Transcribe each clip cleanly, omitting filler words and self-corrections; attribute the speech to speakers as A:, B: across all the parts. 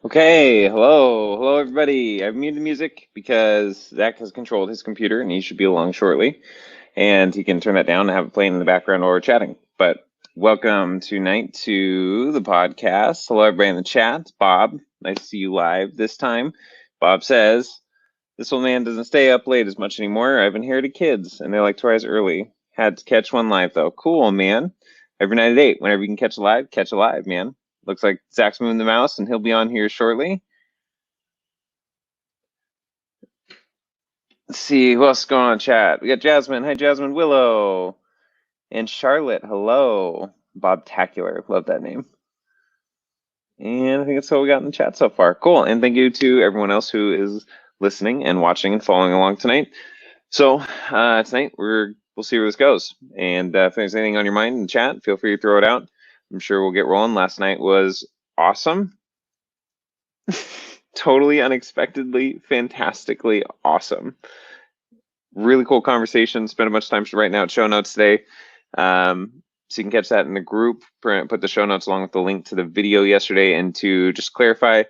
A: Okay, hello everybody. I've muted the music because Zach has controlled his computer and he should be along shortly. And he can turn that down and have it playing in the background while we're chatting. But welcome tonight to the podcast. Hello everybody in the chat. Bob, nice to see you live this time. Bob says, this old man doesn't stay up late as much anymore. I've inherited kids and they're like twice early. Had to catch one live though. Cool, man. Every night at 8, whenever you can catch a live, man. Looks like Zach's moving the mouse and he'll be on here shortly. Let's see who else is going on in chat. We got Jasmine. Hi, Jasmine. Willow. And Charlotte. Hello. Bob Tacular. Love that name. And I think that's all we got in the chat so far. Cool. And thank you to everyone else who is listening and watching and following along tonight. So tonight we'll see where this goes. And if there's anything on your mind in the chat, feel free to throw it out. I'm sure we'll get rolling. Last night was awesome. Totally unexpectedly, fantastically awesome. Really cool conversation. Spent a bunch of time writing out show notes today. So you can catch that in the group. Put the show notes along with the link to the video yesterday. And to just clarify,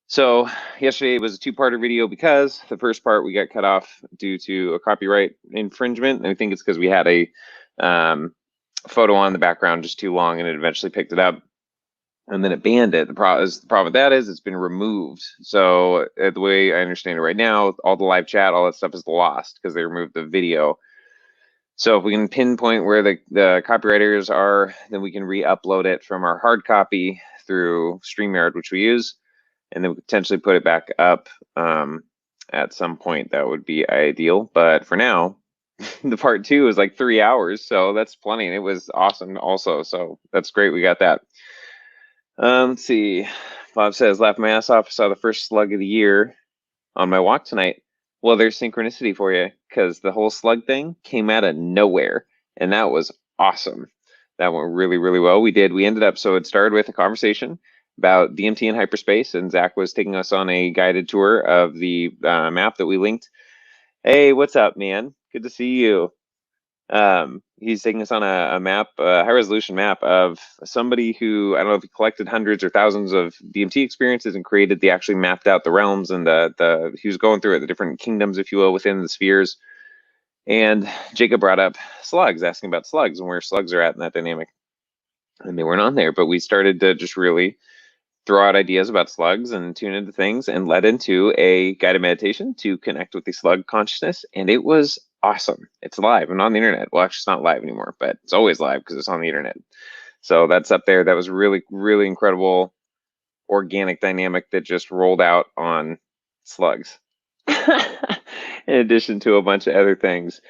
A: so yesterday was a two-parter video because the first part we got cut off due to a copyright infringement. And I think it's because we had a photo on the background just too long and it eventually picked it up. And then it banned it. The problem with that is it's been removed. So the way I understand it right now, all the live chat, all that stuff is lost because they removed the video. So if we can pinpoint where the copywriters are, then we can re-upload it from our hard copy through StreamYard, which we use, and then potentially put it back up at some point. That would be ideal. But for now, the part 2 is like 3 hours, so that's plenty. And it was awesome also. So that's great. We got that. Let's see. Bob says, laugh my ass off. I saw the first slug of the year on my walk tonight. Well, there's synchronicity for you because the whole slug thing came out of nowhere. And that was awesome. That went really, really well. We ended up, so it started with a conversation about DMT and hyperspace. And Zach was taking us on a guided tour of the map that we linked. Hey, what's up, man? Good to see you. He's taking us on a map, a high resolution map of somebody who, I don't know if he collected hundreds or thousands of DMT experiences and actually mapped out the realms and he was going through it, the different kingdoms, if you will, within the spheres. And Jacob brought up slugs, asking about slugs and where slugs are at in that dynamic. And they weren't on there, but we started to just really throw out ideas about slugs and tune into things and led into a guided meditation to connect with the slug consciousness. And it was awesome. It's live and on the internet. Well, actually, it's not live anymore, but it's always live because it's on the internet. So that's up there. That was really, really incredible organic dynamic that just rolled out on slugs in addition to a bunch of other things.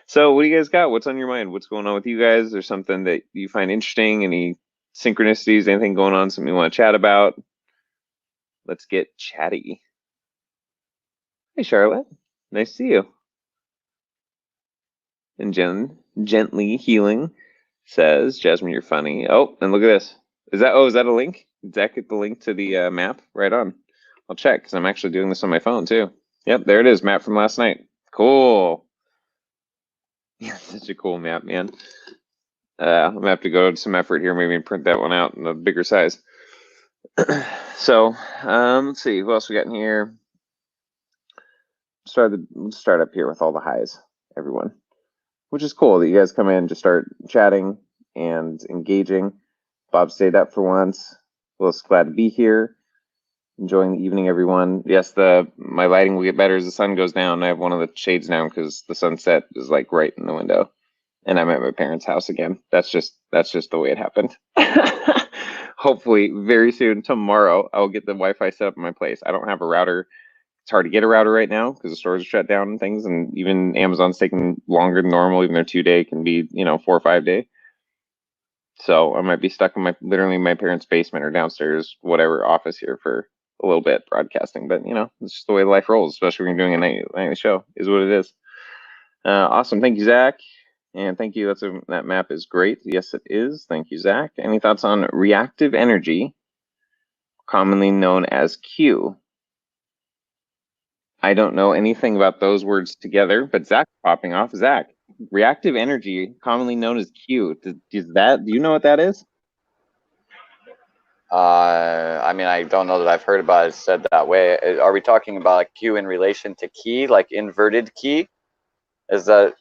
A: So what do you guys got? What's on your mind? What's going on with you guys? There's something that you find interesting? Any synchronicities, anything going on, something you want to chat about? Let's get chatty. Hey, Charlotte. Nice to see you. And Jen, gently healing, says, Jasmine, you're funny. Oh, and look at this. Is that a link? Did Zach get the link to the map? Right on. I'll check, because I'm actually doing this on my phone, too. Yep, there it is, map from last night. Cool. Yeah, such a cool map, man. I'm going to have to go to some effort here, maybe print that one out in a bigger size. So, let's see, who else we got in here? Let's start up here with all the highs, everyone. Which is cool that you guys come in and just start chatting and engaging. Bob stayed up for once. Will's glad to be here. Enjoying the evening, everyone. Yes, my lighting will get better as the sun goes down. I have one of the shades down because the sunset is like right in the window. And I'm at my parents' house again. That's just the way it happened. Hopefully, very soon, tomorrow, I'll get the Wi-Fi set up in my place. I don't have a router. It's hard to get a router right now because the stores are shut down and things, and even Amazon's taking longer than normal. Even their 2-day can be, 4 or 5 day. So I might be stuck in literally my parents' basement or downstairs, whatever office here for a little bit broadcasting. But it's just the way life rolls, especially when you're doing a nightly show. Is what it is. Awesome, thank you, Zach. And thank you. That map is great. Yes, it is. Thank you, Zach. Any thoughts on reactive energy, commonly known as Q? I don't know anything about those words together, but Zach's popping off. Zach, reactive energy, commonly known as Q. Do you know what that is?
B: I I mean, I don't know that I've heard about it said that way. Are we talking about like Q in relation to ki, like inverted ki? Is that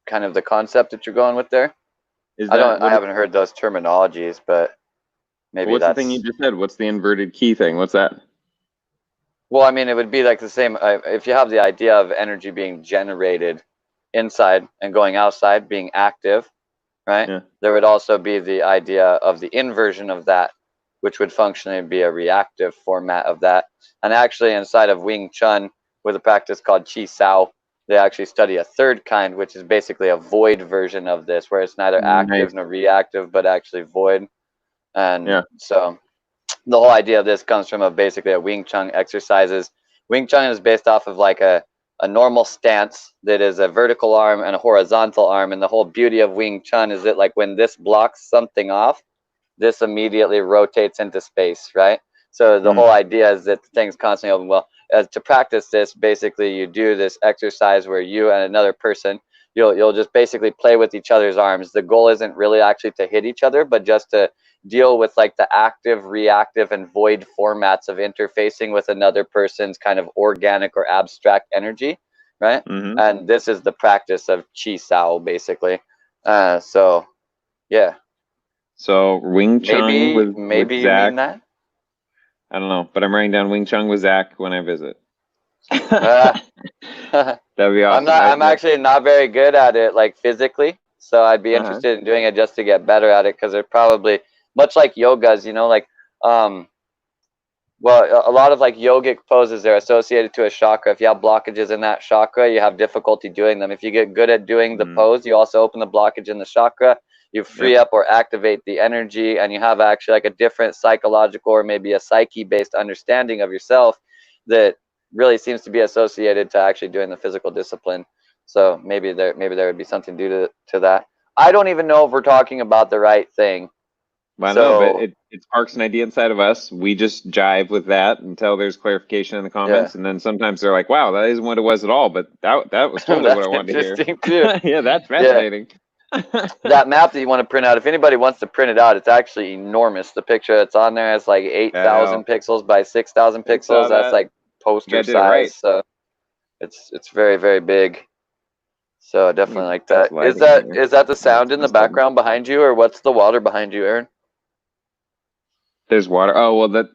B: kind of the concept that you're going with there?
A: Is
B: I
A: that
B: don't. I
A: what?
B: haven't heard those terminologies, but maybe
A: What's the thing you
B: that's.
A: just said? What's the inverted key thing? What's that?
B: Well, I mean, it would be like the same. If you have the idea of energy being generated inside and going outside, being active, right?
A: Yeah.
B: There would also be the idea of the inversion of that, which would functionally be a reactive format of that. And actually, inside of Wing Chun, with a practice called Chi Sao, they actually study a third kind, which is basically a void version of this, where it's neither
A: Nice.
B: active nor reactive, but actually void. And
A: Yeah.
B: so the whole idea of this comes from basically a Wing Chun exercises. Wing Chun is based off of like a normal stance that is a vertical arm and a horizontal arm. And the whole beauty of Wing Chun is that like when this blocks something off, this immediately rotates into space, right? So the
A: Mm.
B: whole idea is that the thing's constantly open. Well, to practice this, basically you do this exercise where you and another person, you'll just basically play with each other's arms. The goal isn't really actually to hit each other, but just to deal with like the active, reactive, and void formats of interfacing with another person's kind of organic or abstract energy, right?
A: Hmm.
B: And this is the practice of Chi Sao, basically. So yeah,
A: So Wing Chun with
B: maybe you
A: Zach.
B: mean that.
A: I don't know, but I'm writing down Wing Chun with Zach when I visit.
B: Uh,
A: That'd be
B: I'm
A: awesome.
B: not. I'm actually not very good at it, like physically. So I'd be
A: Uh-huh.
B: interested in doing it just to get better at it, because they're probably much like yogas. Like um, well, a lot of like yogic poses are associated to a chakra. If you have blockages in that chakra, you have difficulty doing them. If you get good at doing the
A: Mm.
B: pose, you also open the blockage in the chakra. You free
A: Yep.
B: up or activate the energy, and you have actually like a different psychological or maybe a psyche-based understanding of yourself that really seems to be associated to actually doing the physical discipline. So maybe there would be something due to that. I don't even know if we're talking about the right thing.
A: I know, but
B: So
A: it sparks an idea inside of us. We just jive with that until there's clarification in the
B: yeah,
A: comments, and then sometimes they're like, "Wow, that isn't what it was at all," but that was totally what I
B: that's
A: wanted to hear.
B: interesting too.
A: Yeah, that's
B: Yeah.
A: fascinating.
B: That map that you want to print out, if anybody wants to print it out, it's actually enormous. The picture that's on there is like
A: I know.
B: 8,000 pixels by 6,000
A: I saw
B: pixels. That's
A: that.
B: like
A: You
B: poster
A: guys did it right.
B: size. So it's very, very big. So
A: Let me
B: definitely like
A: adjust
B: that.
A: lighting here.
B: Is that the
A: Oh,
B: sound
A: it's
B: in the
A: messed up.
B: background behind you, or what's the water behind you, Aaron?
A: There's water. Oh well, that.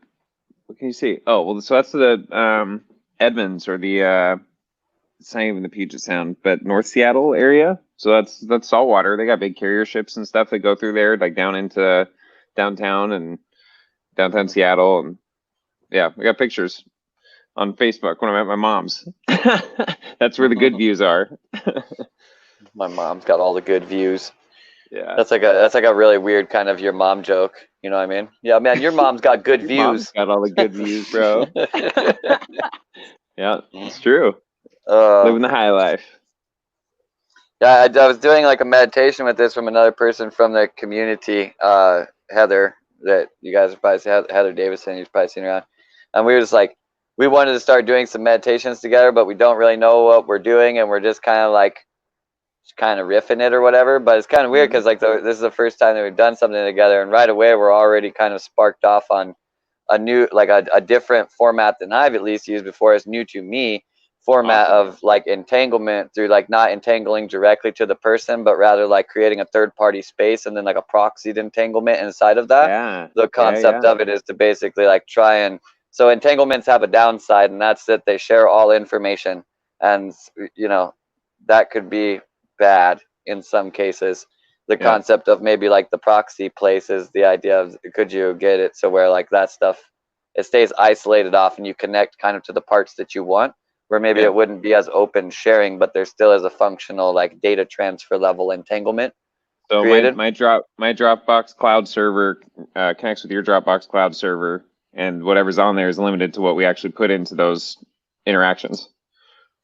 A: What can you see? Oh well, so that's the Edmonds or the it's not even the Puget Sound, but North Seattle area. So that's saltwater. They got big carrier ships and stuff that go through there, like down into downtown and downtown Seattle. And yeah, I got pictures on Facebook when I'm at my mom's. That's where the good views are.
B: My mom's got all the good views.
A: Yeah.
B: That's like a really weird kind of your mom joke. You know what I mean? Yeah, man, your mom's got good
A: Your mom's
B: views.
A: got all the good views, bro. Yeah, it's true.
B: uh,
A: Living the high life.
B: Yeah, I was doing like a meditation with this from another person from the community, Heather, that you guys have probably seen, Heather Davison, you've probably seen her on. And we were just like, we wanted to start doing some meditations together, but we don't really know what we're doing, and we're just kind of like, just kind of riffing it or whatever. But it's kind of weird because like this is the first time that we've done something together, and right away we're already kind of sparked off on a new, like a different format than I've at least used before. It's new to me, format
A: Awesome.
B: of like entanglement through like not entangling directly to the person, but rather like creating a third party space and then like a proxied entanglement inside of that.
A: Yeah.
B: The concept
A: Yeah.
B: of it is to basically like try and, so entanglements have a downside, and that's that they share all information, and that could be bad in some cases. The
A: Yeah.
B: concept of maybe like the proxy place is the idea of, could you get it so where like that stuff, it stays isolated off and you connect kind of to the parts that you want, where maybe
A: Yeah.
B: it wouldn't be as open sharing, but there still is a functional like data transfer level entanglement
A: So
B: created.
A: my Dropbox cloud server connects with your Dropbox cloud server, and whatever's on there is limited to what we actually put into those interactions.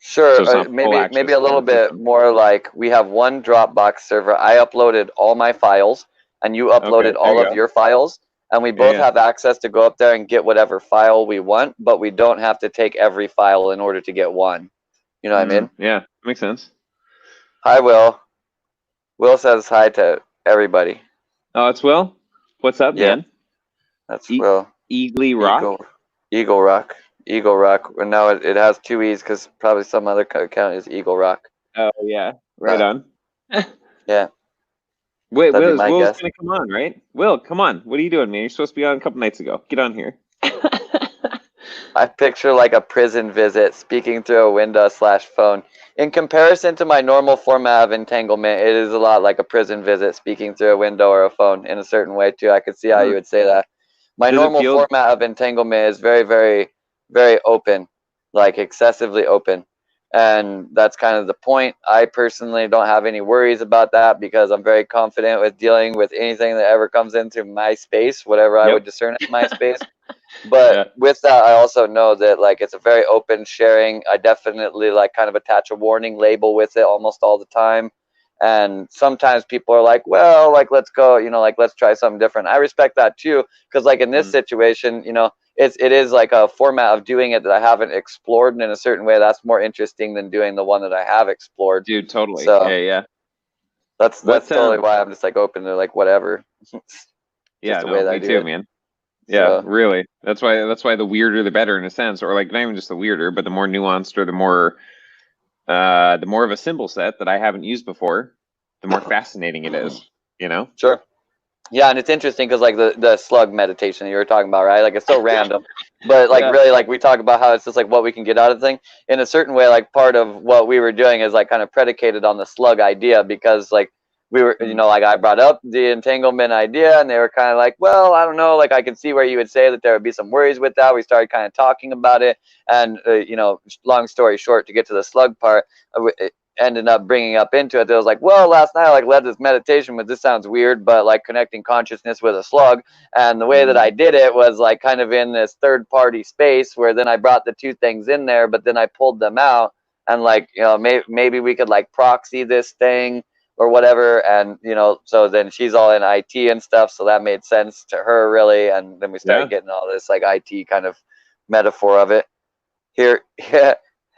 B: Sure,
A: So it's not full
B: maybe
A: access
B: a
A: to
B: little
A: the
B: bit
A: system.
B: more like we have one Dropbox server. I uploaded all my files, and you
A: Okay,
B: uploaded
A: there
B: all
A: you
B: of
A: go.
B: your files, and we both
A: Yeah.
B: have access to go up there and get whatever file we want, but we don't have to take every file in order to get one. You know what I mean?
A: Yeah, makes sense.
B: Hi, Will. Will says hi to everybody.
A: Oh, it's Will. What's up,
B: Yeah,
A: man?
B: that's
A: Eat
B: Will.
A: Eagly Rock?
B: Eagle, Eagle Rock, Eagle Rock. Well, no, it has two E's because probably some other account is Eagle Rock.
A: Oh yeah, right
B: But
A: on.
B: yeah,
A: Wait,
B: that'd be my
A: Will's
B: guess.
A: gonna come on, right? Will, come on. What are you doing, man? You're supposed to be on a couple nights ago. Get on here.
B: I picture like a prison visit, speaking through a window slash phone. In comparison to my normal format of entanglement, it is a lot like a prison visit, speaking through a window or a phone in a certain way too. I could see how
A: Huh.
B: you would say that. My
A: Does it
B: normal
A: feel
B: format of entanglement is very, very, very open, like excessively open. And that's kind of the point. I personally don't have any worries about that because I'm very confident with dealing with anything that ever comes into my space, whatever I would
A: Yep.
B: discern as my space. But
A: Yeah.
B: with that, I also know that like it's a very open sharing. I definitely like kind of attach a warning label with it almost all the time. And sometimes people are like, well, like let's go, like let's try something different. I respect that too, because like in this
A: Mm.
B: situation, it is like a format of doing it that I haven't explored, and in a certain way, that's more interesting than doing the one that I have explored.
A: Dude, totally.
B: So
A: Yeah, yeah.
B: that's
A: What
B: totally why I'm just like open to like whatever, just
A: yeah,
B: the way
A: no,
B: that I
A: me
B: do
A: too,
B: it.
A: man. Yeah,
B: So
A: really. That's why the weirder the better in a sense, or like not even just the weirder, but the more nuanced or the more of a symbol set that I haven't used before, the more fascinating it is, you know?
B: sure. Yeah, and it's interesting because like the slug meditation that you were talking about, right? Like it's so random, but like
A: Yeah.
B: really like we talk about how it's just like what we can get out of the thing. In a certain way, like part of what we were doing is like kind of predicated on the slug idea because like we were,
A: Mm.
B: like I brought up the entanglement idea and they were kind of like, well, I don't know, like I could see where you would say that there would be some worries with that. We started kind of talking about it, and long story short, to get to the slug part, ended up bringing up into it that was like, well, last night I like led this meditation, but this sounds weird, but like connecting consciousness with a slug. And the way that
A: Mm.
B: I did it was like kind of in this third party space where then I brought the two things in there, but then I pulled them out and like, maybe we could like proxy this thing or whatever. And, so then she's all in IT and stuff. So that made sense to her really. And then we started
A: Yeah.
B: getting all this like IT kind of metaphor of it. Here,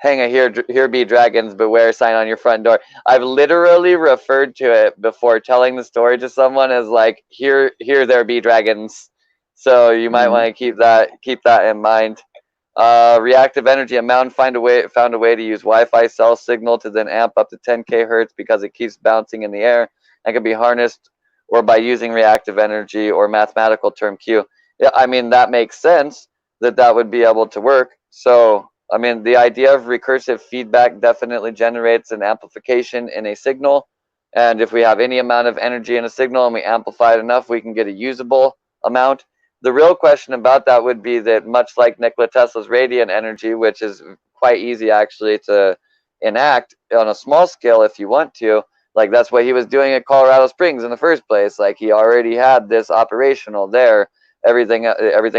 B: hang a here be dragons beware sign on your front door. I've literally referred to it before telling the story to someone as like here there be dragons. So you might
A: Mm.
B: want to keep that in mind. Reactive energy. A mountain found a way to use Wi-Fi cell signal to then amp up to 10K hertz because it keeps bouncing in the air and can be harnessed or by using reactive energy or mathematical term Q. Yeah, I mean that makes sense that would be able to work. So I mean the idea of recursive feedback definitely generates an amplification in a signal, and if we have any amount of energy in a signal and we amplify it enough, we can get a usable amount. The real question about that would be that much like Nikola Tesla's radiant energy, which is quite easy actually to enact on a small scale if you want to, like that's what he was doing at Colorado Springs in the first place. Like he already had this operational there. Everything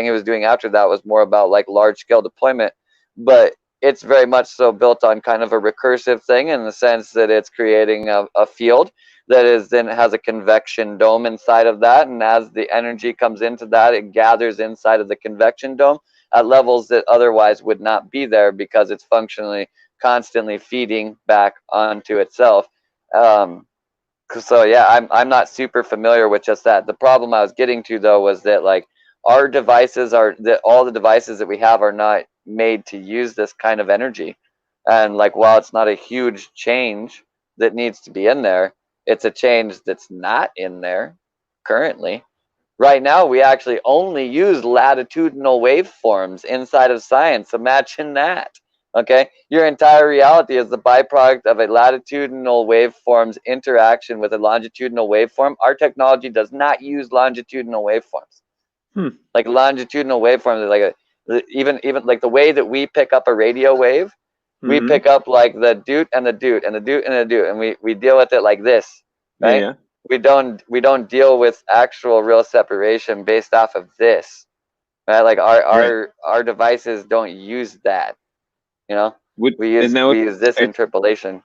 B: he was doing after that was more about like large scale deployment, but it's very much so built on kind of a recursive thing in the sense that it's creating a field that is then has a convection dome inside of that, and as the energy comes into that, it gathers inside of the convection dome at levels that otherwise would not be there because it's functionally constantly feeding back onto itself. um, so yeah, I'm not super familiar with just that. The problem I was getting to though was that like our devices are that all the devices that we have are not made to use this kind of energy. And like while it's not a huge change that needs to be in there, it's a change that's not in there currently. Right now, we actually only use latitudinal waveforms inside of science. Imagine that. Okay, your entire reality is the byproduct of a latitudinal waveform's interaction with a longitudinal waveform. Our technology does not use longitudinal waveforms.
A: Hmm.
B: Like longitudinal waveforms, even like the way that we pick up a radio wave, we
A: Mm-hmm.
B: pick up like the doot and the doot and the doot and the doot, and we deal with it like this,
A: Yeah,
B: right?
A: yeah.
B: We don't deal with actual real separation based off of this, right? Like our
A: Right.
B: our our devices don't use that, you know.
A: Would
B: We
A: and
B: use
A: now
B: we use this
A: okay,
B: interpolation.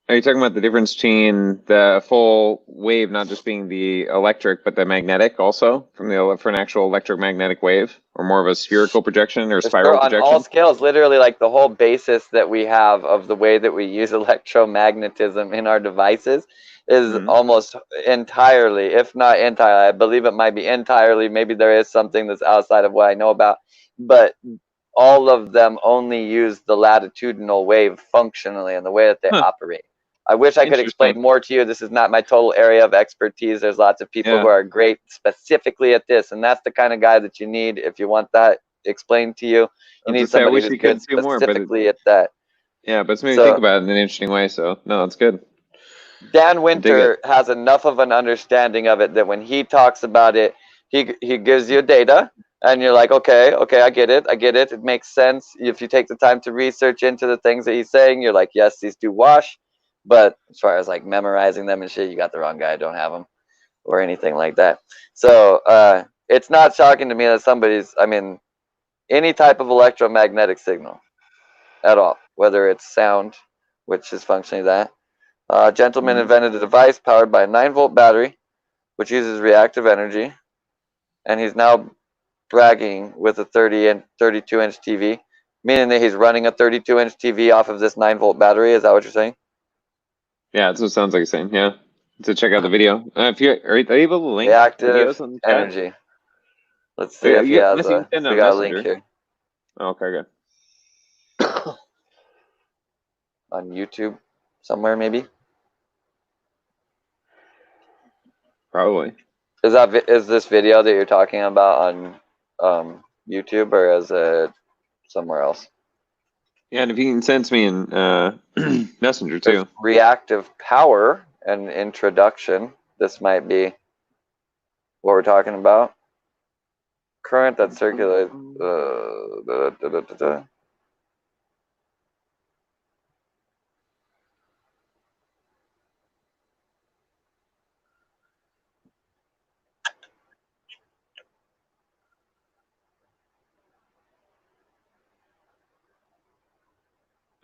A: Are you talking about the difference between the full wave not just being the electric, but the magnetic also for an actual electromagnetic wave, or more of a spherical projection or
B: For sure,
A: spiral
B: on all
A: projection?
B: scales, literally, like the whole basis that we have of the way that we use electromagnetism in our devices is
A: Mhm.
B: almost entirely, if not entirely, I believe it might be entirely, maybe there is something that's outside of what I know about, but all of them only use the latitudinal wave functionally and the way that they
A: Huh.
B: operate. I wish I could explain
A: Interesting.
B: more to you. This is not my total area of expertise. There's lots of people who
A: Yeah.
B: are great specifically at this, and that's the kind of guy that you need if you want that explained to you.
A: I
B: You
A: was
B: need
A: just say I
B: somebody
A: wish
B: who's
A: you
B: good
A: could do more, but
B: specifically at that.
A: yeah, but it's made me think
B: So
A: about it in an interesting way. So no, it's good.
B: Dan
A: I dig it.
B: Winter has enough of an understanding of it that when he talks about it, he gives you data, and you're like, okay, I get it, it makes sense. If you take the time to research into the things that he's saying, you're like, yes, these do wash. But as far as like memorizing them and shit, you got the wrong guy. I don't have them or anything like that. So it's not shocking to me that I mean, any type of electromagnetic signal at all, whether it's sound, which is functionally that. Gentleman
A: Mhm.
B: invented a device powered by a 9-volt battery, which uses reactive energy, and he's now bragging with a 32-inch TV, meaning that he's running a 32-inch TV off of this 9-volt battery. Is that what you're saying?
A: Yeah, that's what it sounds like you're saying. Yeah. To check out the video. If you are you able to link
B: Reactive
A: videos on the chat?
B: energy. Let's see if he has
A: Unless you can
B: a.
A: send
B: We
A: on
B: got a link
A: Messenger.
B: here
A: Oh, okay, good.
B: on YouTube somewhere, maybe.
A: Probably.
B: Is this video that you're talking about on YouTube, or is it somewhere else?
A: Yeah, and if you can send me in Messenger
B: There's
A: too.
B: reactive power and introduction. This might be what we're talking about. Current that circulates.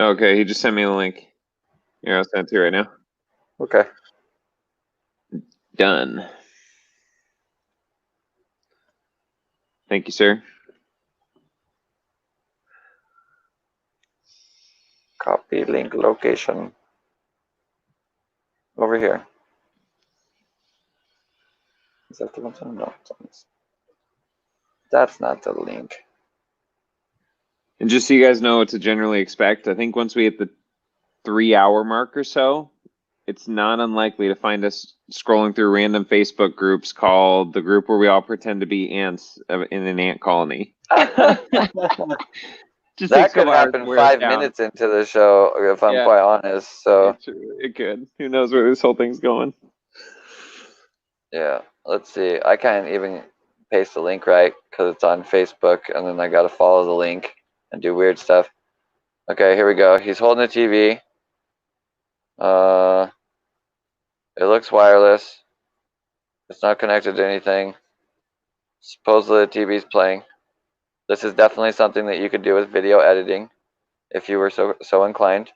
A: Okay, he just sent me a link. Here, I'll send it to you right now.
B: Okay.
A: Done. Thank you, sir.
B: Copy link location. Over here. Is that the one? No, that's not the link.
A: And just so you guys know what to generally expect, I think once we hit the 3-hour mark or so, it's not unlikely to find us scrolling through random Facebook groups called the group where we all pretend to be ants in an ant colony. Just takes
B: That
A: a
B: could
A: couple hours to
B: happen
A: wear us
B: 5
A: down.
B: minutes into the show, if I'm
A: Yeah,
B: quite honest. So
A: it could. Who knows where this whole thing's going?
B: yeah, let's see. I can't even paste the link right because it's on Facebook, and then I gotta follow the link and do weird stuff. Okay, here we go. He's holding a TV. It looks wireless. It's not connected to anything. Supposedly the TV's playing. This is definitely something that you could do with video editing if you were so inclined.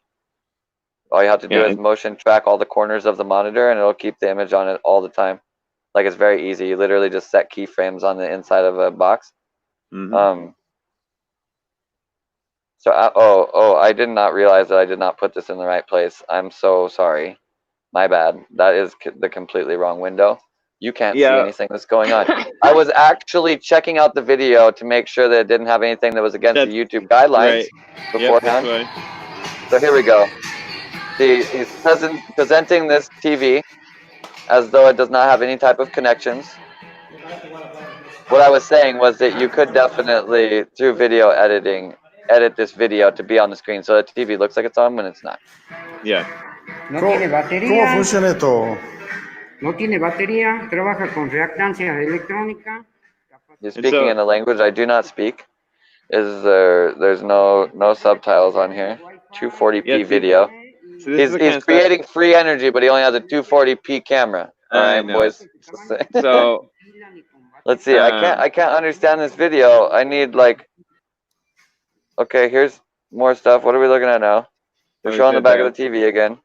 B: All you have to do
A: Yeah.
B: is motion track all the corners of the monitor, and it'll keep the image on it all the time. Like, it's very easy. You literally just set keyframes on the inside of a box.
A: Mm-hmm.
B: So I did not realize that I did not put this in the right place. I'm so sorry. My bad. That is the completely wrong window. You can't see
A: Yeah.
B: anything that's going on. I was actually checking out the video to make sure that it didn't have anything that was against the YouTube guidelines
A: Right. Yep, that's
B: beforehand.
A: why.
B: So here we go. He's presenting this TV as though it does not have any type of connections. What I was saying was that you could definitely, through video editing, edit this video to be on the screen so the TV looks like it's on when it's not.
A: Yeah.
C: No tiene batería.
D: ¿Cómo funciona esto?
C: No tiene batería. Trabaja con reactancia electrónica.
B: You're
A: And
B: speaking
A: so,
B: in a language I do not speak. There's no subtitles on here. 240p
A: yeah,
B: video.
A: so this is the kind
B: He's
A: of stuff
B: creating free energy, but he only has a 240p camera. All
A: I
B: right,
A: know.
B: boys.
A: So,
B: Let's see. I can't understand this video. I need like. Okay, here's more stuff. What are we looking at now? We're showing the back of the TV again.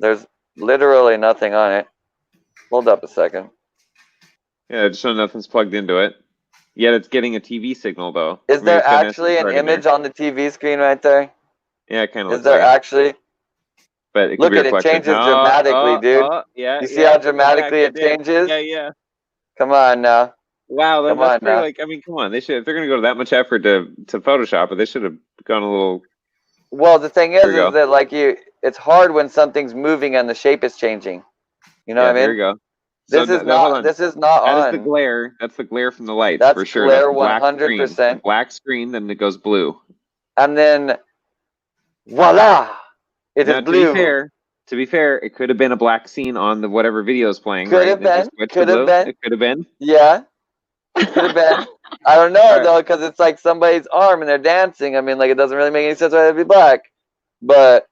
B: There's literally nothing on it. Hold up a second.
A: Yeah, just so nothing's plugged into it. Yet it's getting a TV signal though.
B: Is
A: Maybe
B: there
A: it's got an
B: actually
A: SD
B: an
A: card in there.
B: image on the TV screen right there?
A: Yeah, it kind of
B: Is
A: looks
B: there
A: like it.
B: actually?
A: But it could
B: Look
A: be
B: at it,
A: reflection.
B: changes dramatically, dude.
A: Yeah,
B: You see
A: yeah.
B: how
A: It went back.
B: dramatically
A: It
B: it
A: did.
B: changes?
A: Yeah, yeah.
B: Come on now.
A: Wow,
B: Come
A: that's
B: on
A: pretty.
B: now.
A: Like, I mean, come on. They should, if they're gonna go to that much effort to Photoshop it, they should have gone a little.
B: Well, the thing
A: There we
B: is
A: go.
B: that like it's hard when something's moving and the shape is changing. You know
A: Yeah,
B: what I
A: there
B: mean?
A: you go. So hold on.
B: This is not
A: That is the
B: on.
A: glare. That's the glare from the lights
B: That's
A: for sure. That's
B: glare
A: the black screen. The
B: 100%.
A: black screen, then it goes blue.
B: And then voila! It is
A: Now,
B: blue.
A: to be fair, it could have been a black scene on the whatever video is playing,
B: Could
A: right?
B: have
A: That just
B: been.
A: switched to
B: Could have
A: blue.
B: been.
A: It could have been.
B: Yeah. Could have been. I don't know
A: Alright.
B: though, because it's like somebody's arm and they're dancing. I mean, like it doesn't really make any sense why it'd be black. But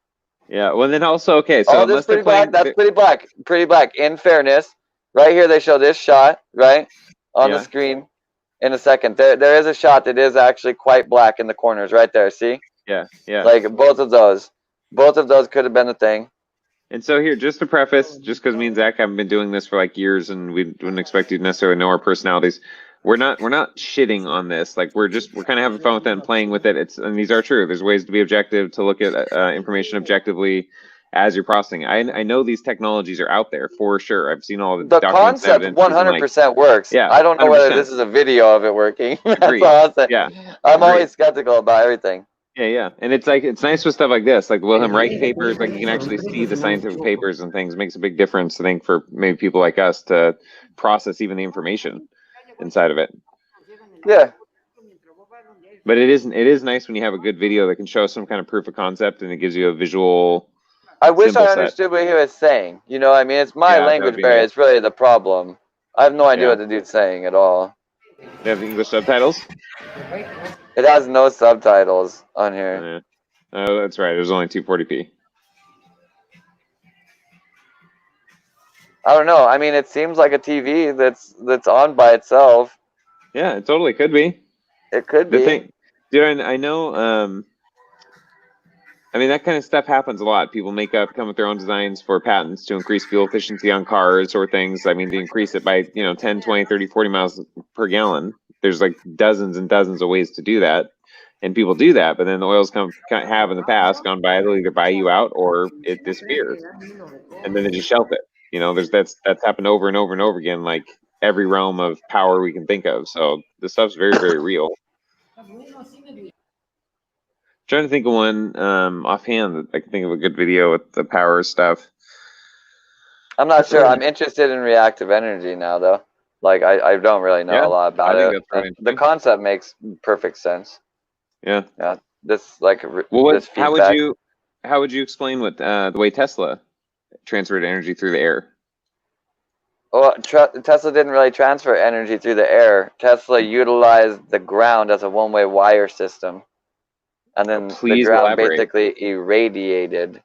A: Yeah. Well, then also okay. So
B: oh, this
A: unless
B: is
A: they're
B: pretty black.
A: playing,
B: That's pretty black. Pretty black. In fairness, right here they show this shot right on the
A: yeah,
B: screen. In a second, there is a shot that is actually quite black in the corners right there. See,
A: yeah.
B: like both of those could have been a thing.
A: And so here, just to preface, just because me and Zach haven't been doing this for like years, and we wouldn't expect you to necessarily know our personalities, we're not shitting on this. Like we're kind of having fun with it and playing with it. And these are true. There's ways to be objective, to look at information objectively as you're processing. I know these technologies are out there for sure. I've seen all the
B: The
A: documents and
B: concept
A: evidences and like
B: 100% works.
A: yeah,
B: I don't know whether
A: 100%.
B: this is a video of it working. That's
A: Agreed.
B: all I'll say.
A: Yeah,
B: I'm
A: agreed.
B: always skeptical about everything.
A: Yeah, and it's like it's nice with stuff like this, like Wilhelm Reich papers. Like you can actually see the scientific papers and things. Makes a big difference, I think, for maybe people like us to process even the information inside of it.
B: Yeah.
A: But it is nice when you have a good video that can show some kind of proof of concept and it gives you a visual.
B: I wish
A: symbol
B: I
A: set.
B: understood what he was saying. You know what I mean? It's my
A: Yeah, that would
B: language
A: be
B: barrier.
A: nice.
B: It's really the problem. I have no idea
A: Yeah.
B: what the dude's saying at all.
A: They have the English subtitles.
B: It has no subtitles on here.
A: Oh, that's right. It was only 240p.
B: I don't know. I mean, it seems like a TV that's on by itself.
A: Yeah, it totally could be.
B: It could
A: The
B: be.
A: thing, dude, I know. I mean, that kind of stuff happens a lot. People come with their own designs for patents to increase fuel efficiency on cars or things. I mean, to increase it by, 10, 20, 30, 40 miles per gallon. There's like dozens and dozens of ways to do that. And people do that, but then the oils have in the past gone by, they'll either buy you out or it disappears. And then they just shelf it. That's happened over and over and over again, like every realm of power we can think of. So this stuff's very, very real. Trying to think of one offhand that I can think of a good video with the power stuff.
B: I'm not sure. I'm interested in reactive energy now, though. Like I don't really know a lot about it. The concept makes perfect sense.
A: Yeah.
B: Yeah. This like
A: well,
B: this feedback.
A: How would you explain what the way Tesla transferred energy through the air?
B: Well, Tesla didn't really transfer energy through the air. Tesla utilized the ground as a one-way wire system. And then the ground basically irradiated.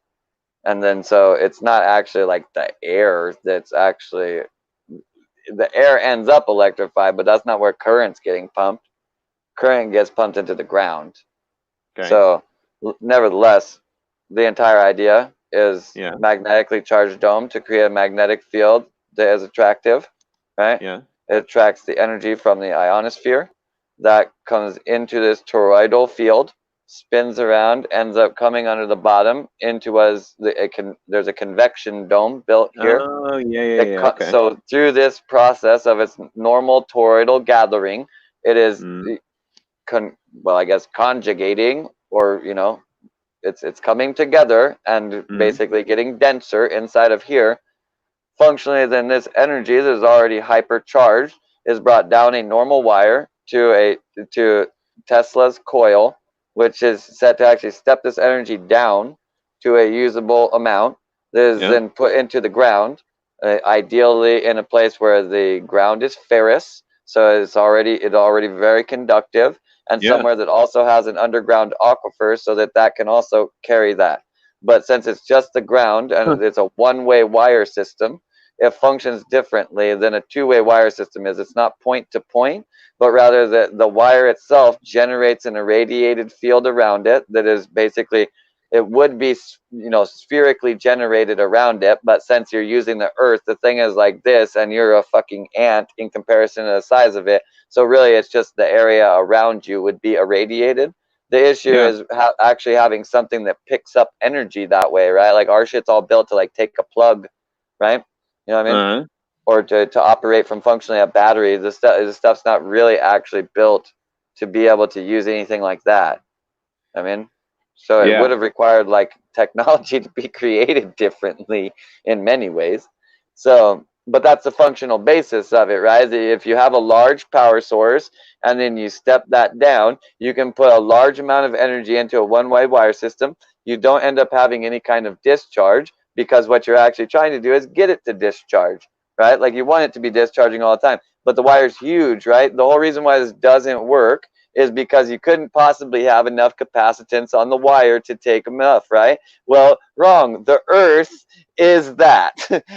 B: And then so it's not actually like the air that's actually, the air ends up electrified, but that's not where current's getting pumped. Current gets pumped into the ground. Okay. So nevertheless, the entire idea is magnetically charged dome to create a magnetic field that is attractive, right?
A: Yeah.
B: It attracts the energy from the ionosphere that comes into this toroidal field, spins around, ends up coming under the bottom into there's a convection dome built here.
A: Oh, yeah. Okay.
B: So through this process of its normal toroidal gathering, it is conjugating, or it's coming together and basically getting denser inside of here. Functionally, then this energy that is already hypercharged is brought down a normal wire to Tesla's coil, which is set to actually step this energy down to a usable amount that is then put into the ground, ideally in a place where the ground is ferrous, so it's already very conductive, and somewhere that also has an underground aquifer so that can also carry that. But since it's just the ground and it's a one-way wire system, it functions differently than a two-way wire system is. It's not point to point, but rather the wire itself generates an irradiated field around it that is basically, it would be, you know, spherically generated around it. But since you're using the Earth, the thing is like this, and you're a fucking ant in comparison to the size of it. So really, it's just the area around you would be irradiated. The issue is actually having something that picks up energy that way, right? Like our shit's all built to like take a plug, right? You know what I mean? Or to operate from functionally a battery. This stuff's not really actually built to be able to use anything like that. I mean, so it would have required like technology to be created differently in many ways. So, but that's the functional basis of it, right? If you have a large power source and then you step that down, you can put a large amount of energy into a one-way wire system. You don't end up having any kind of discharge because what you're actually trying to do is get it to discharge, right? Like you want it to be discharging all the time, but the wire's huge, right? The whole reason why this doesn't work is because you couldn't possibly have enough capacitance on the wire to take enough, right? Well, wrong. The Earth is that.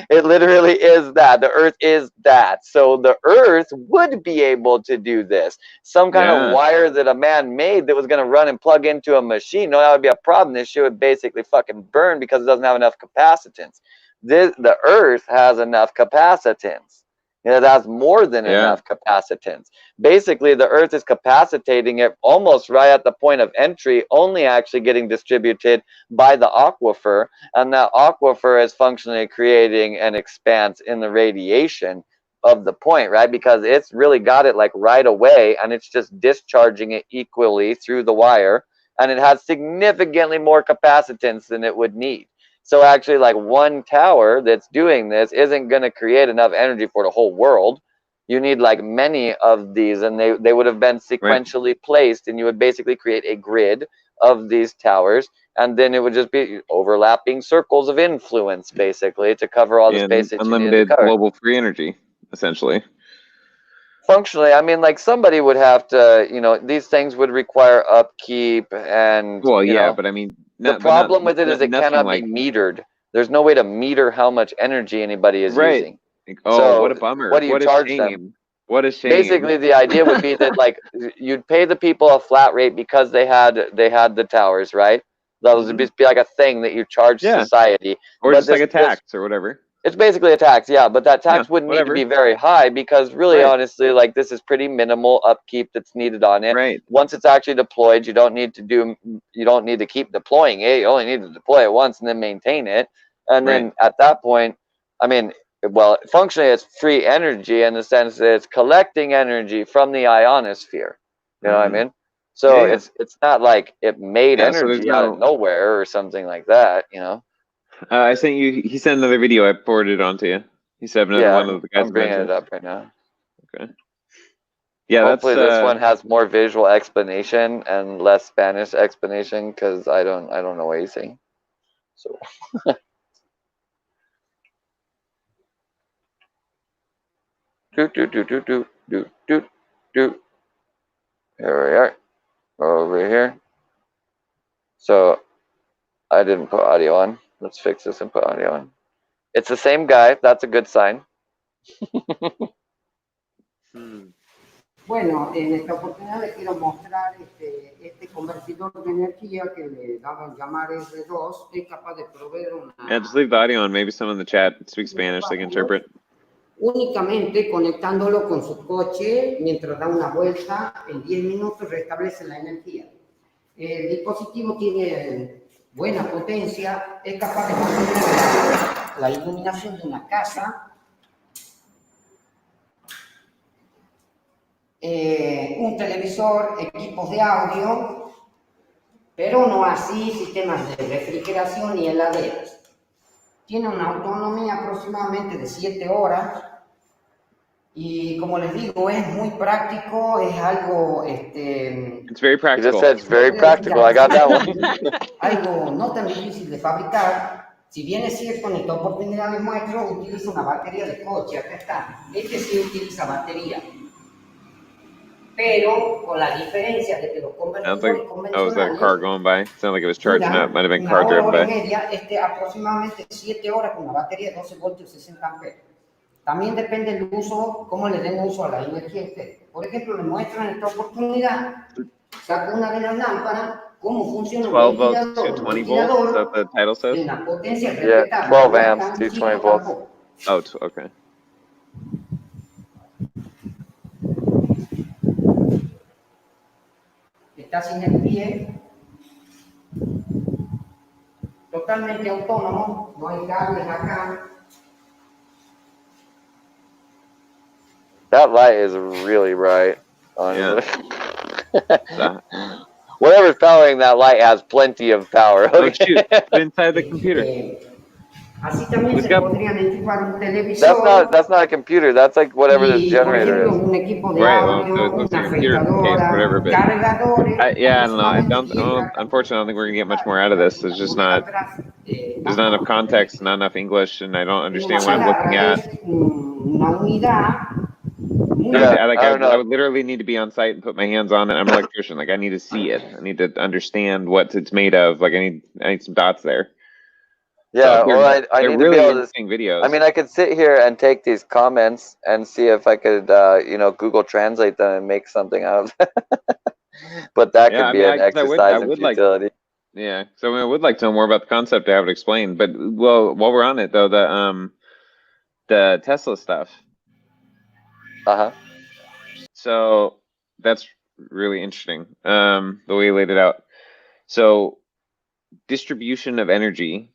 B: It literally is that. The Earth is that. So the Earth would be able to do this. Some kind of wire that a man made that was going to run and plug into a machine. No, that would be a problem. This shit would basically fucking burn because it doesn't have enough capacitance. The Earth has enough capacitance. It has more than enough capacitance. Basically, the Earth is capacitating it almost right at the point of entry, only actually getting distributed by the aquifer, and that aquifer is functionally creating an expanse in the radiation of the point, right? Because it's really got it like right away, and it's just discharging it equally through the wire, and it has significantly more capacitance than it would need. So actually, like one tower that's doing this isn't going to create enough energy for the whole world. You need like many of these, and they would have been sequentially placed, and you would basically create a grid of these towers, and then it would just be overlapping circles of influence, basically, to cover all the space that you needed to
A: unlimited
B: cover.
A: global free energy, essentially.
B: Functionally, I mean, like somebody would have to, you know, these things would require upkeep, and
A: Well,
B: you know,
A: but I mean,
B: the problem with it is it cannot be metered. There's no way to meter how much energy anybody is using.
A: Like,
B: So
A: what a bummer.
B: what do you
A: What a
B: charge
A: shame.
B: them?
A: What a shame.
B: Basically, the idea would be that like you'd pay the people a flat rate because they had the towers, right? That would be like a thing that you charge society,
A: or
B: but
A: just like a tax or whatever.
B: It's basically a tax, yeah, but that tax wouldn't need to be very high because really, honestly, like this is pretty minimal upkeep that's needed on it.
A: Right.
B: Once it's actually deployed, you don't need to keep deploying it. You only need to deploy it once and then maintain it. And then at that point, I mean, well, functionally it's free energy in the sense that it's collecting energy from the ionosphere. You know what I mean? So it's not like it made energy out of nowhere or something like that, you know.
A: I sent you. He sent another video. I forwarded it on to you. He said another one of the guys.
B: I'm bringing it up right now.
A: Okay. Yeah,
B: hopefully this one has more visual explanation and less Spanish explanation because I don't know what he's saying. So. Here we are. Over here. So I didn't put audio on. Let's fix this and put audio on. It's the same guy. That's a good sign.
C: Bueno, en esta oportunidad les quiero mostrar este convertidor de energía que le daban llamar R2, es capaz de proveer una...
A: Yeah, just leave the audio on. Maybe someone in the chat speaks Spanish, they can interpret.
C: Únicamente conectándolo con su coche, mientras da una vuelta, en 10 minutos restablece la energía. El dispositivo tiene buena potencia, es capaz de mantener la iluminación de una casa, un televisor, equipos de audio, pero no así sistemas de refrigeración ni heladeras. Tiene una autonomía aproximadamente de 7 horas y como les digo, es muy práctico, es algo...
A: It's very practical.
B: You just said it's very practical, I got that one.
C: Algo no tan difícil de fabricar. Si bien es cierto, en esta oportunidad les muestro, utiliza una batería de coche, acá está. Este sí utiliza batería. Pero con la diferencia de que los convertidores convencionales...
A: was that car going by? Sounded like it was charging up. Might have been car driven by.
C: Media, aproximadamente 7 horas con una batería de 12 voltios 60 amperes. También depende del uso, cómo le den uso a la energía a ustedes. Por ejemplo, les muestro en esta oportunidad, saco una de las lámparas cómo funciona un
A: 12 volts to
C: ventilador. Un
A: 20 volts. Is that
C: ventilador
A: the title
C: de
A: says?
C: una potencia
B: Yeah,
C: respetable.
B: 12
C: No es
B: amps,
C: tan
B: 220
C: chico
B: volts.
C: tampoco.
A: Oh, okay.
C: Está sin el pie, totalmente autónomo, no hay cables acá.
B: That light is really bright, honestly.
A: So,
B: Whatever's powering that light has plenty of power.
A: oh shoot! Put it inside the computer.
C: Así también
A: We've
C: se
A: got-
C: podrían equipar un televisor.
B: That's not a computer. That's like whatever this
C: Y, por
B: generator
C: ejemplo,
B: is.
C: un equipo de
A: Right. Well,
C: audio,
A: it looks
C: una
A: like a computer case, whatever.
C: afeitadora,
A: But
C: cargadores,
A: yeah, I don't know. I
C: aproximadamente 10
A: don't. Unfortunately, I don't think we're gonna get much more out of this. There's just not. There's not enough context, not enough English, and I don't understand what I'm looking at.
C: Una unidad muy
B: Yeah, I don't know.
A: I would literally need to be on site and put my hands on it. I'm an electrician. Like I need to see it. I need to understand what it's made of. Like I need some dots there.
B: Yeah,
A: So
B: well, I
A: they're
B: need to
A: really
B: be able to.
A: interesting videos.
B: I mean, I could sit here and take these comments and see if I could, Google Translate them and make something out of it. But that
A: Yeah,
B: could
A: I
B: be
A: mean,
B: an exercise in futility.
A: yeah. So I would like to know more about the concept to have it explained. But well, while we're on it though, the Tesla stuff.
B: Uh-huh.
A: So that's really interesting. The way you laid it out. So distribution of energy.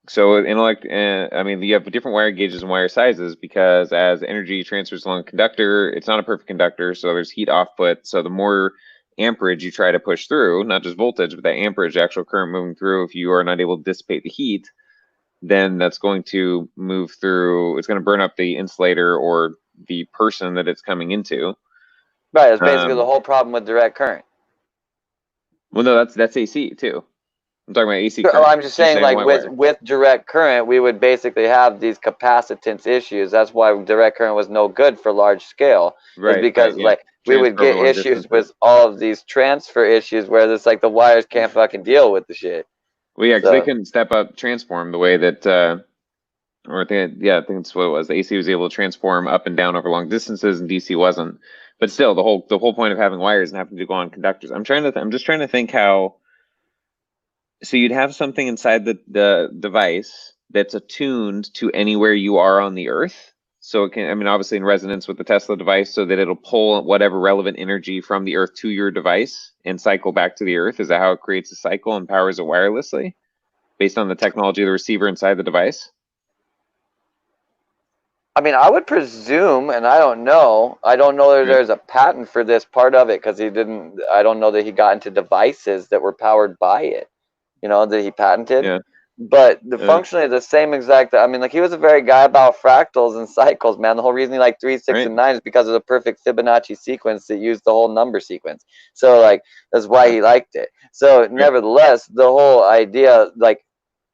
A: So I mean, you have different wire gauges and wire sizes because as energy transfers along a conductor, it's not a perfect conductor, so there's heat output. So the more amperage you try to push through, not just voltage, but that amperage, actual current moving through, if you are not able to dissipate the heat, then that's going to move through. It's going to burn up the insulator or the person that it's coming into.
B: Right, it's basically the whole problem with direct current.
A: Well, no, that's AC too. I'm talking about AC current.
B: Well, I'm just saying, like
A: white wire.
B: with direct current, we would basically have these capacitance issues. That's why direct current was no good for large scale.
A: Right,
B: is because
A: yeah.
B: like we would
A: Transfer
B: get
A: over long
B: issues
A: distances.
B: with all of these transfer issues where it's like the wires can't fucking deal with the shit.
A: Well, yeah, because
B: So-
A: they couldn't step up transform the way that, or I think that's what it was. The AC was able to transform up and down over long distances, and DC wasn't. But still, the whole point of having wires and having to go on conductors. I'm just trying to think how. So you'd have something inside the device that's attuned to anywhere you are on the Earth. So it can, I mean, obviously in resonance with the Tesla device, so that it'll pull whatever relevant energy from the Earth to your device and cycle back to the Earth. Is that how it creates a cycle and powers it wirelessly, based on the technology of the receiver inside the device?
B: I mean, I would presume, and I don't know that there's a patent for this part of it because I don't know that he got into devices that were powered by it, that he patented.
A: Yeah.
B: But the functionally the same exact. I mean, like he was a very guy about fractals and cycles, man. The whole reason he liked 3, 6, and 9 is because of the perfect Fibonacci sequence that used the whole number sequence. So like that's why he liked it. So nevertheless, the whole idea, like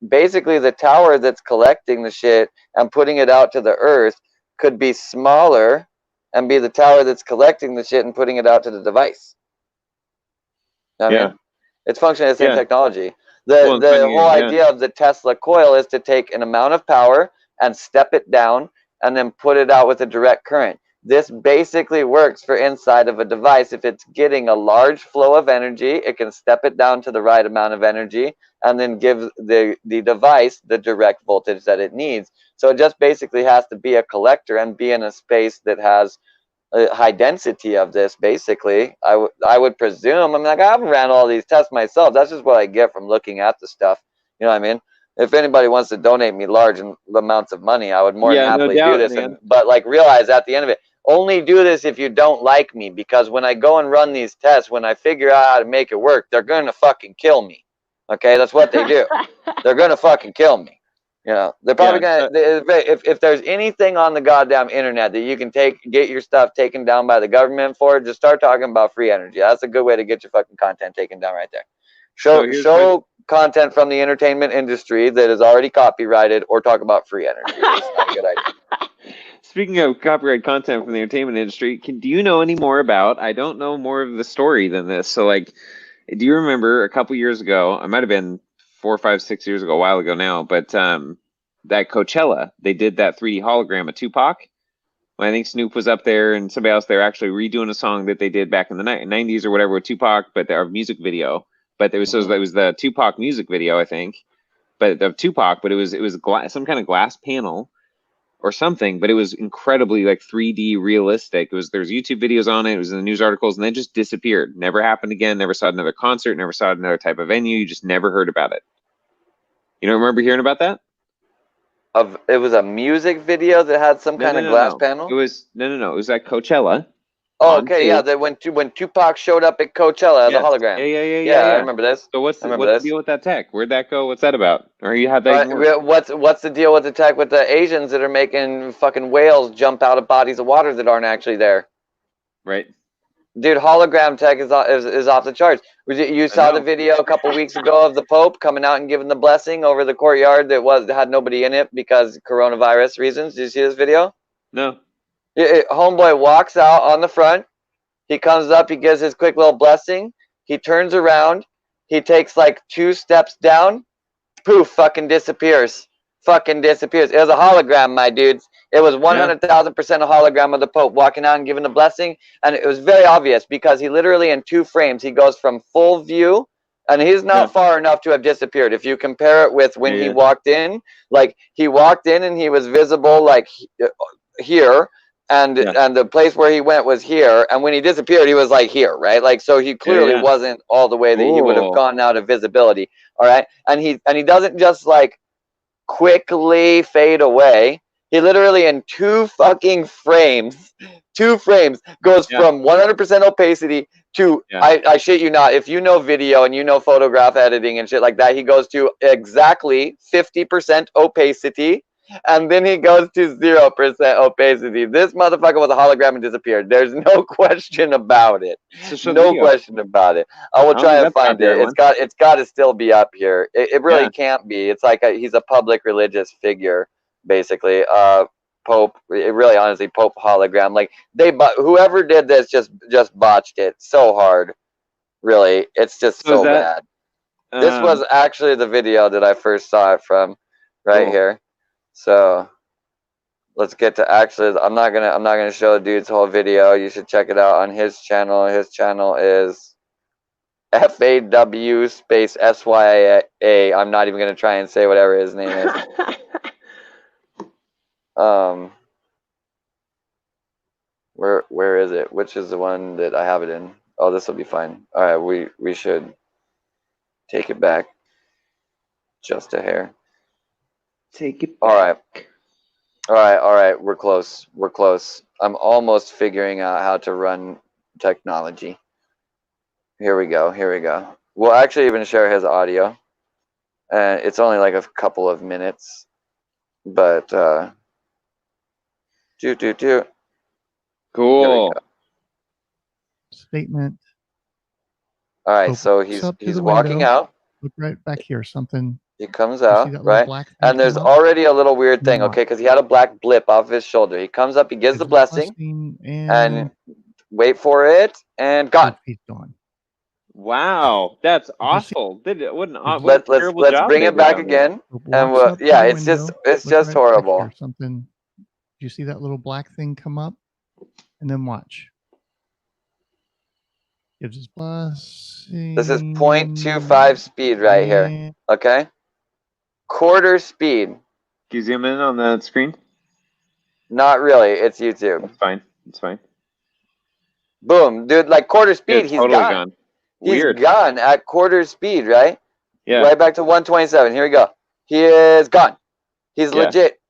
B: basically the tower that's collecting the shit and putting it out to the earth could be smaller and be the tower that's collecting the shit and putting it out to the device. I mean, it's functionally the same technology. The whole idea of the Tesla coil is to take an amount of power and step it down and then put it out with a direct current. This basically works for inside of a device. If it's getting a large flow of energy, it can step it down to the right amount of energy and then give the device the direct voltage that it needs. So it just basically has to be a collector and be in a space that has a high density of this. Basically, I would presume. I mean, like I haven't ran all these tests myself. That's just what I get from looking at the stuff. You know what I mean? If anybody wants to donate me large amounts of money, I would more than happily do this. But like, realize at the end of it, only do this if you don't like me, because when I go and run these tests, when I figure out how to make it work, they're gonna fucking kill me. Okay, that's what they do. They're gonna fucking kill me. They're probably gonna. If there's anything on the goddamn internet that you can get your stuff taken down by the government for, just start talking about free energy. That's a good way to get your fucking content taken down right there. Show content from the entertainment industry that is already copyrighted, or talk about free energy. That's not a good idea.
A: Speaking of copyright content from the entertainment industry, do you know any more about? I don't know more of the story than this. So, like, do you remember a couple years ago? I might have been 4, 5, 6 years ago, a while ago now. But that Coachella, they did that 3D hologram of Tupac. When I think Snoop was up there and somebody else, they were actually redoing a song that they did back in the 90s or whatever with Tupac, but their music video. but it was so it was the Tupac music video, I think, but of Tupac, but it was some kind of glass panel or something, but it was incredibly like 3D realistic. There's YouTube videos on it. It was in the news articles, and then just disappeared. Never happened again. Never saw another concert. Never saw another type of venue. You just never heard about it. You don't remember hearing about that?
B: It was a music video that had some kind of glass panel.
A: It was no. It was at Coachella.
B: Oh, okay, yeah. That when Tupac showed up at Coachella as a hologram.
A: Yeah.
B: I remember this.
A: So what's the deal with that tech? Where'd that go? What's that about? Or you have that?
B: What's the deal with the tech with the Asians that are making fucking whales jump out of bodies of water that aren't actually there?
A: Right.
B: Dude, hologram tech is off the charts. You saw the video a couple weeks ago of the Pope coming out and giving the blessing over the courtyard that had nobody in it because coronavirus reasons. Did you see this video?
A: No.
B: Homeboy walks out on the front. He comes up. He gives his quick little blessing. He turns around. He takes like 2 steps down. Poof! Fucking disappears. Fucking disappears. It was a hologram, my dudes. It was 100,000% a hologram of the Pope walking out and giving the blessing, and it was very obvious because he literally in 2 frames he goes from full view, and he's not far enough to have disappeared. If you compare it with when he walked in, like he walked in and he was visible like here. And the place where he went was here, and when he disappeared, he was like here, right? Like so, he clearly wasn't all the way that he would have gone out of visibility. All right, and he doesn't just like quickly fade away. He literally in 2 fucking frames, 2 frames goes from 100% opacity to I shit you not. If you know video and you know photograph editing and shit like that, he goes to exactly 50% opacity. And then he goes to 0% opacity. This motherfucker was a hologram and disappeared. There's no question about it. No question about it. I will try and find it. It's got to still be up here. It really can't be. It's like he's a public religious figure, basically. Pope. It really, honestly, Pope hologram. Like whoever did this just botched it so hard. Really, it's just so bad. This was actually the video that I first saw it from, right here. So let's get to I'm not gonna show the dude's whole video. You should check it out on his channel. His channel is FAW space SYA. I'm not even gonna try and say whatever his name is. Where is it? Which is the one that I have it in? Oh, this will be fine. All right, we should take it back just a hair.
A: Take it back.
B: All right. We're close. I'm almost figuring out how to run technology. Here we go. We'll actually even share his audio. It's only like a couple of minutes, but
A: Cool.
D: Statement.
B: All right, so he's walking out.
D: Look right back here. Something.
B: He comes out, right? And there's already a little weird thing, okay? Because he had a black blip off his shoulder. He comes up, he gives the blessing, and wait for it, and gone.
D: He's gone.
A: Wow, that's awful.
B: Let's bring it back again, and it's just horrible.
D: Something. You see that little black thing come up, and then watch. Gives his blessing.
B: This is 0.25 speed right here. Okay. Quarter speed.
A: Can you zoom in on the screen?
B: Not really. It's YouTube.
A: It's fine.
B: Boom, dude! Like quarter speed,
A: he's totally gone.
B: Weird. He's gone at quarter speed, right?
A: Yeah.
B: Right back to 127. Here we go. He is gone. He's legit.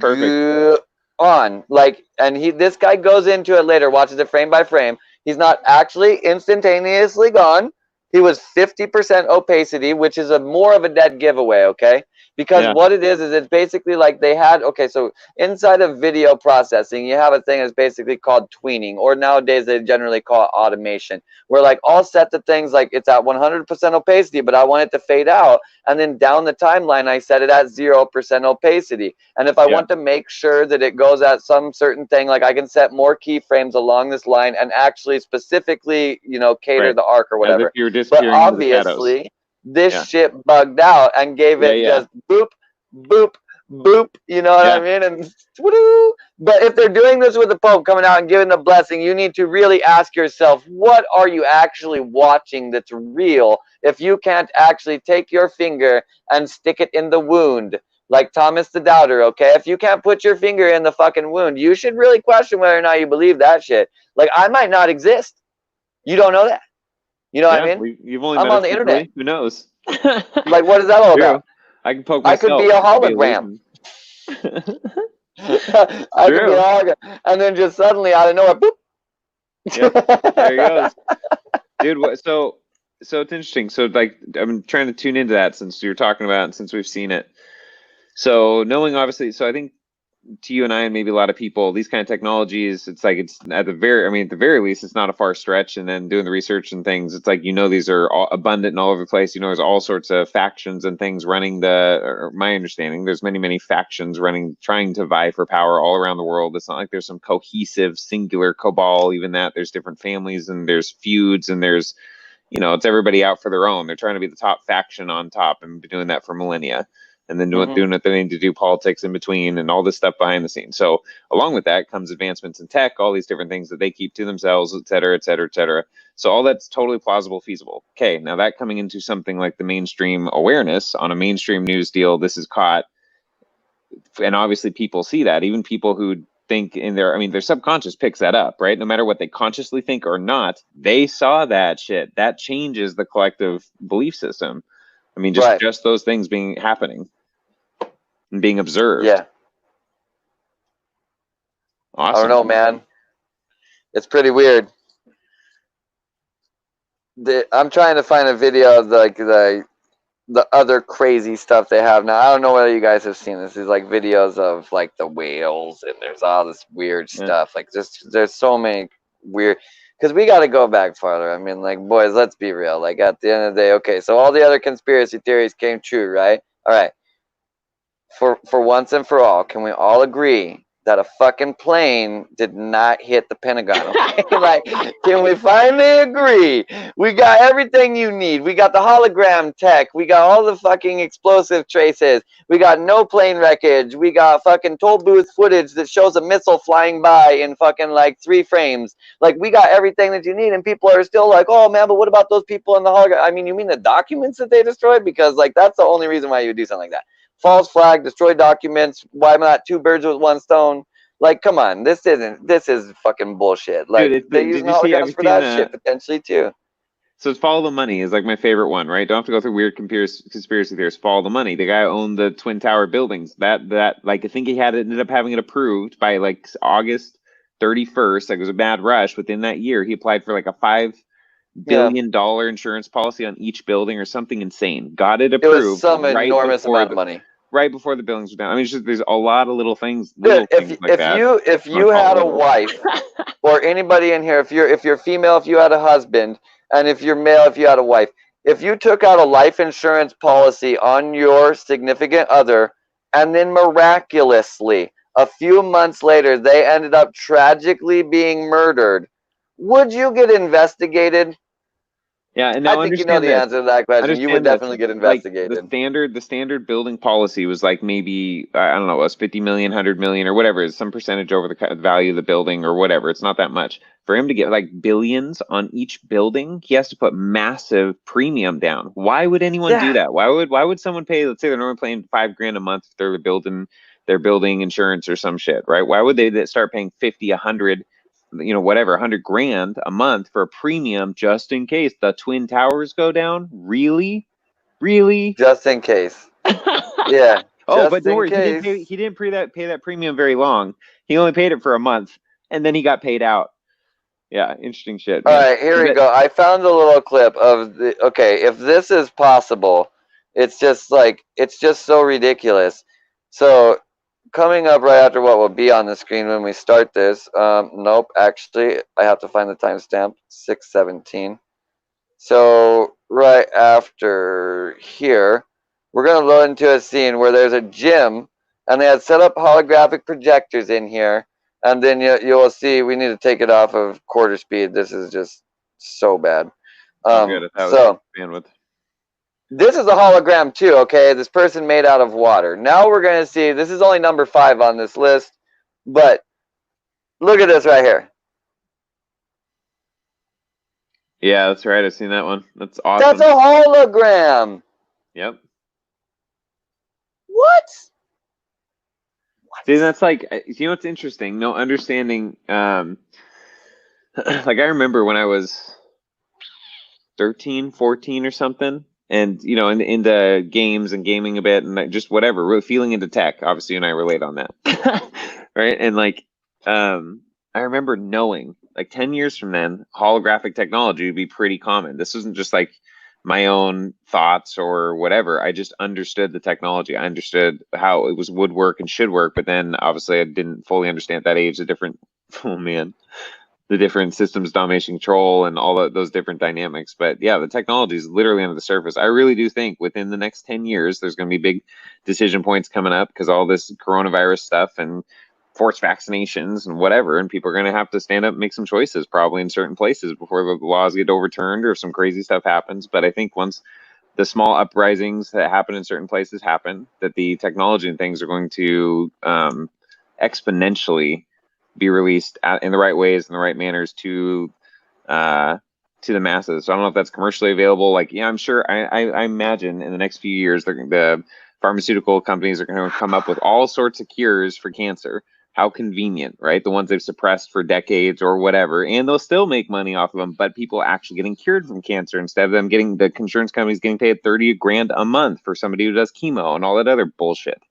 A: Perfect.
B: On this guy goes into it later, watches it frame by frame. He's not actually instantaneously gone. He was 50% opacity, which is more of a dead giveaway, okay? Because what it is it's basically like they had, okay, so inside of video processing, you have a thing that's basically called tweening, or nowadays they generally call it automation, where like I'll set the things like it's at 100% opacity, but I want it to fade out, and then down the timeline, I set it at 0% opacity. And if I want to make sure that it goes at some certain thing, like I can set more keyframes along this line and actually specifically, cater the arc or whatever. But obviously, this shit bugged out and gave it just boop, boop, boop, you know what I mean? And woo. But if they're doing this with the Pope coming out and giving the blessing, you need to really ask yourself, what are you actually watching that's real if you can't actually take your finger and stick it in the wound? Like Thomas the Doubter, okay? If you can't put your finger in the fucking wound, you should really question whether or not you believe that shit. Like, I might not exist. You don't know that. You know what I mean?
A: You've only
B: I'm
A: met
B: on
A: us
B: the
A: briefly.
B: internet.
A: Who knows?
B: Like, what is that all
A: True.
B: about?
A: I can poke
B: I could
A: myself.
B: be a
A: It could be
B: hologram.
A: illusion.
B: I could be a hologram. And then just suddenly out of nowhere, boop.
A: Yep. There he goes. Dude, so it's interesting. So like I'm trying to tune into that since you're talking about it and since we've seen it. So knowing obviously, so I think to you and I and maybe a lot of people, these kind of technologies, it's like it's at the very, I mean, at the very least, it's not a far stretch. And then doing the research and things, it's like these are all abundant and all over the place. There's all sorts of factions and things running or my understanding, there's many factions running, trying to vie for power all around the world. It's not like there's some cohesive, singular cabal. Even that there's different families and there's feuds and there's it's everybody out for their own. They're trying to be the top faction on top and been doing that for millennia. And then doing what they need to do, politics in between and all this stuff behind the scenes. So along with that comes advancements in tech, all these different things that they keep to themselves, et cetera, et cetera, et cetera. So all that's totally plausible, feasible. Okay, now that coming into something like the mainstream awareness on a mainstream news deal, this is caught. And obviously people see that, even people who think their subconscious picks that up, right? No matter what they consciously think or not, they saw that shit. That changes the collective belief system. I mean, just those things happening and being observed.
B: Yeah.
A: Awesome.
B: I don't know, man. It's pretty weird. I'm trying to find a video of the other crazy stuff they have now. I don't know whether you guys have seen this. There's like videos of like the whales and there's all this weird stuff. Like there's so many weird, because we got to go back farther. I mean, like, boys, let's be real. Like at the end of the day, okay, so all the other conspiracy theories came true, right? All right. For once and for all, can we all agree that a fucking plane did not hit the Pentagon? Okay? Like, can we finally agree? We got everything you need. We got the hologram tech. We got all the fucking explosive traces. We got no plane wreckage. We got fucking toll booth footage that shows a missile flying by in fucking like 3 frames. Like, we got everything that you need, and people are still like, oh man, but what about those people in the hologram? I mean, you mean the documents that they destroyed? Because like that's the only reason why you would do something like that. False flag, destroy documents. Why not 2 birds with 1 stone? Like, come on, this is fucking bullshit. Like,
A: dude,
B: they use holograms for that shit potentially too.
A: So it's Follow the Money is like my favorite one, right? Don't have to go through weird conspiracy theories. Follow the Money. The guy who owned the Twin Tower buildings. That like I think he ended up having it approved by like August 31st. Like it was a bad rush. Within that year, he applied for like a $5 billion insurance policy on each building or something insane. Got it approved.
B: It was some enormous amount of money.
A: Right before the buildings were down. I mean, it's just there's a lot of little things.
B: Dude, if you had a wife or anybody in here, if you're female, if you had a husband, and if you're male, if you had a wife, if you took out a life insurance policy on your significant other, and then miraculously a few months later they ended up tragically being murdered, would you get investigated?
A: Yeah, and now
B: I think you know the answer to that question. You would definitely get investigated.
A: Like the standard building policy was like maybe I don't know, it was 50 million, 100 million, or whatever. It's some percentage over the value of the building or whatever. It's not that much. For him to get like billions on each building, he has to put massive premium down. Why would anyone do that? Why would someone pay? Let's say they're normally paying $5,000 a month if they're building insurance or some shit, right? Why would they start paying 50, 100? Whatever, $100,000 a month for a premium just in case the Twin Towers go down? Really?
B: Just in case. Yeah.
A: Oh, but don't worry, he didn't pay that premium very long. He only paid it for a month, and then he got paid out. Yeah, interesting shit.
B: Man. All right, here we go. I found a little clip of if this is possible, it's just so ridiculous. So coming up right after what will be on the screen when we start this. Nope, actually, I have to find the timestamp, 6:17. So right after here, we're going to load into a scene where there's a gym, and they had set up holographic projectors in here, and then you'll see we need to take it off of quarter speed. This is just so bad.
A: Bandwidth.
B: This is a hologram too, okay? This person made out of water. Now we're going to see, this is only number 5 on this list, but look at this right here.
A: Yeah, that's right. I've seen that one. That's
B: That's
A: awesome.
B: a hologram.
A: Yep.
B: What?
A: See, that's like, you know what's interesting? No understanding. Like I remember when I was 13, 14 or something, and you know, into games and gaming a bit, and just whatever, really feeling into tech. Obviously, you and I relate on that, right? And like, I remember knowing, like 10 years from then, holographic technology would be pretty common. This isn't just like my own thoughts or whatever. I just understood the technology. I understood how it would work and should work, but then obviously I didn't fully understand at that age the different. Oh man, the different systems, domination, control, and all those different dynamics. But yeah, the technology is literally under the surface. I really do think within the next 10 years, there's going to be big decision points coming up because all this coronavirus stuff and forced vaccinations and whatever, and people are going to have to stand up and make some choices probably in certain places before the laws get overturned or some crazy stuff happens. But I think once the small uprisings that happen in certain places happen, that the technology and things are going to exponentially be released in the right ways and the right manners to the masses. So I don't know if that's commercially available. Like, yeah, I'm sure. I imagine in the next few years, the pharmaceutical companies are going to come up with all sorts of cures for cancer. How convenient, right? The ones they've suppressed for decades or whatever, and they'll still make money off of them. But people actually getting cured from cancer instead of them getting the insurance companies getting paid 30 grand a month for somebody who does chemo and all that other bullshit.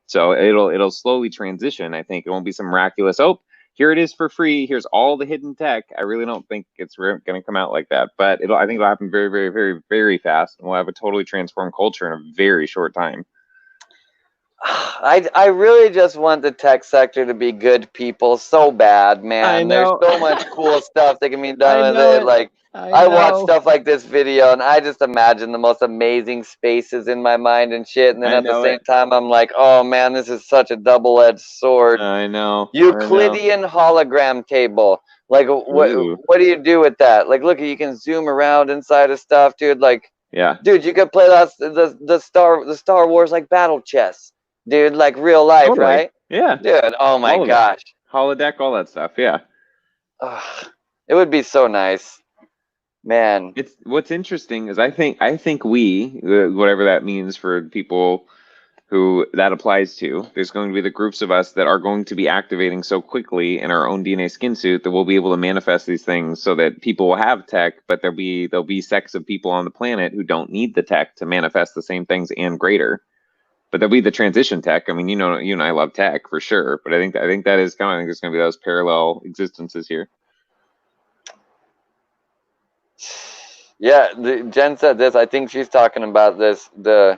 A: So it'll slowly transition. I think it won't be some miraculous, oh, here it is for free. Here's all the hidden tech. I really don't think it's going to come out like that. But I think it'll happen very, very, very, very fast. And we'll have a totally transformed culture in a very short time.
B: I really just want the tech sector to be good people so bad, man.
A: I
B: There's
A: know.
B: so much cool stuff that can be done
A: I
B: with
A: know
B: it.
A: it.
B: Like I watch stuff like this video and I just imagine the most amazing spaces in my mind and shit. And then
A: I
B: at the
A: know
B: same
A: it.
B: time, I'm like, oh man, this is such a double-edged sword.
A: I know.
B: Euclidean hologram table. Like
A: Ooh.
B: what do you do with that? Like, look, you can zoom around inside of stuff, dude. Like,
A: Yeah.
B: dude, you could play the Star Wars like battle chess. Dude, like real life,
A: Totally.
B: right?
A: Yeah.
B: Dude, oh my
A: All of it.
B: gosh.
A: Holodeck, all that stuff. Yeah.
B: Ugh, it would be so nice. Man.
A: It's what's interesting is I think we, whatever that means for people who that applies to, there's going to be the groups of us that are going to be activating so quickly in our own DNA skin suit that we'll be able to manifest these things so that people will have tech, but there'll be sects of people on the planet who don't need the tech to manifest the same things and greater. But there'll be the transition tech. I mean, you know, you and I love tech for sure, but I think that is coming. I think there's going to be those parallel existences here.
B: Yeah, Jen said this. I think she's talking about this, the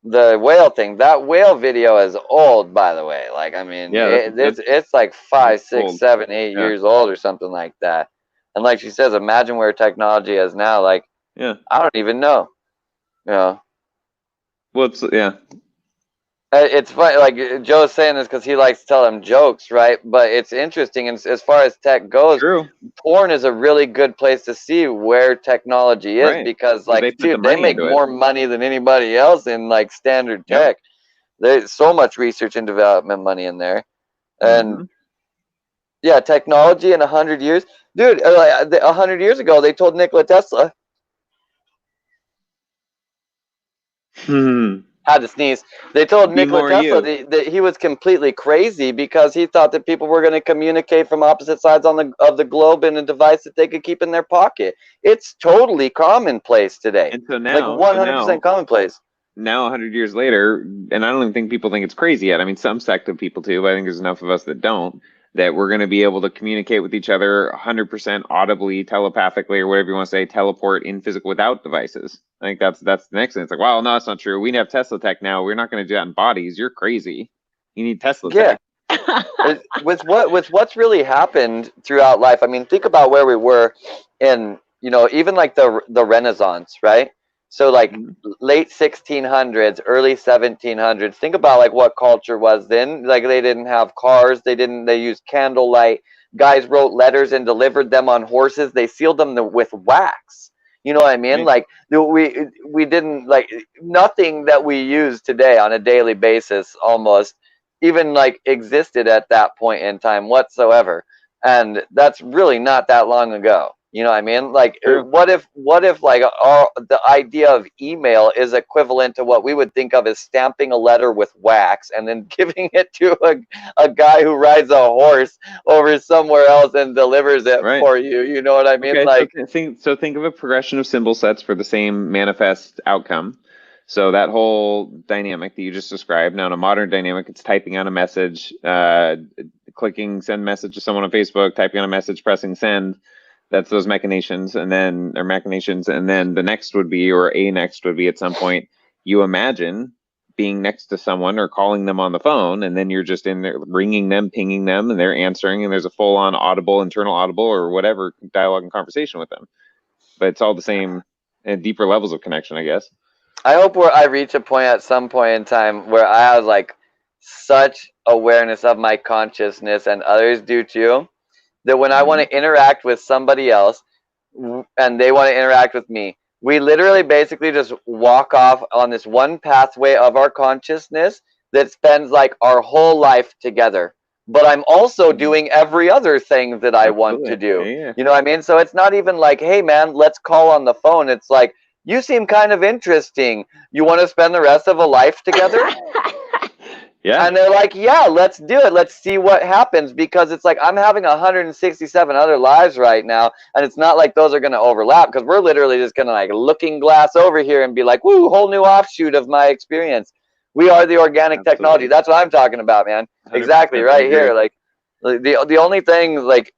B: whale thing. That whale video is old, by the way. Like, I mean,
A: Yeah,
B: it's like 5, 6,
A: old.
B: 7, 8 years old or something like that. And like she says, imagine where technology is now. Like,
A: Yeah.
B: I don't even know. You know.
A: Well,
B: It's funny, like Joe's saying this because he likes to tell them jokes, right? But it's interesting, and as far as tech goes,
A: true.
B: Porn is a really good place to see where technology is,
A: Right.
B: because, like,
A: They
B: dude, they make more money than anybody else in like standard tech. There's so much research and development money in there, and yeah, technology in 100 years, dude. 100 years ago, they told Nikola Tesla. Had to sneeze. They told Nikola Tesla that he was completely crazy because he thought that people were going to communicate from opposite sides of the globe in a device that they could keep in their pocket. It's totally commonplace today.
A: And so now,
B: like 100% commonplace.
A: Now, 100 years later, and I don't even think people think it's crazy yet. I mean, some sect of people do, but I think there's enough of us that don't, that we're going to be able to communicate with each other 100% audibly, telepathically, or whatever you want to say, teleport in physical without devices. I think that's the next thing. It's like, wow, no, that's not true. We have Tesla tech now. We're not going to do that in bodies. You're crazy. You need Tesla tech.
B: with what's really happened throughout life. I mean, think about where we were in, you know, even like the Renaissance, right? So like late 1600s, early 1700s. Think about like what culture was then. Like they didn't have cars. They used candlelight. Guys wrote letters and delivered them on horses. They sealed them with wax. You know what I mean?
A: Right.
B: Like we didn't like nothing that we use today on a daily basis almost even like existed at that point in time whatsoever. And that's really not that long ago. You know what I mean? Like,
A: True.
B: what if like the idea of email is equivalent to what we would think of as stamping a letter with wax and then giving it to a guy who rides a horse over somewhere else and delivers it
A: Right.
B: for you? You know what I mean?
A: Okay,
B: Like,
A: so think of a progression of symbol sets for the same manifest outcome. So that whole dynamic that you just described. Now, in a modern dynamic, it's typing on a message, clicking send message to someone on Facebook, typing on a message, pressing send. That's those machinations, and then the next would be, or a next would be at some point, you imagine being next to someone or calling them on the phone, and then you're just in there ringing them, pinging them, and they're answering, and there's a full-on audible, internal audible, or whatever dialogue and conversation with them. But it's all the same and deeper levels of connection, I guess.
B: I hope I reach a point at some point in time where I have like such awareness of my consciousness, and others do too, that when I want to interact with somebody else and they want to interact with me, we literally basically just walk off on this one pathway of our consciousness that spends like our whole life together. But I'm also doing every other thing that I want to do.
A: Yeah.
B: You know what I mean? So it's not even like, hey man, let's call on the phone. It's like, you seem kind of interesting. You want to spend the rest of a life together?
A: Yeah.
B: And they're like, yeah, let's do it. Let's see what happens, because it's like I'm having 167 other lives right now, and it's not like those are going to overlap, because we're literally just going to like looking glass over here and be like, woo, whole new offshoot of my experience. We are the organic technology. That's what I'm talking about, man. Exactly, right here. Like the only thing, like,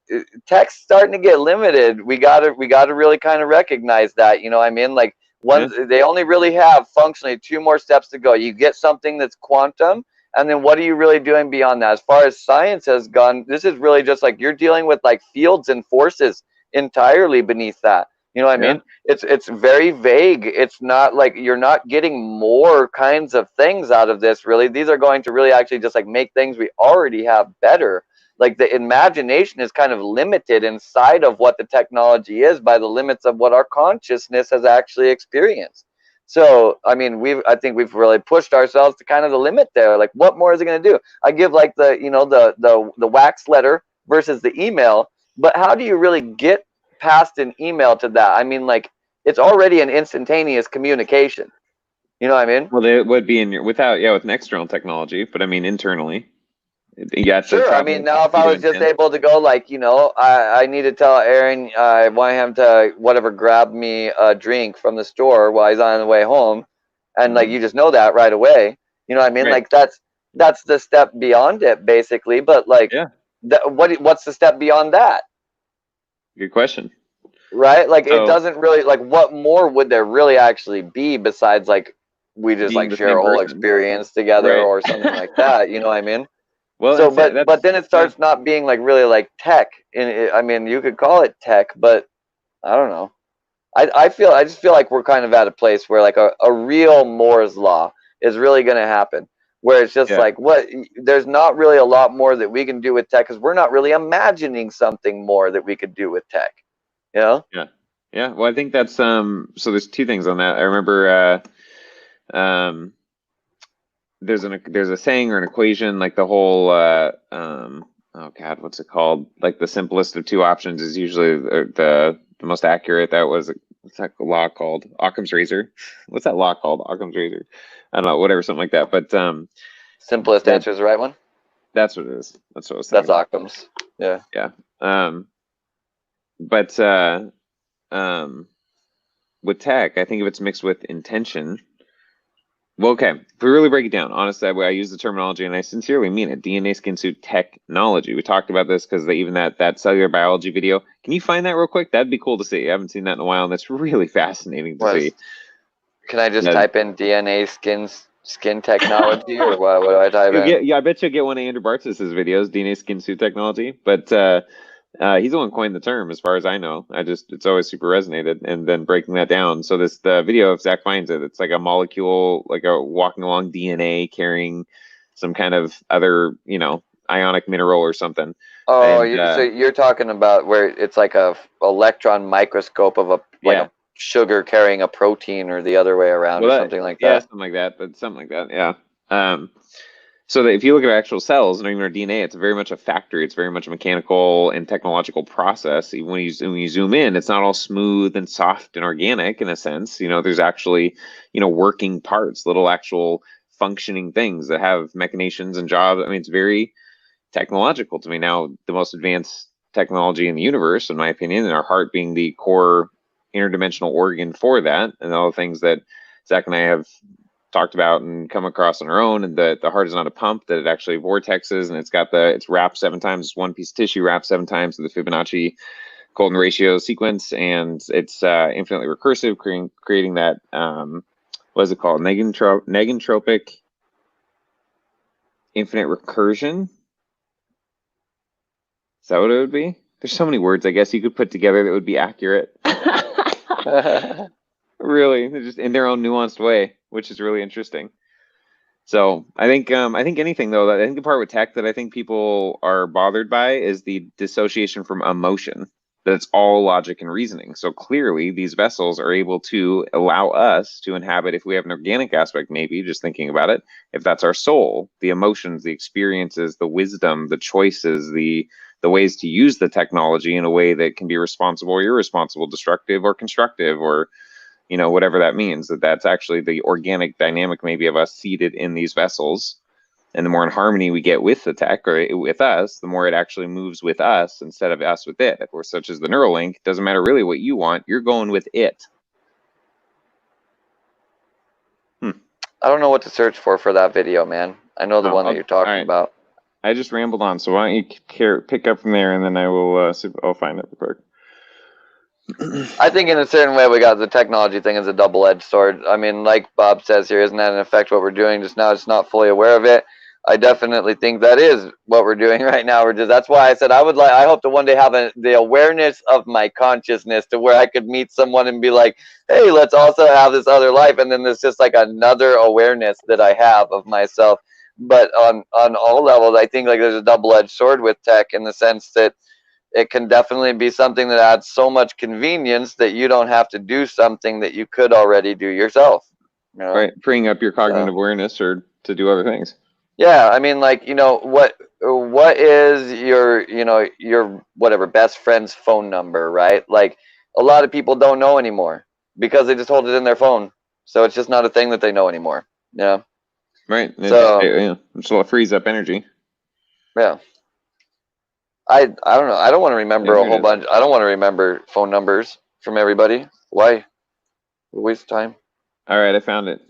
B: tech's starting to get limited. We gotta really kind of recognize that. You know what I mean? Like they only really have functionally 2 more steps to go. You get something that's quantum, and then what are you really doing beyond that? As far as science has gone, this is really just like you're dealing with like fields and forces entirely beneath that. You know what I mean? It's very vague. It's not like you're not getting more kinds of things out of this, really. These are going to really actually just like make things we already have better. Like the imagination is kind of limited inside of what the technology is by the limits of what our consciousness has actually experienced. So, I mean, I think we've really pushed ourselves to kind of the limit there. Like, what more is it going to do? I give like the wax letter versus the email, but how do you really get past an email to that? I mean, like, it's already an instantaneous communication. You know what I mean?
A: Well, it would be with an external technology, but I mean internally.
B: Sure. I mean, now if I was just able to go, like, I need to tell Aaron I want him to whatever grab me a drink from the store while he's on the way home, and like you just know that right away. You know what I mean?
A: Right.
B: Like that's the step beyond it, basically. But like, what's the step beyond that?
A: Good question.
B: Right? Like, it doesn't really, like, what more would there really actually be besides like we just like share a whole experience together or something like that? You know what I mean?
A: Well,
B: so but then it starts not being like really like tech. I mean, you could call it tech, but I don't know. I just feel like we're kind of at a place where like a real Moore's law is really going to happen, where it's just like there's not really a lot more that we can do with tech, because we're not really imagining something more that we could do with tech. You know?
A: Yeah. Well, I think that's so there's 2 things on that. I remember there's a saying or an equation, like the whole oh god, what's it called? Like the simplest of 2 options is usually the most accurate. What's that law called? Occam's razor. What's that law called? Occam's razor. I don't know, whatever, something like that. But
B: simplest answer is the right one.
A: That's what it is. That's what I was thinking.
B: That's Occam's. Yeah.
A: Yeah. But with tech, I think if it's mixed with intention. Well, okay. If we really break it down, honestly, I use the terminology, and I sincerely mean it. DNA skin suit technology. We talked about this because even that cellular biology video. Can you find that real quick? That'd be cool to see. I haven't seen that in a while, and that's really fascinating to see.
B: Can I just type in DNA skin technology, or what do I type in?
A: Yeah, I bet you'll get one of Andrew Bartz's videos, DNA skin suit technology. But he's the one who coined the term, as far as I know. It's always super resonated, and then breaking that down. So the video, if Zach finds it, it's like a molecule, like a walking along DNA carrying some kind of other, ionic mineral or something.
B: Oh, so you're talking about where it's like a electron microscope of a sugar carrying a protein or the other way around or something like
A: yeah,
B: that.
A: something like that. But something like that. Yeah. So that if you look at our actual cells and even our DNA, it's very much a factory. It's very much a mechanical and technological process. Even when you zoom in, it's not all smooth and soft and organic in a sense. There's actually, working parts, little actual functioning things that have machinations and jobs. I mean, it's very technological to me. Now, the most advanced technology in the universe, in my opinion, and our heart being the core interdimensional organ for that, and all the things that Zach and I have talked about and come across on our own, and that the heart is not a pump, that it actually vortexes, and it's wrapped 7 times, it's one piece of tissue wrapped 7 times in the Fibonacci golden ratio sequence, and it's infinitely recursive, creating that what is it called, negentropic infinite recursion. Is that what it would be? There's so many words I guess you could put together that would be accurate. Really, they're just in their own nuanced way, which is really interesting. So I think anything though, I think the part with tech that I think people are bothered by is the dissociation from emotion. That it's all logic and reasoning. So clearly, these vessels are able to allow us to inhabit, if we have an organic aspect, maybe just thinking about it, if that's our soul, the emotions, the experiences, the wisdom, the choices, the ways to use the technology in a way that can be responsible or irresponsible, destructive or constructive, or whatever that means, that's actually the organic dynamic maybe of us seated in these vessels. And the more in harmony we get with the tech or with us, the more it actually moves with us instead of us with it. Or such as the Neuralink, doesn't matter really what you want, you're going with it.
B: I don't know what to search for that video, man. I know the one that you're talking about.
A: I just rambled on, so why don't you pick up from there, and then I will I'll find it real quick.
B: I think in a certain way we got the technology thing as a double-edged sword. I mean, like Bob says here, isn't that in effect what we're doing just now? Just not fully aware of it. I definitely think that is what we're doing right now. That's why I said I hope to one day have the awareness of my consciousness to where I could meet someone and be like, hey, let's also have this other life. And then there's just like another awareness that I have of myself. But on all levels, I think like there's a double-edged sword with tech in the sense that it can definitely be something that adds so much convenience that you don't have to do something that you could already do yourself.
A: Right, freeing up your cognitive awareness or to do other things.
B: Yeah, I mean, like, what is your whatever best friend's phone number, right? Like, a lot of people don't know anymore because they just hold it in their phone, so it's just not a thing that they know anymore. Yeah.
A: Right. So it just frees up energy.
B: Yeah. I don't know. I don't want to remember a whole bunch. I don't want to remember phone numbers from everybody. Why? Waste of time.
A: All right, I found it.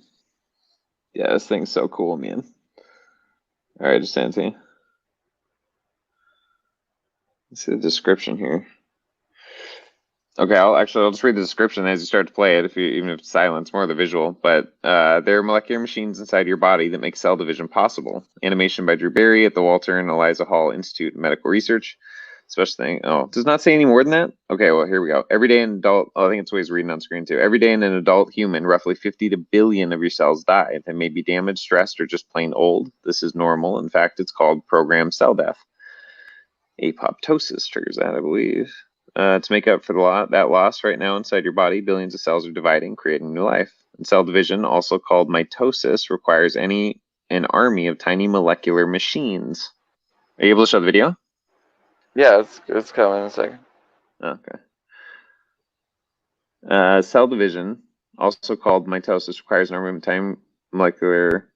A: Yeah, this thing's so cool, man. All right, just send it to you. Let's see the description here. Okay, I'll just read the description as you start to play it, even if it's silent, it's more of the visual. But there are molecular machines inside your body that make cell division possible. Animation by Drew Barry at the Walter and Eliza Hall Institute of Medical Research. Special thing. Oh, does not say any more than that? Okay, well, here we go. Every day in adult, I think it's what he's reading on screen too. Every day in an adult human, roughly 50 to billion of your cells die. They may be damaged, stressed, or just plain old. This is normal. In fact, it's called programmed cell death. Apoptosis triggers that, I believe. To make up for that loss right now inside your body, billions of cells are dividing, creating new life. And cell division, also called mitosis, requires an army of tiny molecular machines. Are you able to show the video?
B: Yeah, it's coming in a second.
A: Okay. Cell division, also called mitosis, requires an army of tiny molecular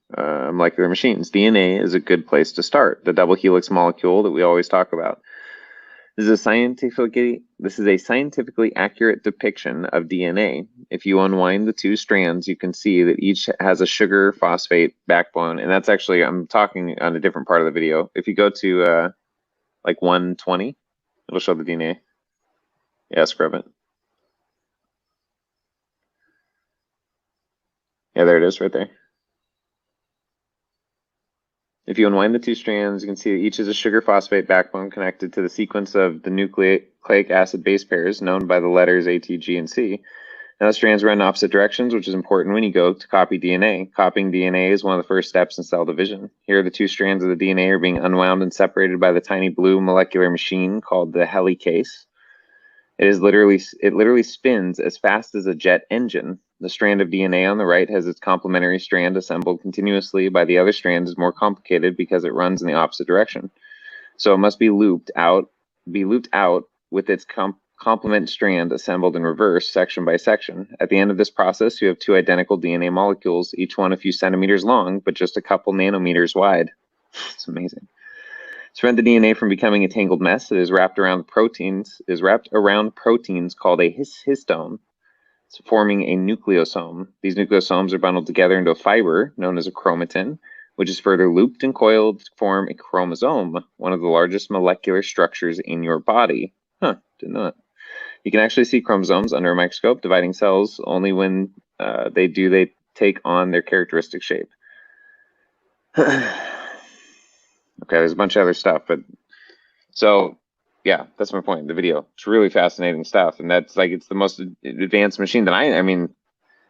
A: machines. DNA is a good place to start. The double helix molecule that we always talk about. This is a scientifically accurate depiction of DNA. If you unwind the two strands, you can see that each has a sugar phosphate backbone, and that's actually, I'm talking on a different part of the video. If you go to like 120, it'll show the DNA. Yeah, scrub it. Yeah, there it is right there. If you unwind the two strands, you can see that each is a sugar phosphate backbone connected to the sequence of the nucleic acid base pairs known by the letters A, T, G, and C. Now the strands run in opposite directions, which is important when you go to copy DNA. Copying DNA is one of the first steps in cell division. Here the two strands of the DNA are being unwound and separated by the tiny blue molecular machine called the helicase. It literally spins as fast as a jet engine. The strand of DNA on the right has its complementary strand assembled continuously by the other strand is more complicated because it runs in the opposite direction. So it must be looped out with its complement strand assembled in reverse section by section. At the end of this process, you have two identical DNA molecules, each one a few centimeters long, but just a couple nanometers wide. It's amazing. To prevent the DNA from becoming a tangled mess, it is wrapped around proteins called a histone, forming a nucleosome. These nucleosomes are bundled together into a fiber known as a chromatin, which is further looped and coiled to form a chromosome, one of the largest molecular structures in your body. Huh, didn't know that. You can actually see chromosomes under a microscope, dividing cells only when they take on their characteristic shape. Okay, there's a bunch of other stuff, but so yeah, that's my point. The video, it's really fascinating stuff, and that's like it's the most advanced machine that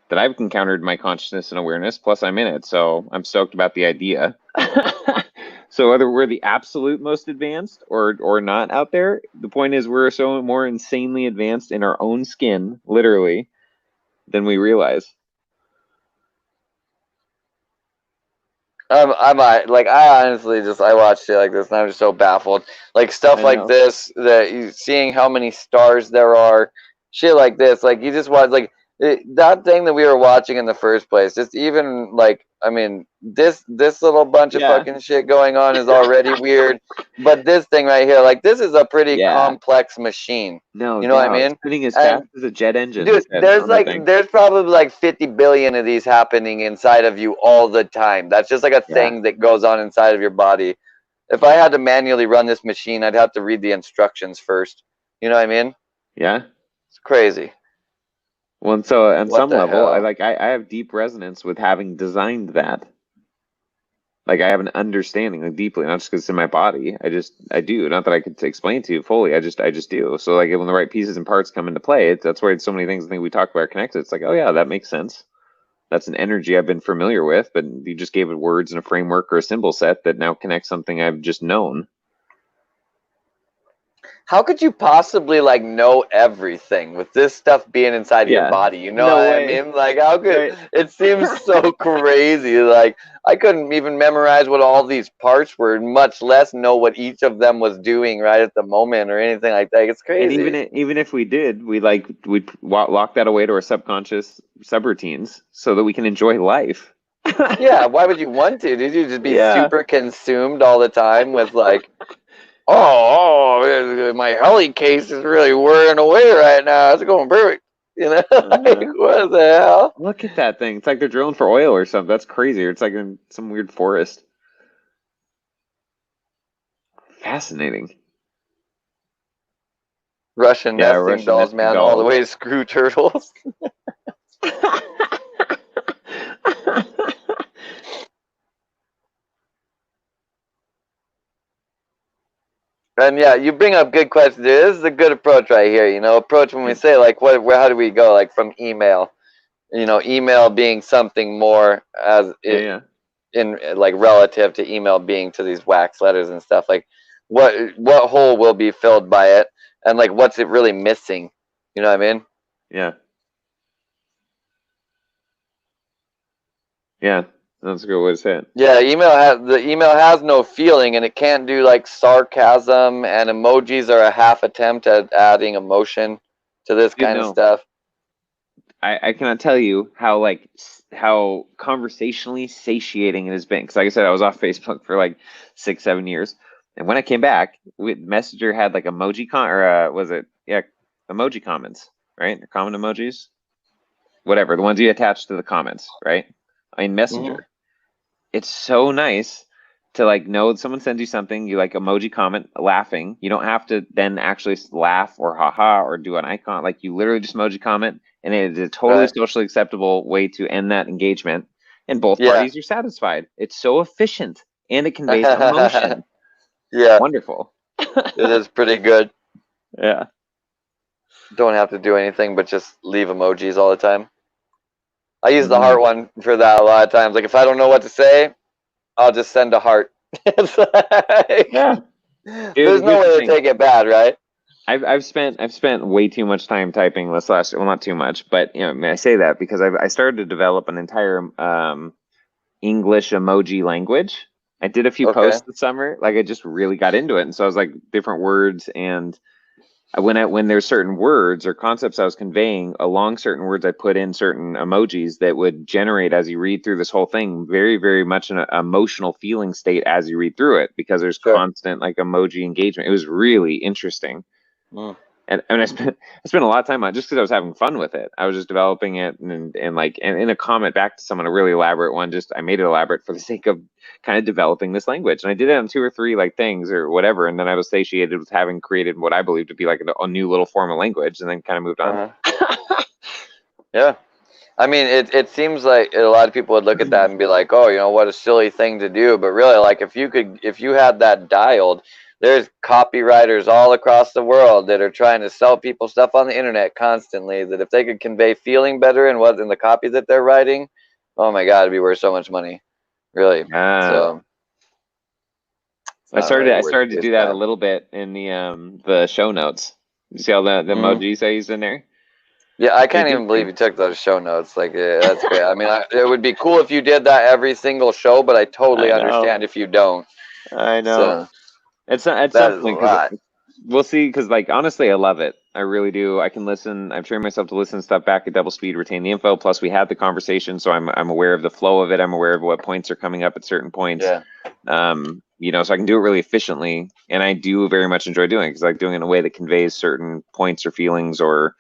A: that I've encountered in my consciousness and awareness. Plus, I'm in it, so I'm stoked about the idea. So whether we're the absolute most advanced or not out there, the point is we're so more insanely advanced in our own skin, literally, than we realize.
B: I honestly I watch shit like this and I'm just so baffled. Like stuff
A: I
B: like
A: know.
B: this, that you seeing how many stars there are, shit like this. Like you just watch that thing that we were watching in the first place. Just even like I mean this little bunch of
A: Yeah.
B: fucking shit going on is already weird. But this thing right here, like this is a pretty
A: Yeah.
B: complex machine.
A: No,
B: You know what I mean?
A: spinning as
B: And
A: fast as a jet engine.
B: dude,
A: he said on that thing.
B: there's probably like 50 billion of these happening inside of you all the time. That's just like a
A: Yeah.
B: thing that goes on inside of your body. If I had to manually run this machine, I'd have to read the instructions first. You know what I mean?
A: Yeah.
B: It's crazy.
A: Well, and so on
B: What
A: some
B: the
A: level,
B: hell?
A: I have deep resonance with having designed that. Like I have an understanding, like deeply, not just because it's in my body. I do. Not that I could explain to you fully. I just do. So like when the right pieces and parts come into play, that's where so many things I think we talk about are connected. It's like, oh yeah, that makes sense. That's an energy I've been familiar with, but you just gave it words and a framework or a symbol set that now connects something I've just known.
B: How could you possibly like know everything with this stuff being inside of your
A: Yeah.
B: body? You know
A: No
B: what
A: way.
B: I mean? Like how could
A: Right.
B: it seems so crazy. Like I couldn't even memorize what all these parts were, much less know what each of them was doing right at the moment or anything like that. It's
A: And
B: crazy.
A: even if we did, we'd lock that away to our subconscious subroutines so that we can enjoy life.
B: Yeah, why would you want to? Did you just be
A: Yeah.
B: super consumed all the time with like, oh, my heli case is really wearing away right now. It's going perfect. You know, like what the hell?
A: Look at that thing. It's like they're drilling for oil or something. That's crazy. Or it's like in some weird forest. Fascinating.
B: Russian
A: Yeah,
B: nesting
A: Russian
B: dolls,
A: nesting
B: man, all the
A: dolls.
B: way to screw turtles. And yeah, you bring up good questions. This is a good approach right here. You know, approach when we say like, how do we go like from email? You know, email being something more as it
A: Yeah.
B: in like relative to email being to these wax letters and stuff. Like, what hole will be filled by it, and like what's it really missing? You know what I mean?
A: Yeah. Yeah. That's a good way to say it.
B: Yeah, the email has no feeling, and it can't do like sarcasm, and emojis are a half attempt at adding emotion to this kind of stuff.
A: I cannot tell you how conversationally satiating it has been. Because like I said, I was off Facebook for like 6-7 years, and when I came back, Messenger had like emoji emoji comments, right? Or comment emojis, whatever, the ones you attach to the comments, right? I mean Messenger. It's so nice to like know someone sends you something, you like emoji comment laughing. You don't have to then actually laugh or haha or do an icon. Like you literally just emoji comment, and it is a totally socially acceptable way to end that engagement. And both parties are satisfied. It's so efficient and it conveys emotion.
B: Yeah.
A: Wonderful.
B: It is pretty good.
A: Yeah.
B: Don't have to do anything but just leave emojis all the time. I use the heart one for that a lot of times. Like if I don't know what to say, I'll just send a heart. It's like,
A: Yeah.
B: There's no way to take it bad, right?
A: I've spent way too much time typing this last, well, not too much, but I mean, I say that because I started to develop an entire English emoji language. I did a few
B: Okay.
A: posts this summer, like I just really got into it, and so I was like different words, and when there's certain words or concepts I was conveying along certain words, I put in certain emojis that would generate as you read through this whole thing, very, very much an emotional feeling state as you read through it because there's
B: Sure.
A: constant like emoji engagement. It was really interesting.
B: Mm.
A: And I spent a lot of time on it just because I was having fun with it. I was just developing it and like and in a comment back to someone, a really elaborate one, just I made it elaborate for the sake of kind of developing this language. And I did it on two or three like things or whatever, and then I was satiated with having created what I believe to be like a new little form of language, and then kind of moved on.
B: Uh-huh. Yeah. I mean, it seems like a lot of people would look at that and be like, oh, what a silly thing to do. But really, like, if you had that dialed, there's copywriters all across the world that are trying to sell people stuff on the internet constantly. That if they could convey feeling better in the copy that they're writing, oh my God, it'd be worth so much money, really.
A: Ah.
B: So it's
A: I
B: not
A: started
B: really
A: I
B: worth
A: started to
B: his
A: do that a
B: time.
A: little bit in the show notes. You see all the
B: Mhm.
A: emojis I used in there?
B: Yeah, I
A: They
B: can't even believe
A: interesting.
B: you took those show notes. Like, yeah, that's great. I mean, it would be cool if you did that every single show, but I totally
A: I know.
B: understand if you don't.
A: I know.
B: So
A: It's
B: that is a
A: something because
B: lot.
A: we'll see. Because like honestly, I love it. I really do. I can listen. I've trained myself to listen to stuff back at double speed, retain the info. Plus, we had the conversation, so I'm aware of the flow of it. I'm aware of what points are coming up at certain points.
B: Yeah,
A: So I can do it really efficiently, and I do very much enjoy doing it because I like doing it in a way that conveys certain points or feelings or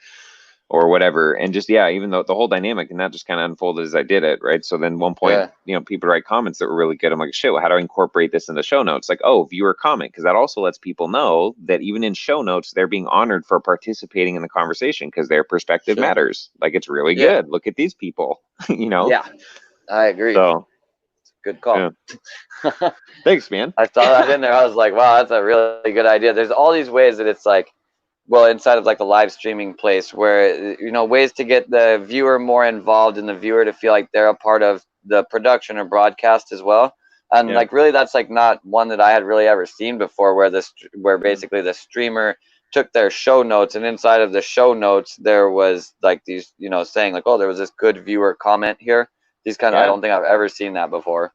A: whatever. And just, yeah, even though the whole dynamic and that just kind of unfolded as I did it, right? So then one point,
B: yeah,
A: people write comments that were really good. I'm like, shit, well, how do I incorporate this in the show notes? Like, oh, viewer comment, because that also lets people know that even in show notes, they're being honored for participating in the conversation because their perspective
B: sure.
A: matters. Like, it's really
B: Yeah,
A: good. Look at these people, you know?
B: yeah, I agree.
A: So,
B: Good call.
A: yeah. Thanks, man.
B: I saw that in there. I was like, wow, that's a really good idea. There's all these ways that it's like, well, inside of like the live streaming place where, ways to get the viewer more involved and the viewer to feel like they're a part of the production or broadcast as well. And
A: Yeah.
B: like, really, that's like not one that I had really ever seen before where basically the streamer took their show notes and inside of the show notes, there was like these, saying like, oh, there was this good viewer comment here. I
A: Yeah.
B: don't think I've ever seen that before.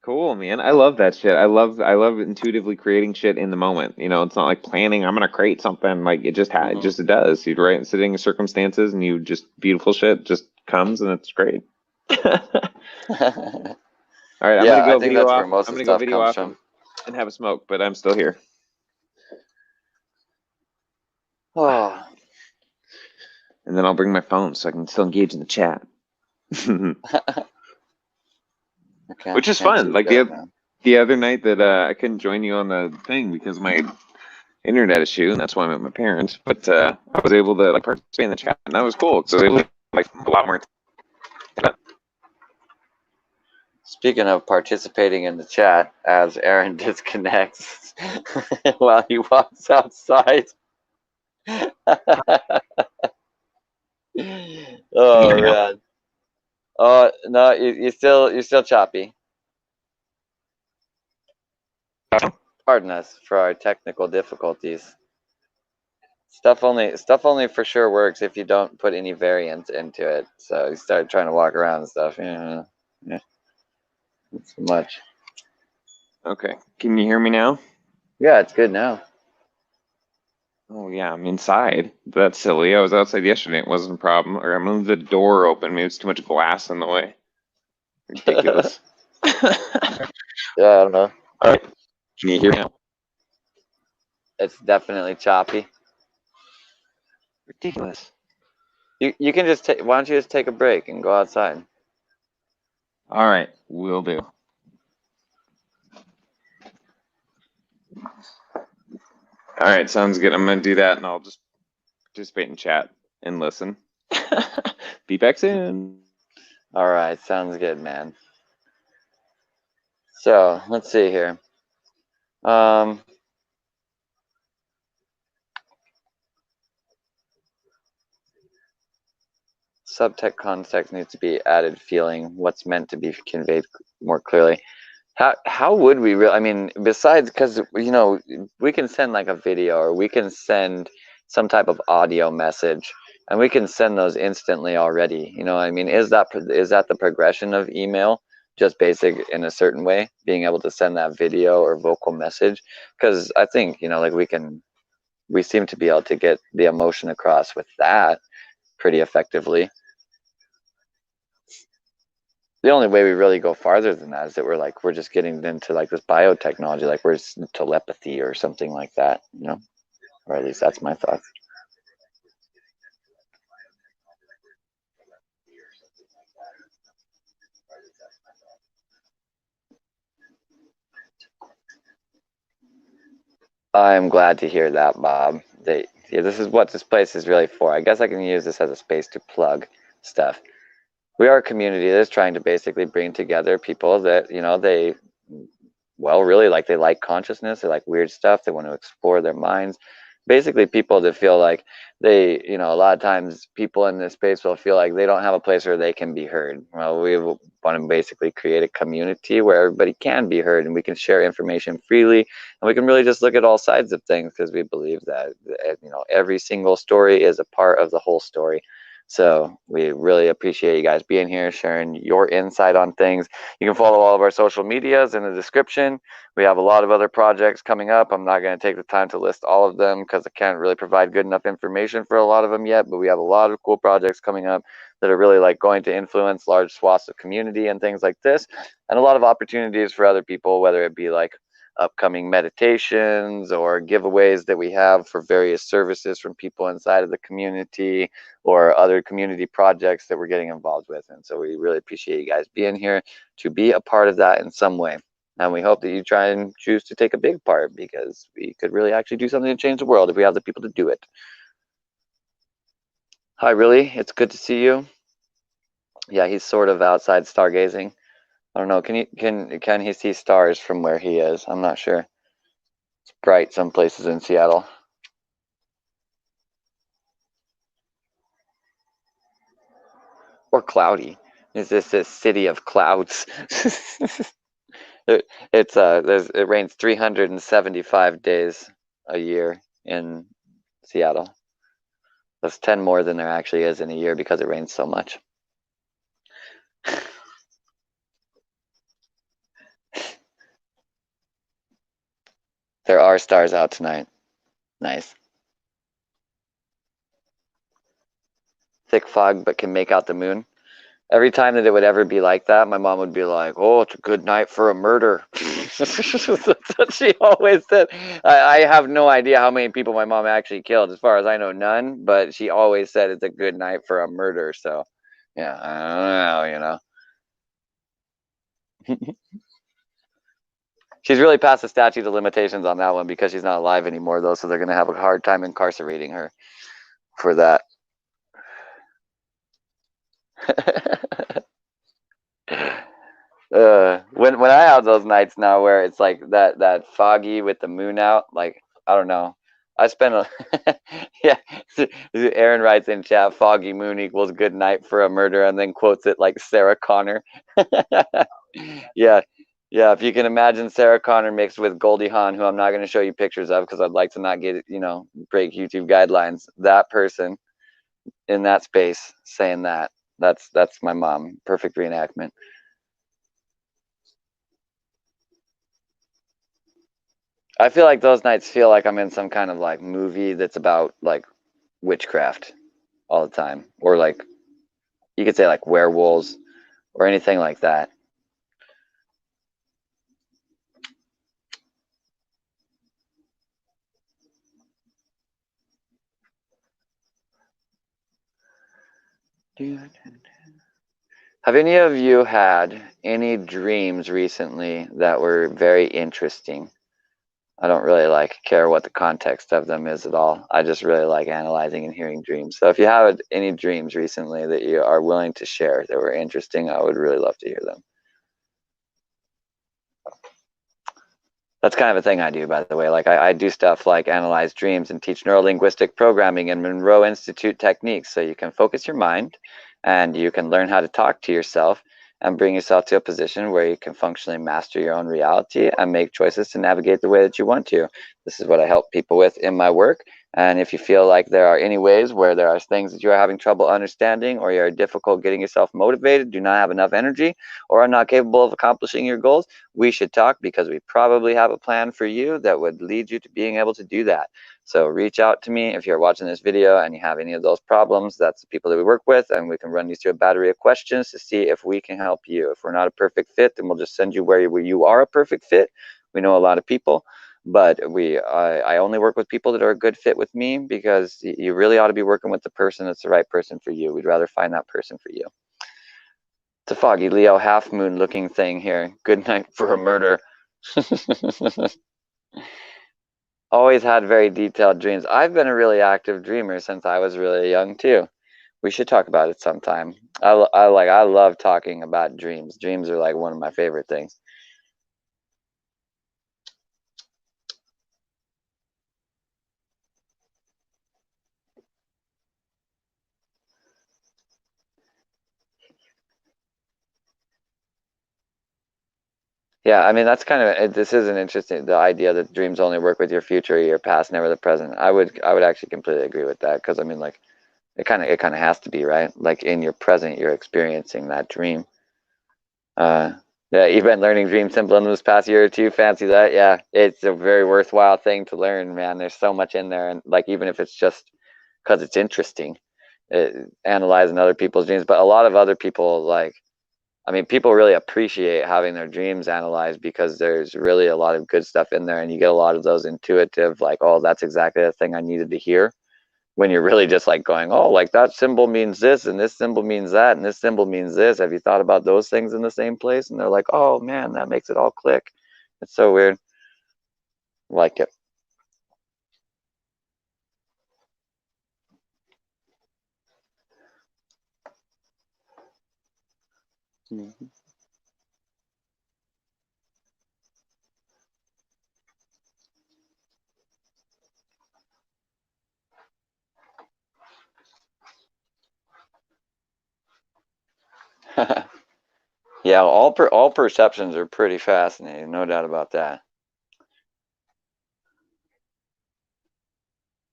A: Cool, man. I love that shit. I love intuitively creating shit in the moment. It's not like planning. I'm gonna create something. Like it
B: Hmm.
A: just it does. You'd right sitting in circumstances, and you just beautiful shit just comes, and it's great. All right, I'm gonna
B: Yeah, I
A: go
B: think
A: video
B: that's where
A: off.
B: most
A: I'm
B: of the
A: gonna go
B: stuff
A: video
B: comes
A: off
B: from.
A: and have a smoke, but I'm still here.
B: Oh,
A: And then I'll bring my phone so I can still engage in the chat.
B: I
A: Which is
B: can't
A: fun.
B: see
A: Like
B: good, man.
A: the other night that I couldn't join you on the thing because my internet issue, and that's why I'm at my parents. But I was able to like participate in the chat, and that was cool because I was able to like a lot more.
B: Speaking of participating in the chat, as Aaron disconnects while he walks outside. Oh man. Oh no, you're still choppy. Pardon us for our technical difficulties. Stuff only for sure works if you don't put any variance into it. So you start trying to walk around and stuff. Yeah, not so much.
A: Okay, can you hear me now?
B: Yeah, it's good now.
A: Oh yeah, I'm inside. That's silly. I was outside yesterday. It wasn't a problem. Or I moved the door open. Maybe it's too much glass in the way. Ridiculous.
B: Yeah, I don't know.
A: All right, can you hear me now?
B: It's definitely choppy.
A: Ridiculous.
B: You can just take. Why don't you just take a break and go outside?
A: All right, will do. All right, sounds good. I'm gonna do that, and I'll just participate in chat and listen. Be back soon.
B: All right, sounds good, man. So let's see here. Subtext context needs to be added. Feeling what's meant to be conveyed more clearly. How would we really? I mean, besides, because we can send like a video, or we can send some type of audio message, and we can send those instantly already. I mean, is that the progression of email? Just basic in a certain way, being able to send that video or vocal message? Because I think like we seem to be able to get the emotion across with that pretty effectively. The only way we really go farther than that is that we're just getting into like this biotechnology, like we're telepathy or something like that, or at least that's my thoughts. I'm glad to hear that, Bob. This is what this place is really for. I guess I can use this as a space to plug stuff. We are a community that's trying to basically bring together people that they really they like consciousness, they like weird stuff, they want to explore their minds. Basically people that feel like they a lot of times people in this space will feel like they don't have a place where they can be heard. Well, we want to basically create a community where everybody can be heard, and we can share information freely, and we can really just look at all sides of things, because we believe that every single story is a part of the whole story. So we really appreciate you guys being here, sharing your insight on things. You can follow all of our social medias in the description. We have a lot of other projects coming up. I'm not going to take the time to list all of them because I can't really provide good enough information for a lot of them yet, but we have a lot of cool projects coming up that are really going to influence large swaths of community and things like this, and a lot of opportunities for other people, whether it be upcoming meditations or giveaways that we have for various services from people inside of the community, or other community projects that we're getting involved with. And so we really appreciate you guys being here to be a part of that in some way. And we hope that you try and choose to take a big part, because we could really actually do something to change the world if we have the people to do it. Hi, really? It's good to see you. Yeah, he's sort of outside stargazing. I don't know. Can he see stars from where he is? I'm not sure. It's bright some places in Seattle. Or cloudy. Is this a city of clouds? It rains 375 days a year in Seattle. That's 10 more than there actually is in a year, because it rains so much. There are stars out tonight. Nice. Thick fog, but can make out the moon. Every time that it would ever be like that, my mom would be like, "Oh, it's a good night for a murder." That's what she always said. I have no idea how many people my mom actually killed. As far as I know, none. But she always said it's a good night for a murder. So, yeah, I don't know. She's really past the statute of limitations on that one, because she's not alive anymore, though. So they're gonna have a hard time incarcerating her for that. When I have those nights now where it's like that foggy with the moon out, like, I don't know. I spend yeah. Aaron writes in chat, "Foggy moon equals good night for a murder," and then quotes it like Sarah Connor. Yeah, yeah. If you can imagine Sarah Connor mixed with Goldie Hawn, who I'm not going to show you pictures of because I'd like to not get break YouTube guidelines. That person in that space saying that's my mom. Perfect reenactment. I feel like those nights feel like I'm in some kind of like movie that's about like witchcraft all the time, or like you could say like werewolves or anything like that. Have any of you had any dreams recently that were very interesting? I don't really care what the context of them is at all. I just really like analyzing and hearing dreams. So if you have any dreams recently that you are willing to share that were interesting, I would really love to hear them. That's kind of a thing I do, by the way. I do stuff like analyze dreams and teach neurolinguistic programming and Monroe Institute techniques, so you can focus your mind and you can learn how to talk to yourself and bring yourself to a position where you can functionally master your own reality and make choices to navigate the way that you want to. This is what I help people with in my work. And if you feel like there are any ways where there are things that you are having trouble understanding, or you're difficult getting yourself motivated, do not have enough energy, or are not capable of accomplishing your goals, we should talk, because we probably have a plan for you that would lead you to being able to do that. So reach out to me if you're watching this video and you have any of those problems. That's the people that we work with, and we can run you through a battery of questions to see if we can help you. If we're not a perfect fit, then we'll just send you where you are a perfect fit. We know a lot of people, but I only work with people that are a good fit with me, because you really ought to be working with the person that's the right person for you. We'd rather find that person for you. It's a foggy Leo half moon looking thing here. Good night for a murder. Always had very detailed dreams. I've been a really active dreamer since I was really young too. We should talk about it sometime. I love talking about dreams. Dreams are like one of my favorite things. Yeah, I mean, that's kind of, this is an interesting, the idea that dreams only work with your future or your past, never the present. I would actually completely agree with that, because I mean, like, it kind of has to be, right? Like, in your present, you're experiencing that dream. Yeah, you've been learning Dream Simple in this past year or two. Fancy that. Yeah, it's a very worthwhile thing to learn, man. There's so much in there, and like, even if it's just because it's interesting, analyzing other people's dreams. But a lot of other people, like, I mean, people really appreciate having their dreams analyzed, because there's really a lot of good stuff in there, and you get a lot of those intuitive, like, oh, that's exactly the thing I needed to hear. When you're really just like going, oh, like, that symbol means this, and this symbol means that, and this symbol means this. Have you thought about those things in the same place? And they're like, oh man, that makes it all click. It's so weird. Like it. Yeah, all perceptions are pretty fascinating, no doubt about that.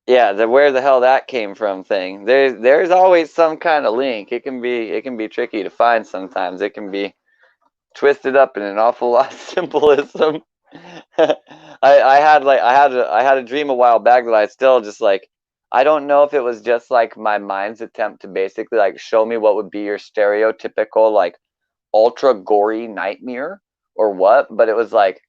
B: Yeah, the where the hell that came from thing. There's always some kind of link. It can be tricky to find sometimes. It can be twisted up in an awful lot of symbolism. I had a dream a while back that I still just like, I don't know if it was just like my mind's attempt to basically like show me what would be your stereotypical like ultra gory nightmare or what, but it was like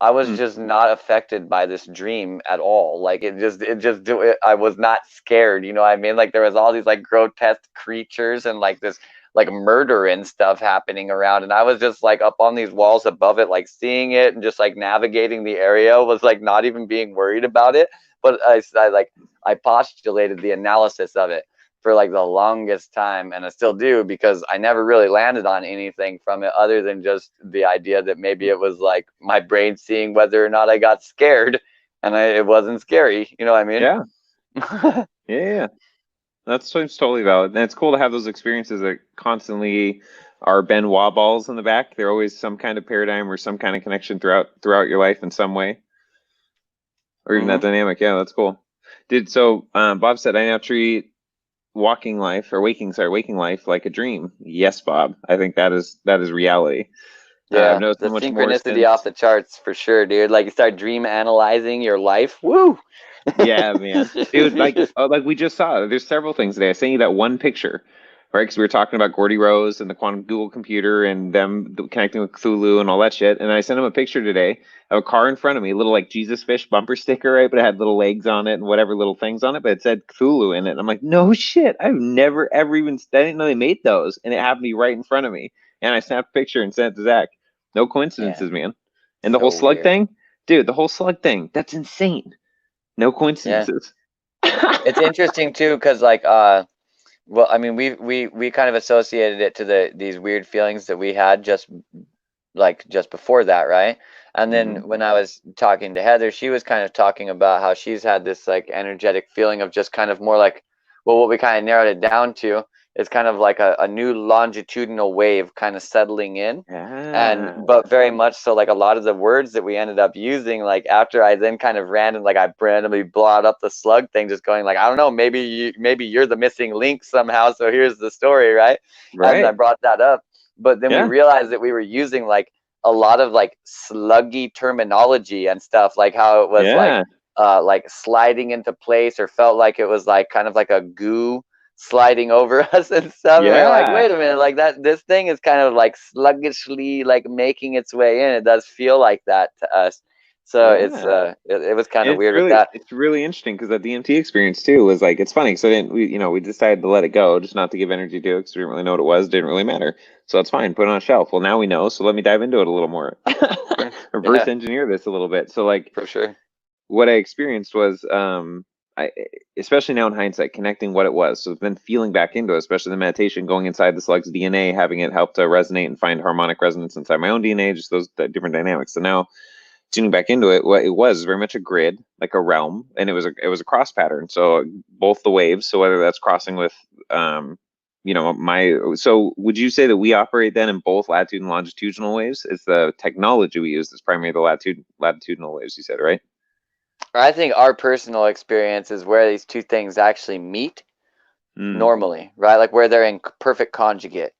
B: I was just not affected by this dream at all. Like I was not scared. You know what I mean? Like there was all these like grotesque creatures and like this like murder and stuff happening around, and I was just like up on these walls above it, like seeing it and just like navigating the area, was like not even being worried about it. But I postulated the analysis of it for like the longest time, and I still do, because I never really landed on anything from it other than just the idea that maybe it was like my brain seeing whether or not I got scared, and it wasn't scary. You know what I mean?
A: Yeah. Yeah. That seems totally valid. And it's cool to have those experiences that constantly are Benoit balls in the back. They're always some kind of paradigm or some kind of connection throughout your life in some way. Or even that dynamic. Yeah, that's cool. Bob said, I now treat waking life like a dream. Yes, Bob. I think that is reality.
B: Yeah,
A: I've noticed
B: the
A: so much more
B: synchronicity off the charts for sure, dude. Like you start dream analyzing your life. Woo!
A: Yeah, man, dude. Like we just saw, there's several things today. I sent you that one picture, right? Because we were talking about Gordy Rose and the quantum Google computer and them connecting with Cthulhu and all that shit. And I sent him a picture today of a car in front of me, a little like Jesus fish bumper sticker, right? But it had little legs on it and whatever little things on it, but it said Cthulhu in it. And I'm like, no shit, I've never ever even, I didn't know they made those, and it happened to be right in front of me. And I snapped a picture and sent it to Zach. No coincidences, man. And the
B: So
A: whole slug
B: weird.
A: thing, dude. The whole slug thing, that's insane. No
B: Yeah.
A: coincidences.
B: It's interesting too, because like well, I mean, we kind of associated it to these weird feelings that we had just before that, right? And then when I was talking to Heather, she was kind of talking about how she's had this like energetic feeling of just kind of more like, well, what we kind of narrowed it down to It's kind of like a new longitudinal wave kind of settling in.
A: Yeah.
B: But very much so, like a lot of the words that we ended up using, like after I then kind of I randomly brought up the slug thing, just going like, I don't know, maybe you're the missing link somehow, so here's the story, right? And I
A: Right.
B: brought that up, but then we
A: Yeah.
B: realized that we were using like a lot of like sluggy terminology and stuff, like how it was
A: Yeah.
B: like sliding into place, or felt like it was like kind of like a goo sliding over us and stuff. And we were like,
A: Yeah.
B: wait a minute, like this thing is kind of like sluggishly like making its way in. It does feel like that to us. So
A: Yeah.
B: it was kind
A: And
B: of weird with that.
A: it's really interesting because that DMT experience too was like, it's funny. So then we decided to let it go, just not to give energy to it because we didn't really know what it was. Didn't really matter. So that's fine. Put it on a shelf. Well, now we know. So let me dive into it a little more. Reverse
B: Yeah,
A: engineer this a little bit. So like
B: for sure.
A: what I experienced was, I, especially now in hindsight, connecting what it was. So then feeling back into it, especially the meditation, going inside the slug's DNA, having it help to resonate and find harmonic resonance inside my own DNA, just those different dynamics. So now tuning back into it, what it was very much a grid, like a realm, and it was a cross pattern. So both the waves. So whether that's crossing with, so would you say that we operate then in both latitude and longitudinal waves? Is the technology we use is primarily the latitudinal waves? You said, right?
B: I think our personal experience is where these two things actually meet
A: Mm,
B: normally, right? Like where they're in perfect conjugate,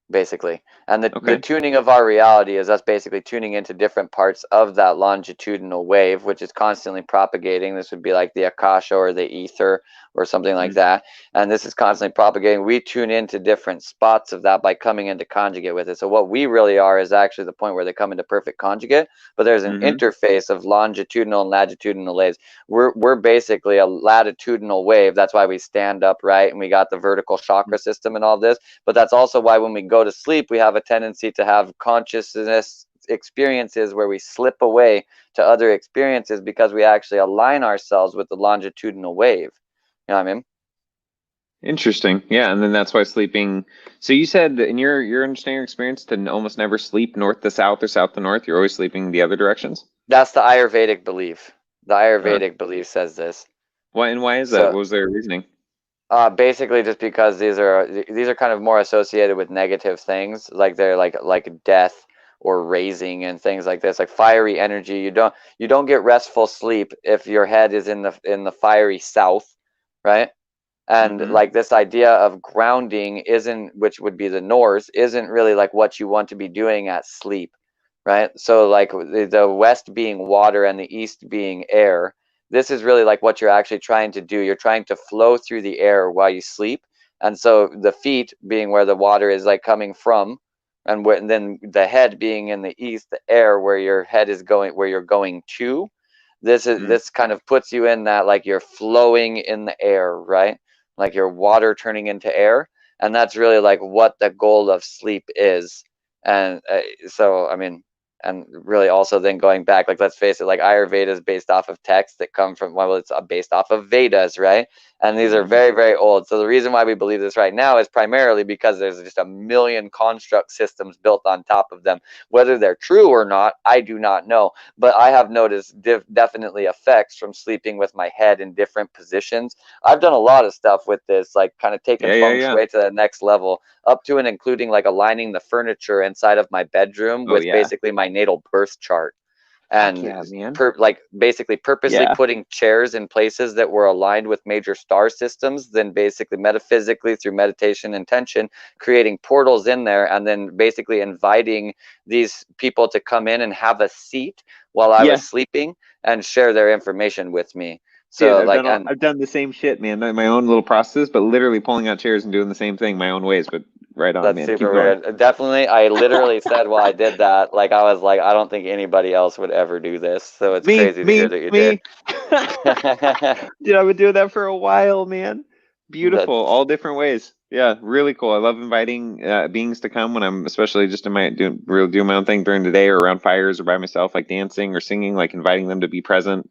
B: basically. And the
A: okay.
B: tuning of our reality is us basically tuning into different parts of that longitudinal wave, which is constantly propagating. This would be like the akasha or the ether or something like
A: Mm,
B: that. And this is constantly propagating. We tune into different spots of that by coming into conjugate with it. So what we really are is actually the point where they come into perfect conjugate, but there's an
A: mm-hmm.
B: interface of longitudinal and latitudinal waves. We're basically a latitudinal wave. That's why we stand upright and we got the vertical chakra system and all this. But that's also why when we go to sleep, we have a tendency to have consciousness experiences where we slip away to other experiences because we actually align ourselves with the longitudinal wave. You know what I mean?
A: Interesting. Yeah, and then that's why sleeping. So you said in your understanding or experience to almost never sleep north to south or south to north. You're always sleeping the other directions.
B: That's the Ayurvedic belief. The
A: Huh.
B: Ayurvedic belief says this.
A: Why and why is that?
B: So
A: What was their reasoning?
B: basically, just because these are kind of more associated with negative things, like they're like death or raising and things like this, like fiery energy. You don't get restful sleep if your head is in the fiery south, right? And
A: Mm-hmm.
B: like this idea of grounding isn't, which would be the north, isn't really like what you want to be doing at sleep, right? So like the west being water and the east being air, this is really like what you're actually trying to do. You're trying to flow through the air while you sleep. And so the feet being where the water is like coming from, and then the head being in the east, the air where your head is going, where you're going to. This kind of puts you in that, like you're flowing in the air, right? Like your water turning into air. And that's really like what the goal of sleep is. And so I mean, and really also then going back, like let's face it, like Ayurveda is based off of texts that come from, well, it's based off of Vedas, right? And these are
A: Mm-hmm.
B: very, very old. So the reason why we believe this right now is primarily because there's just a million construct systems built on top of them. Whether they're true or not, I do not know. But I have noticed definitely effects from sleeping with my head in different positions. I've done a lot of stuff with this, like kind of taken
A: Yeah, yeah,
B: feng
A: yeah.
B: shui to the next level, up to and including like aligning the furniture inside of my bedroom
A: Oh
B: with
A: yeah.
B: basically my natal birth chart.
A: Fuck
B: And
A: yeah, man.
B: like basically purposely
A: Yeah.
B: putting chairs in places that were aligned with major star systems, then basically metaphysically through meditation intention, creating portals in there, and then basically inviting these people to come in and have a seat while I
A: Yeah.
B: was sleeping and share their information with me.
A: Dude,
B: So like, and
A: I've done the same shit, man. My own little process, but literally pulling out chairs and doing the same thing my own ways. But right on,
B: that's
A: man. Keep
B: super
A: going.
B: weird. Definitely, I literally said while I did that, like I was like, I don't think anybody else would ever do this. So it's
A: Me,
B: crazy to hear
A: me,
B: that you did.
A: me. Dude, I've been doing that for a while, man. Beautiful,
B: That's
A: all different ways. Yeah, really cool. I love inviting beings to come when I'm, especially just in my doing my own thing during the day or around fires or by myself, like dancing or singing, like inviting them to be present,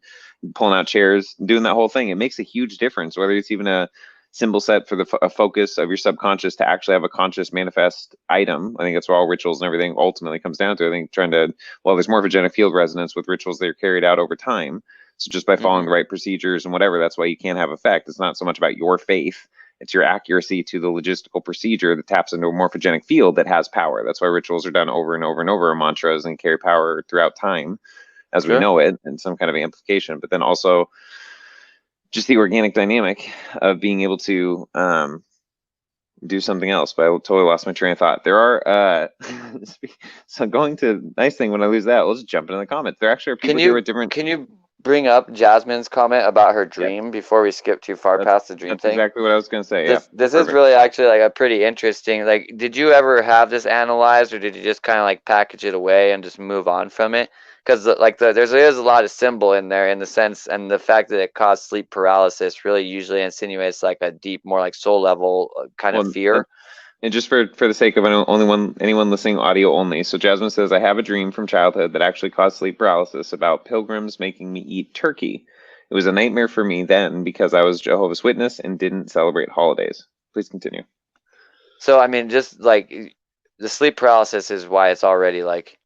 A: pulling out chairs, doing that whole thing. It makes a huge difference, whether it's even a symbol set for a focus of your subconscious to actually have a conscious manifest item. I think that's where all rituals and everything ultimately comes down to. I think trying to, well, there's morphogenic field resonance with rituals that are carried out over time. So just by following the right procedures and whatever, that's why you can't have effect. It's not so much about your faith It's your accuracy to the logistical procedure that taps into a morphogenic field that has power. That's why rituals are done over and over and over, mantras, and carry power throughout time as we know it, and some kind of amplification. But then also just the organic dynamic of being able to do something else. But I totally lost my train of thought. There are so going to nice thing when I lose that, we'll just jump into the comments. There actually are people here with different.
B: Can you bring up Jasmine's comment about her dream before we skip too far past the dream thing?
A: That's exactly what I was going to say.
B: This is really actually like a pretty interesting. Like, did you ever have this analyzed, or did you just kind of like package it away and just move on from it? Because like there's a lot of symbol in there in the sense, and the fact that it caused sleep paralysis really usually insinuates like a deep, more like soul level kind of fear.
A: And just for the sake of anyone listening audio only, so Jasmine says, I have a dream from childhood that actually caused sleep paralysis about pilgrims making me eat turkey. It was a nightmare for me then because I was Jehovah's Witness and didn't celebrate holidays. Please continue.
B: So, I mean, just like the sleep paralysis is why it's already like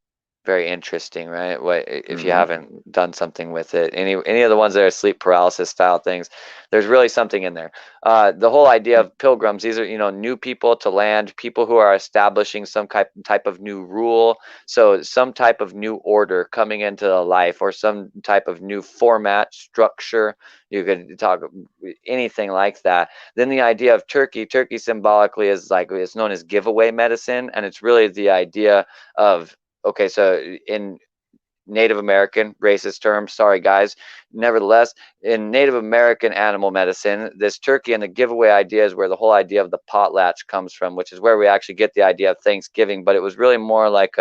B: very interesting, right? What if you haven't done something with it? Any of the ones that are sleep paralysis style things, there's really something in there. The whole idea of pilgrims, these are new people to land, people who are establishing some type of new rule, so some type of new order coming into life, or some type of new format structure. You could talk anything like that. Then the idea of turkey symbolically is like it's known as giveaway medicine, and it's really the idea of, okay, so in Native American, racist term, sorry guys, nevertheless, in Native American animal medicine, this turkey and the giveaway idea is where the whole idea of the potlatch comes from, which is where we actually get the idea of Thanksgiving. But it was really more like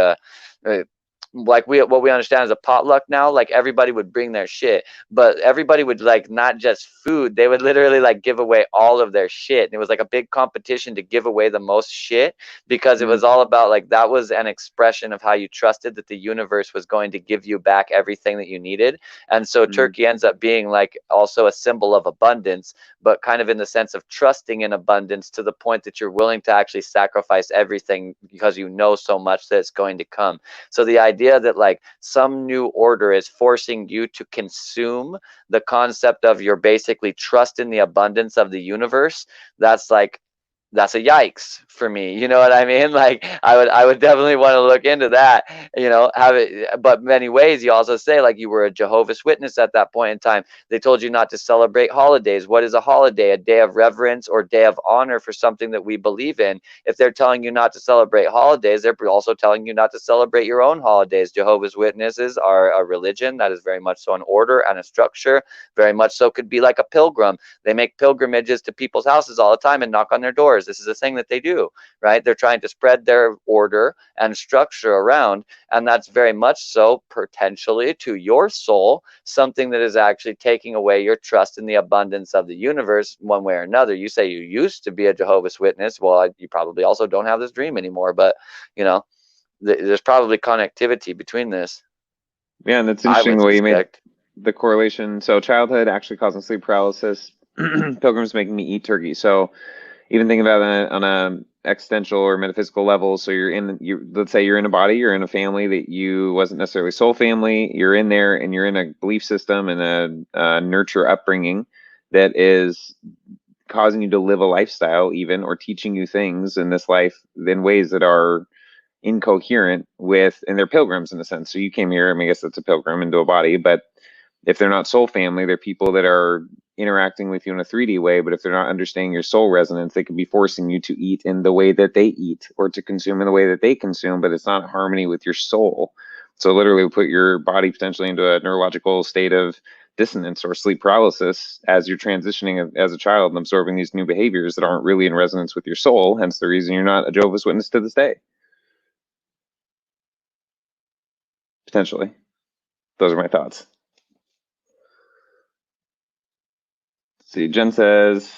B: what we understand as a potluck now. Like everybody would bring their shit, but everybody would like not just food, they would literally like give away all of their shit, and it was like a big competition to give away the most shit, because it was all about like that was an expression of how you trusted that the universe was going to give you back everything that you needed. And so turkey ends up being like also a symbol of abundance, but kind of in the sense of trusting in abundance to the point that you're willing to actually sacrifice everything because you know so much that it's going to come. So the idea that like some new order is forcing you to consume the concept of your basically trust in the abundance of the universe, that's a yikes for me. You know what I mean? Like I would definitely want to look into that, have it. But many ways you also say like you were a Jehovah's Witness at that point in time. They told you not to celebrate holidays. What is a holiday? A day of reverence or day of honor for something that we believe in. If they're telling you not to celebrate holidays, they're also telling you not to celebrate your own holidays. Jehovah's Witnesses are a religion that is very much so an order and a structure, very much so could be like a pilgrim. They make pilgrimages to people's houses all the time and knock on their doors. This is a thing that they do, right? They're trying to spread their order and structure around, and that's very much so potentially to your soul something that is actually taking away your trust in the abundance of the universe one way or another. You say you used to be a Jehovah's Witness. Well, you probably also don't have this dream anymore, but there's probably connectivity between this.
A: Yeah, and it's interesting the way you made the correlation. So childhood actually causing sleep paralysis, pilgrims making me eat turkey. So even thinking about it on a existential or metaphysical level, so let's say you're in a body, you're in a family that you wasn't necessarily soul family, you're in there and you're in a belief system and a nurture upbringing that is causing you to live a lifestyle even, or teaching you things in this life in ways that are incoherent with, and they're pilgrims in a sense. So you came here, I mean, I guess that's a pilgrim into a body, but if they're not soul family, they're people that are interacting with you in a 3D way. But if they're not understanding your soul resonance, they could be forcing you to eat in the way that they eat, or to consume in the way that they consume, but it's not harmony with your soul. So literally put your body potentially into a neurological state of dissonance or sleep paralysis as you're transitioning as a child and absorbing these new behaviors that aren't really in resonance with your soul. Hence the reason you're not a Jehovah's Witness to this day. Potentially. Those are my thoughts. See, Jen says,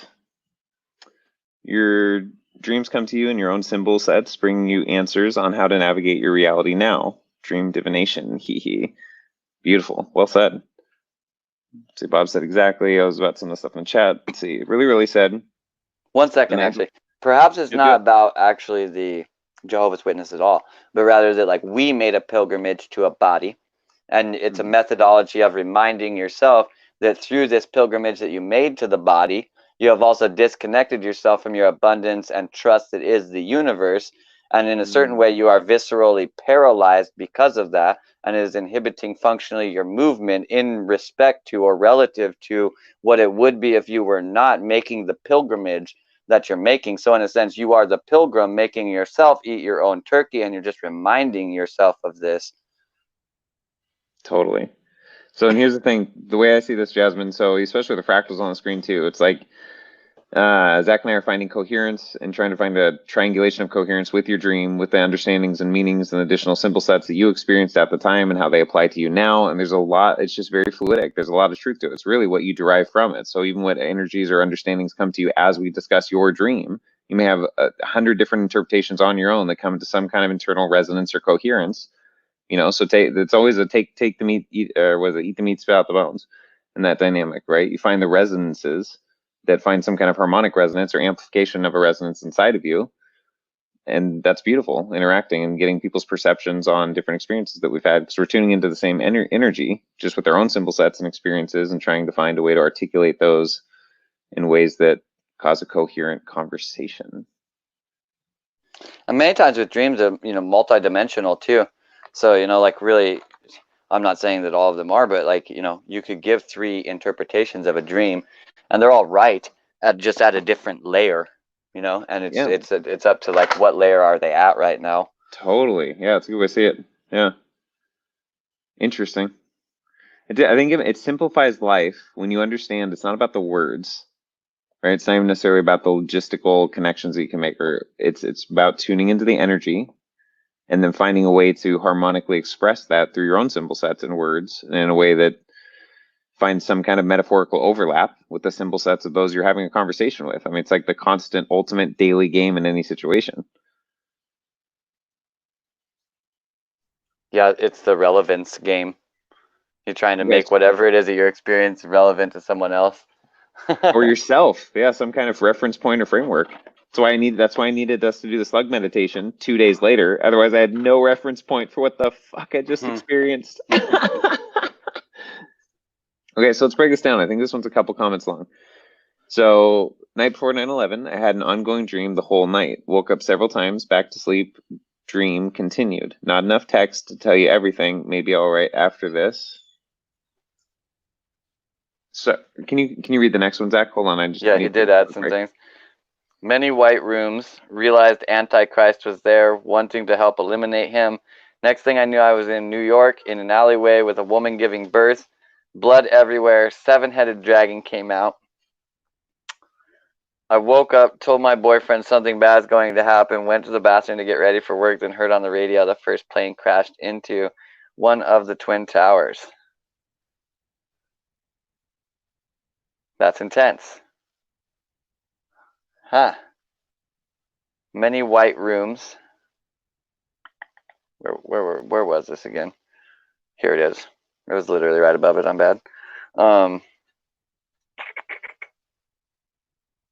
A: your dreams come to you in your own symbol sets, bringing you answers on how to navigate your reality now. Dream divination, hee hee. Beautiful, well said. Let's see, Bob said exactly. I was about some of the stuff in the chat. Let's see, really said.
B: 1 second, actually. Perhaps it's not about actually the Jehovah's Witness at all, but rather that like we made a pilgrimage to a body, and it's a methodology of reminding yourself that through this pilgrimage that you made to the body, you have also disconnected yourself from your abundance and trust that is the universe. And in a certain way, you are viscerally paralyzed because of that, and it is inhibiting functionally your movement in respect to or relative to what it would be if you were not making the pilgrimage that you're making. So in a sense, you are the pilgrim making yourself eat your own turkey, and you're just reminding yourself of this.
A: Totally. So, and here's the thing, the way I see this, Jasmine, so especially with the fractals on the screen too, it's like Zach and I are finding coherence and trying to find a triangulation of coherence with your dream, with the understandings and meanings and additional symbol sets that you experienced at the time and how they apply to you now. And there's a lot, it's just very fluidic. There's a lot of truth to it. It's really what you derive from it. So even what energies or understandings come to you as we discuss your dream, you may have 100 different interpretations on your own that come to some kind of internal resonance or coherence. So it's always a take the meat, eat, or was it eat the meat, spit out the bones, and that dynamic, right? You find the resonances that find some kind of harmonic resonance or amplification of a resonance inside of you, and that's beautiful. Interacting and getting people's perceptions on different experiences that we've had, because we're tuning into the same energy, just with their own symbol sets and experiences, and trying to find a way to articulate those in ways that cause a coherent conversation.
B: And many times with dreams are, multidimensional too. So, like really, I'm not saying that all of them are, but like, you could give 3 interpretations of a dream and they're all right just at a different layer, and it's up to like what layer are they at right now.
A: Totally. Yeah, it's a good way to see it. Yeah. Interesting. I think it simplifies life when you understand it's not about the words, right? It's not even necessarily about the logistical connections that you can make, or it's about tuning into the energy and then finding a way to harmonically express that through your own symbol sets and words in a way that finds some kind of metaphorical overlap with the symbol sets of those you're having a conversation with. I mean, it's like the constant ultimate daily game in any situation.
B: Yeah, it's the relevance game. You're trying to make whatever it is that you're experiencing relevant to someone else.
A: Or yourself. Yeah, some kind of reference point or framework. That's why I needed us to do the slug meditation 2 days later. Otherwise, I had no reference point for what the fuck I just experienced. Okay, so let's break this down. I think this one's a couple comments long. So, night before 9/11, I had an ongoing dream the whole night. Woke up several times, back to sleep. Dream continued. Not enough text to tell you everything. Maybe I'll write after this. So, can you read the next one, Zach? Hold on,
B: he did add some things. Many white rooms. Realized Antichrist was there, wanting to help eliminate him. Next thing I knew, I was in New York in an alleyway with a woman giving birth. Blood everywhere. 7-headed dragon came out. I woke up, told my boyfriend something bad is going to happen, went to the bathroom to get ready for work, then heard on the radio the first plane crashed into one of the Twin Towers. That's intense. Huh. Many white rooms. Where was this again? Here it is. It was literally right above it. I'm bad.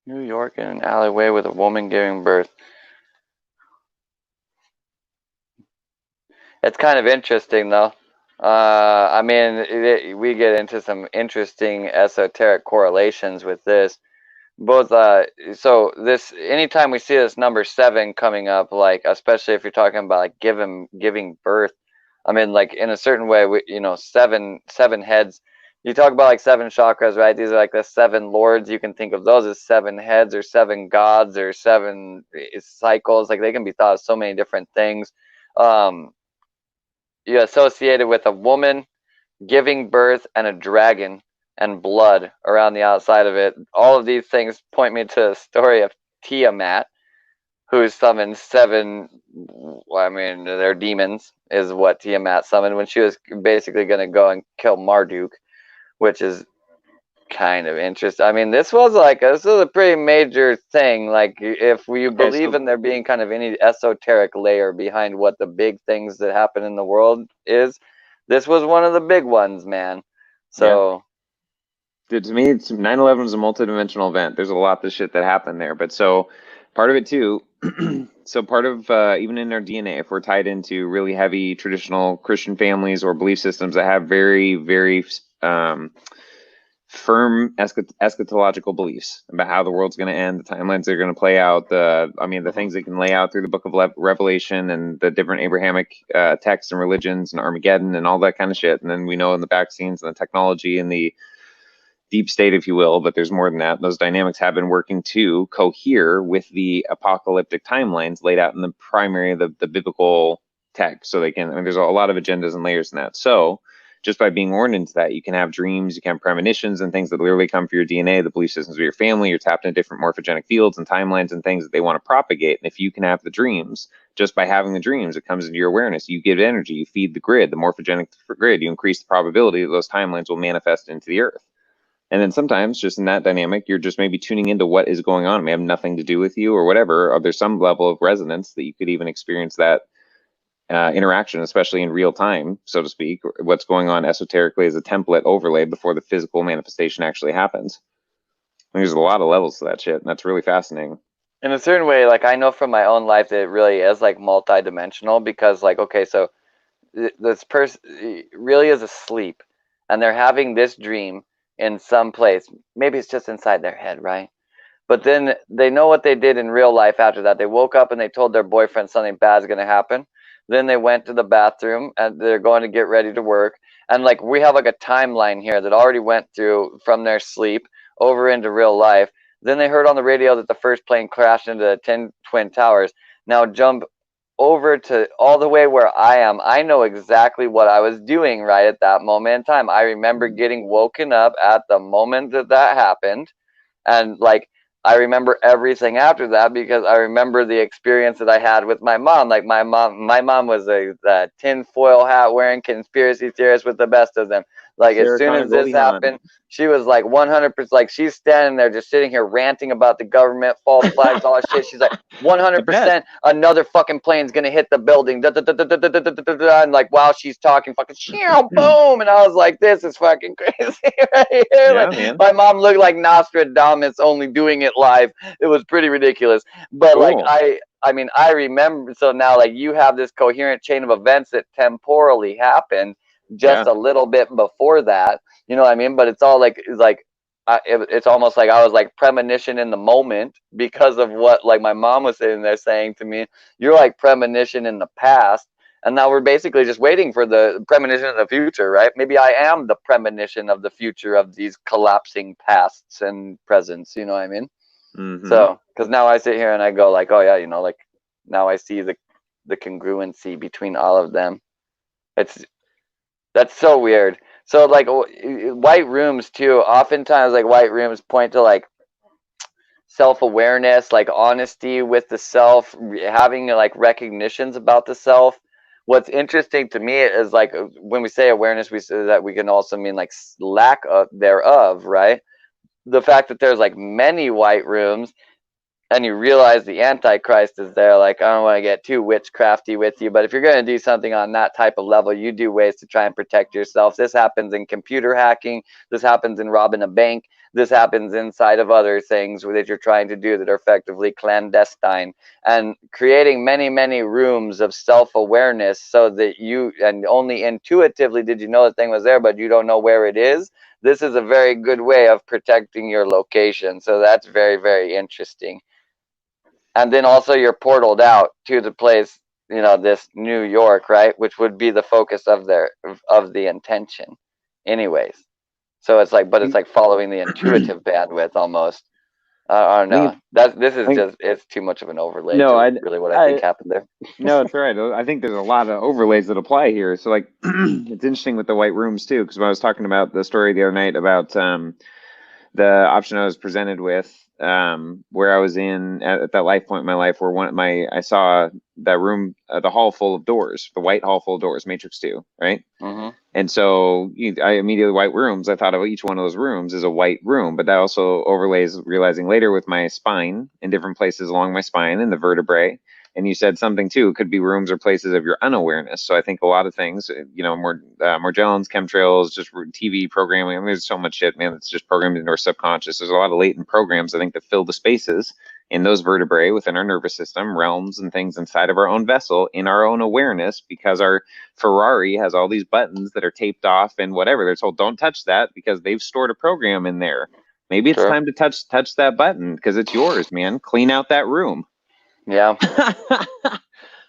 B: New York in an alleyway with a woman giving birth. It's kind of interesting, though. I mean, we get into some interesting esoteric correlations with this. Both, so this, anytime we see this number 7 coming up, like, especially if you're talking about like giving birth, I mean, like in a certain way, seven heads. You talk about like 7 chakras, right? These are like the 7 lords. You can think of those as 7 heads or 7 gods or 7 cycles. Like they can be thought of so many different things. You associate it with a woman giving birth and a dragon and blood around the outside of it. All of these things point me to the story of Tiamat, who summoned 7, I mean, they're demons, is what Tiamat summoned when she was basically going to go and kill Marduk, which is kind of interesting. I mean, this was a pretty major thing. Like, if you believe in there being kind of any esoteric layer behind what the big things that happen in the world is, this was one of the big ones, man. So...
A: Yeah. To me, 9/11 is a multidimensional event. There's a lot of shit that happened there. But so part of it too, so part of even in our DNA, if we're tied into really heavy traditional Christian families or belief systems that have very, very firm eschatological beliefs about how the world's going to end, the timelines are going to play out, the things they can lay out through the book of Revelation and the different Abrahamic texts and religions and Armageddon and all that kind of shit. And then we know in the vaccines and the technology and the deep state, if you will, but there's more than that. Those dynamics have been working to cohere with the apocalyptic timelines laid out in the primary, the biblical text. So they can, I mean, there's a lot of agendas and layers in that. So just by being ordered into that, you can have dreams, you can have premonitions and things that literally come from your DNA, the belief systems of your family. You're tapped into different morphogenic fields and timelines and things that they want to propagate. And if you can have the dreams, just by having the dreams, it comes into your awareness. You give energy, you feed the grid, the morphogenic grid, you increase the probability that those timelines will manifest into the earth. And then sometimes just in that dynamic, you're just maybe tuning into what is going on. It may have nothing to do with you or whatever, or there's some level of resonance that you could even experience that interaction, especially in real time, so to speak, what's going on esoterically as a template overlay before the physical manifestation actually happens. And there's a lot of levels to that shit, and that's really fascinating.
B: In a certain way, like I know from my own life that it really is like multi-dimensional, because like, okay, so this person really is asleep and they're having this dream in some place. Maybe it's just inside their head, right? But then they know what they did in real life after that. They woke up and they told their boyfriend something bad is going to happen. Then they went to the bathroom and they're going to get ready to work. And like we have like a timeline here that already went through from their sleep over into real life. Then they heard on the radio that the first plane crashed into the 10 Twin Towers. Now jump over to all the way where I am. I know exactly what I was doing right at that moment in time. I remember getting woken up at the moment that that happened. And like, I remember everything after that because I remember the experience that I had with my mom. Like my mom was a tinfoil hat wearing conspiracy theorist with the best of them. Like as soon as this happened, she was like 100%, like she's standing there just sitting here ranting about the government, false flags, all that shit. She's like 100% another fucking plane's gonna hit the building. Da, da, da, da, da, da, da, da, da, and like while she's talking, fucking boom, and I was like, this is fucking crazy right here.
A: Yeah,
B: like,
A: man.
B: my mom looked like Nostradamus, only doing it live. It was pretty ridiculous. But like I mean, I remember. So now, like, you have this coherent chain of events that temporally happened just a little bit before that. You know what I mean? But it's all like, it's almost like I was like premonition in the moment because of what like my mom was sitting there saying to me. You're like premonition in the past. And now we're basically just waiting for the premonition of the future, right? Maybe I am the premonition of the future of these collapsing pasts and presents. You know what I mean?
A: Mm-hmm.
B: So, because now I sit here and I go like, oh yeah, you know, like now I see the congruency between all of them. That's so weird. So like white rooms too. Oftentimes like white rooms point to like self-awareness, like honesty with the self, having like recognitions about the self. What's interesting to me is like when we say awareness, we say that we can also mean like lack of thereof, right? The fact that there's like many white rooms and you realize the Antichrist is there, like, I don't want to get too witchcrafty with you, but if you're going to do something on that type of level, you do ways to try and protect yourself. This happens in computer hacking. This happens in robbing a bank. This happens inside of other things that you're trying to do that are effectively clandestine. And creating many, many rooms of self-awareness so that you, and only intuitively did you know the thing was there, but you don't know where it is. This is a very good way of protecting your location. So that's very, very interesting. And then also you're portaled out to the place, you know, this New York, right? Which would be the focus of the intention anyways. So it's like, but it's like following the intuitive bandwidth almost. I don't know. It's too much of an overlay to really what I think happened there.
A: No, it's all right. I think there's a lot of overlays that apply here. So like, it's interesting with the white rooms too, because when I was talking about the story the other night about the option I was presented with, where I was in at that life point in my life where I saw that room, the hall full of doors, the white hall full of doors, Matrix 2, right?
B: Mm-hmm.
A: And so I immediately white rooms. I thought of each one of those rooms as a white room, but that also overlays realizing later with my spine in different places along my spine and the vertebrae. And you said something too, it could be rooms or places of your unawareness. So I think a lot of things, you know, Morgellons, chemtrails, just TV programming. I mean, there's so much shit, man, that's just programmed into our subconscious. There's a lot of latent programs, I think, that fill the spaces in those vertebrae within our nervous system, realms and things inside of our own vessel, in our own awareness, because our Ferrari has all these buttons that are taped off and whatever. They're told don't touch that because they've stored a program in there. Maybe it's
B: Sure.
A: time to touch that button because it's yours, man. Clean out that room.
B: Yeah.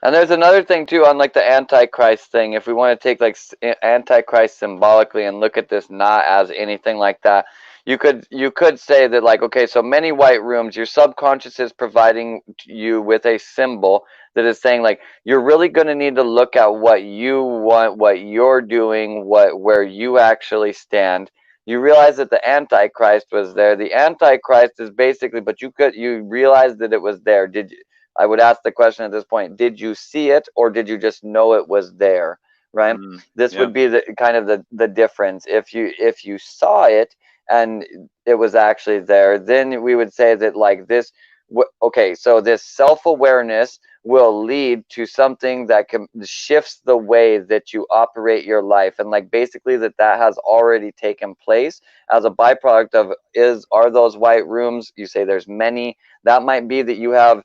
B: And there's another thing too on like the Antichrist thing. If we want to take like Antichrist symbolically and look at this not as anything like that, you could say that like, okay, so many white rooms, your subconscious is providing you with a symbol that is saying like you're really going to need to look at what you want, what you're doing, where you actually stand. You realize that the Antichrist was there. The Antichrist is basically, but you realize that it was there. Did you? I would ask the question at this point, did you see it or did you just know it was there, right? This would be the kind of the difference. If you saw it and it was actually there, then we would say that like this, okay, so this self-awareness will lead to something that shifts the way that you operate your life. And like basically that has already taken place as a byproduct of are those white rooms, you say there's many, that might be that you have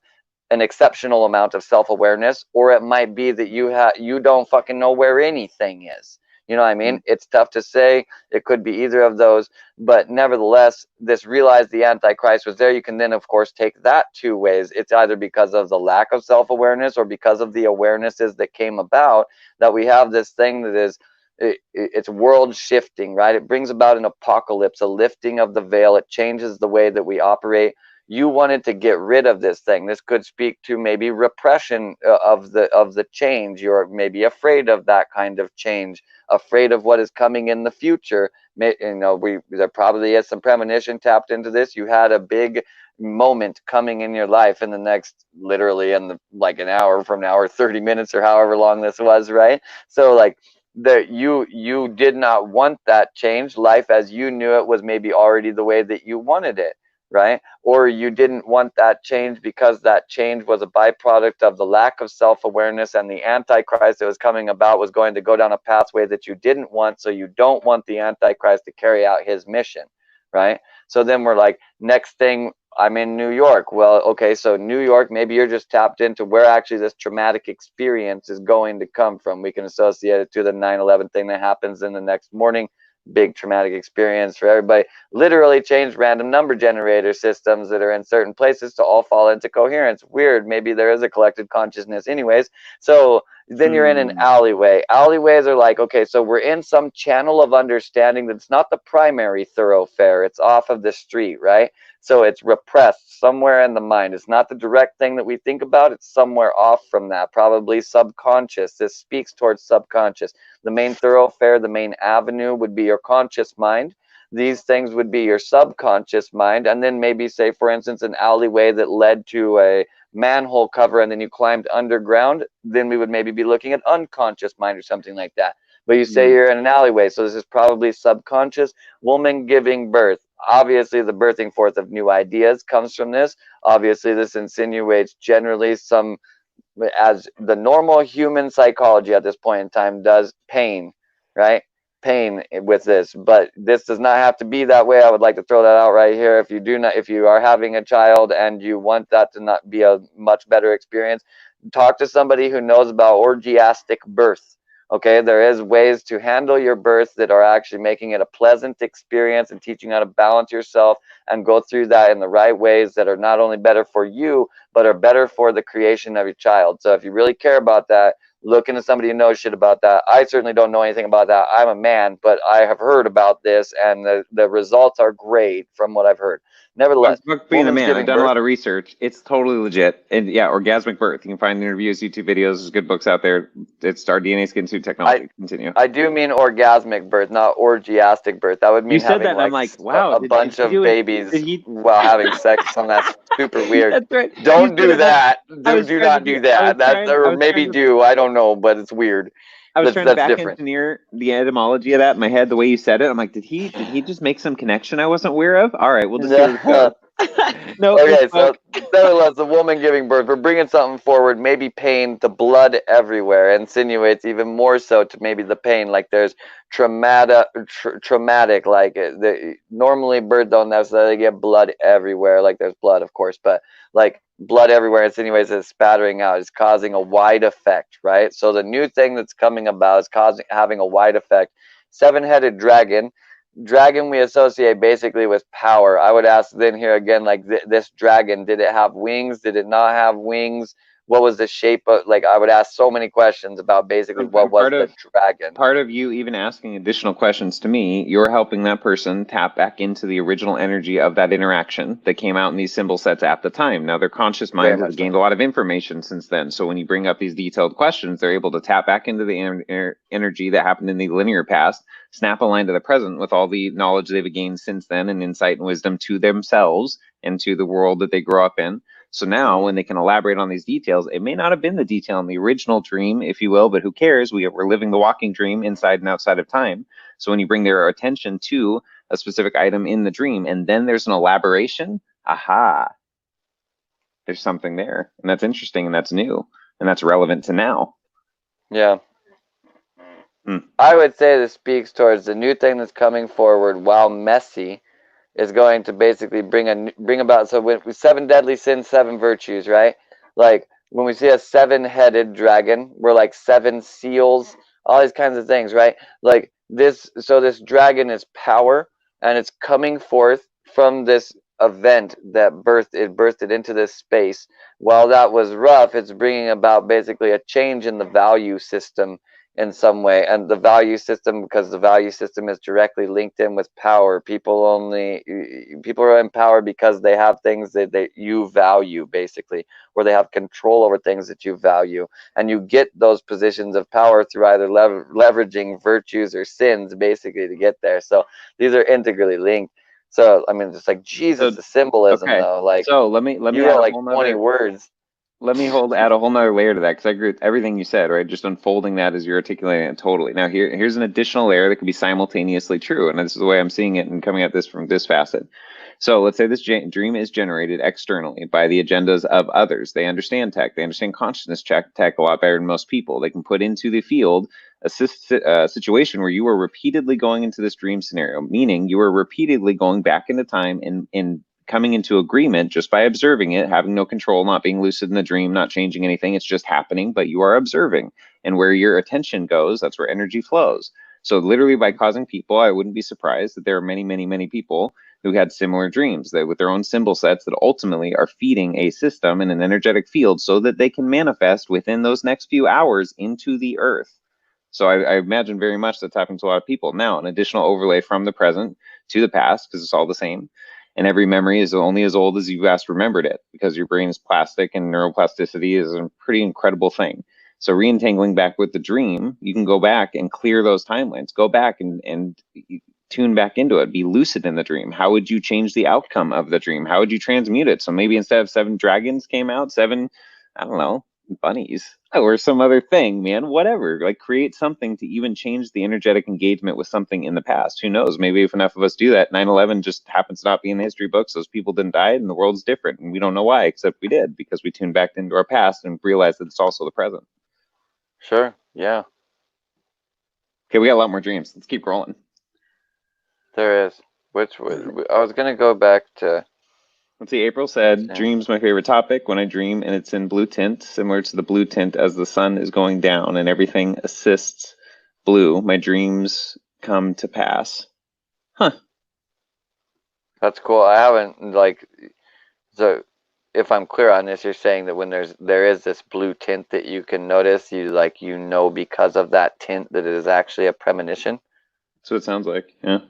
B: an exceptional amount of self-awareness, or it might be that you don't fucking know where anything is. You know what I mean? It's tough to say. It could be either of those, but nevertheless, this realize the Antichrist was there. You can then, of course, take that two ways. It's either because of the lack of self-awareness or because of the awarenesses that came about that we have this thing that is it's world shifting, right? It brings about an apocalypse, a lifting of the veil. It changes the way that we operate. You wanted to get rid of this thing. This could speak to maybe repression of the change. You're maybe afraid of that kind of change, afraid of what is coming in the future. There probably is some premonition tapped into this. You had a big moment coming in your life in the next, literally in like an hour from now or 30 minutes or however long this was, right? So like you did not want that change. Life as you knew it was maybe already the way that you wanted it, right? Or you didn't want that change because that change was a byproduct of the lack of self-awareness, and the Antichrist that was coming about was going to go down a pathway that you didn't want, so you don't want the Antichrist to carry out his mission, right? So then we're like, next thing, I'm in New York. Well, okay, so New York, maybe you're just tapped into where actually this traumatic experience is going to come from. We can associate it to the 9/11 thing that happens in the next morning. Big traumatic experience for everybody. Literally changed random number generator systems that are in certain places to all fall into coherence. Weird. Maybe there is a collective consciousness anyways. So then you're in an alleyway. Alleyways are like, okay, so we're in some channel of understanding that's not the primary thoroughfare. It's off of the street, right? So it's repressed somewhere in the mind. It's not the direct thing that we think about. It's somewhere off from that, probably subconscious. This speaks towards subconscious. The main thoroughfare, the main avenue would be your conscious mind. These things would be your subconscious mind. And then maybe say, for instance, an alleyway that led to a manhole cover and then you climbed underground. Then we would maybe be looking at unconscious mind or something like that. But you say you're in an alleyway, so this is probably subconscious. Woman giving birth. Obviously, the birthing forth of new ideas comes from this. Obviously, this insinuates generally some, as the normal human psychology at this point in time does, pain, right? Pain with this, but this does not have to be that way. I would like to throw that out right here. If you are having a child and you want that to not be a much better experience, talk to somebody who knows about orgiastic birth. Okay, there is ways to handle your birth that are actually making it a pleasant experience and teaching you how to balance yourself and go through that in the right ways that are not only better for you, but are better for the creation of your child. So if you really care about that, look into somebody who knows shit about that. I certainly don't know anything about that. I'm a man, but I have heard about this, and the results are great from what I've heard. Nevertheless,
A: being a man, I've done a lot of research. It's totally legit. And yeah, orgasmic birth. You can find interviews, YouTube videos, there's good books out there. It's our DNA Skin Suit technology. Continue.
B: I do mean orgasmic birth, not orgiastic birth. That would mean
A: you said
B: having
A: that,
B: like,
A: I'm like, wow,
B: a bunch of babies while having sex. And that's super weird.
A: That's right.
B: Don't do that. Do not do that. Or maybe do. I don't know, but it's weird.
A: I was trying to
B: that's
A: back
B: different.
A: engineer the etymology of that in my head, the way you said it. I'm like, did he just make some connection I wasn't aware of? All right, we'll just see where this goes. Nope,
B: Okay,
A: misspoke.
B: so nevertheless, the woman giving birth, we're bringing something forward, maybe pain, the blood everywhere, insinuates even more so to maybe the pain, like there's traumatic, like normally birds don't necessarily get blood everywhere, like there's blood, of course, but like blood everywhere insinuates it's spattering out, it's causing a wide effect, right? So the new thing that's coming about is having a wide effect. Seven-headed dragon we associate basically with power. I would ask then here again, like this dragon, did it have wings? Did it not have wings? What was the shape of, like, I would ask so many questions about basically what was the dragon.
A: Part of you even asking additional questions to me, you're helping that person tap back into the original energy of that interaction that came out in these symbol sets at the time. Now their conscious minds have gained a lot of information since then. So when you bring up these detailed questions, they're able to tap back into the energy that happened in the linear past, snap a line to the present with all the knowledge they've gained since then and insight and wisdom to themselves and to the world that they grow up in. So now when they can elaborate on these details, it may not have been the detail in the original dream, if you will, but who cares? We're living the walking dream inside and outside of time. So when you bring their attention to a specific item in the dream and then there's an elaboration, aha, there's something there. And that's interesting and that's new and that's relevant to now.
B: Yeah. I would say this speaks towards the new thing that's coming forward, while messy, is going to basically bring about. So when we seven deadly sins, seven virtues, right? Like when we see a seven-headed dragon, we're like seven seals, all these kinds of things, right? Like this. So this dragon is power, and it's coming forth from this event that birthed it into this space. While that was rough, it's bringing about basically a change in the value system in some way, and the value system, because the value system is directly linked in with power. People are in power because they have things that you value, basically, where they have control over things that you value, and you get those positions of power through either leveraging virtues or sins, basically, to get there. So these are integrally linked. So I mean, just like Jesus, the symbolism, though, like,
A: so let me
B: you
A: add
B: wrote
A: a
B: like
A: whole
B: 20 words.
A: Let me add a whole nother layer to that, because I agree with everything you said, right? Just unfolding that as you're articulating it totally. Now here's an additional layer that could be simultaneously true, and this is the way I'm seeing it and coming at this from this facet. So let's say this dream is generated externally by the agendas of others. They understand tech, they understand consciousness tech a lot better than most people. They can put into the field a situation where you are repeatedly going into this dream scenario, meaning you are repeatedly going back into time and coming into agreement just by observing it, having no control, not being lucid in the dream, not changing anything. It's just happening, but you are observing. And where your attention goes, that's where energy flows. So literally by causing people, I wouldn't be surprised that there are many, many, many people who had similar dreams that with their own symbol sets that ultimately are feeding a system in an energetic field so that they can manifest within those next few hours into the earth. So I imagine very much that's happening to a lot of people. Now, an additional overlay from the present to the past, because it's all the same. And every memory is only as old as you've last remembered it, because your brain is plastic and neuroplasticity is a pretty incredible thing. So re-entangling back with the dream, you can go back and clear those timelines. Go back and tune back into it. Be lucid in the dream. How would you change the outcome of the dream? How would you transmute it? So maybe instead of 7 dragons came out, 7, I don't know, bunnies or some other thing, man, whatever. Like create something to even change the energetic engagement with something in the past. Who knows? Maybe if enough of us do that, 9/11 just happens to not be in the history books. Those people didn't die and the world's different. And we don't know why, except we did, because we tuned back into our past and realized that it's also the present.
B: Sure. Yeah.
A: Okay, we got a lot more dreams. Let's keep rolling.
B: There is. I was going to go back to...
A: Let's see, April said, dream's my favorite topic. When I dream and it's in blue tint, similar to the blue tint as the sun is going down and everything assists blue, my dreams come to pass. Huh.
B: That's cool. I haven't, like, so if I'm clear on this, you're saying that when there is this blue tint that you can notice, you know because of that tint that it is actually a premonition?
A: That's what it sounds like, yeah.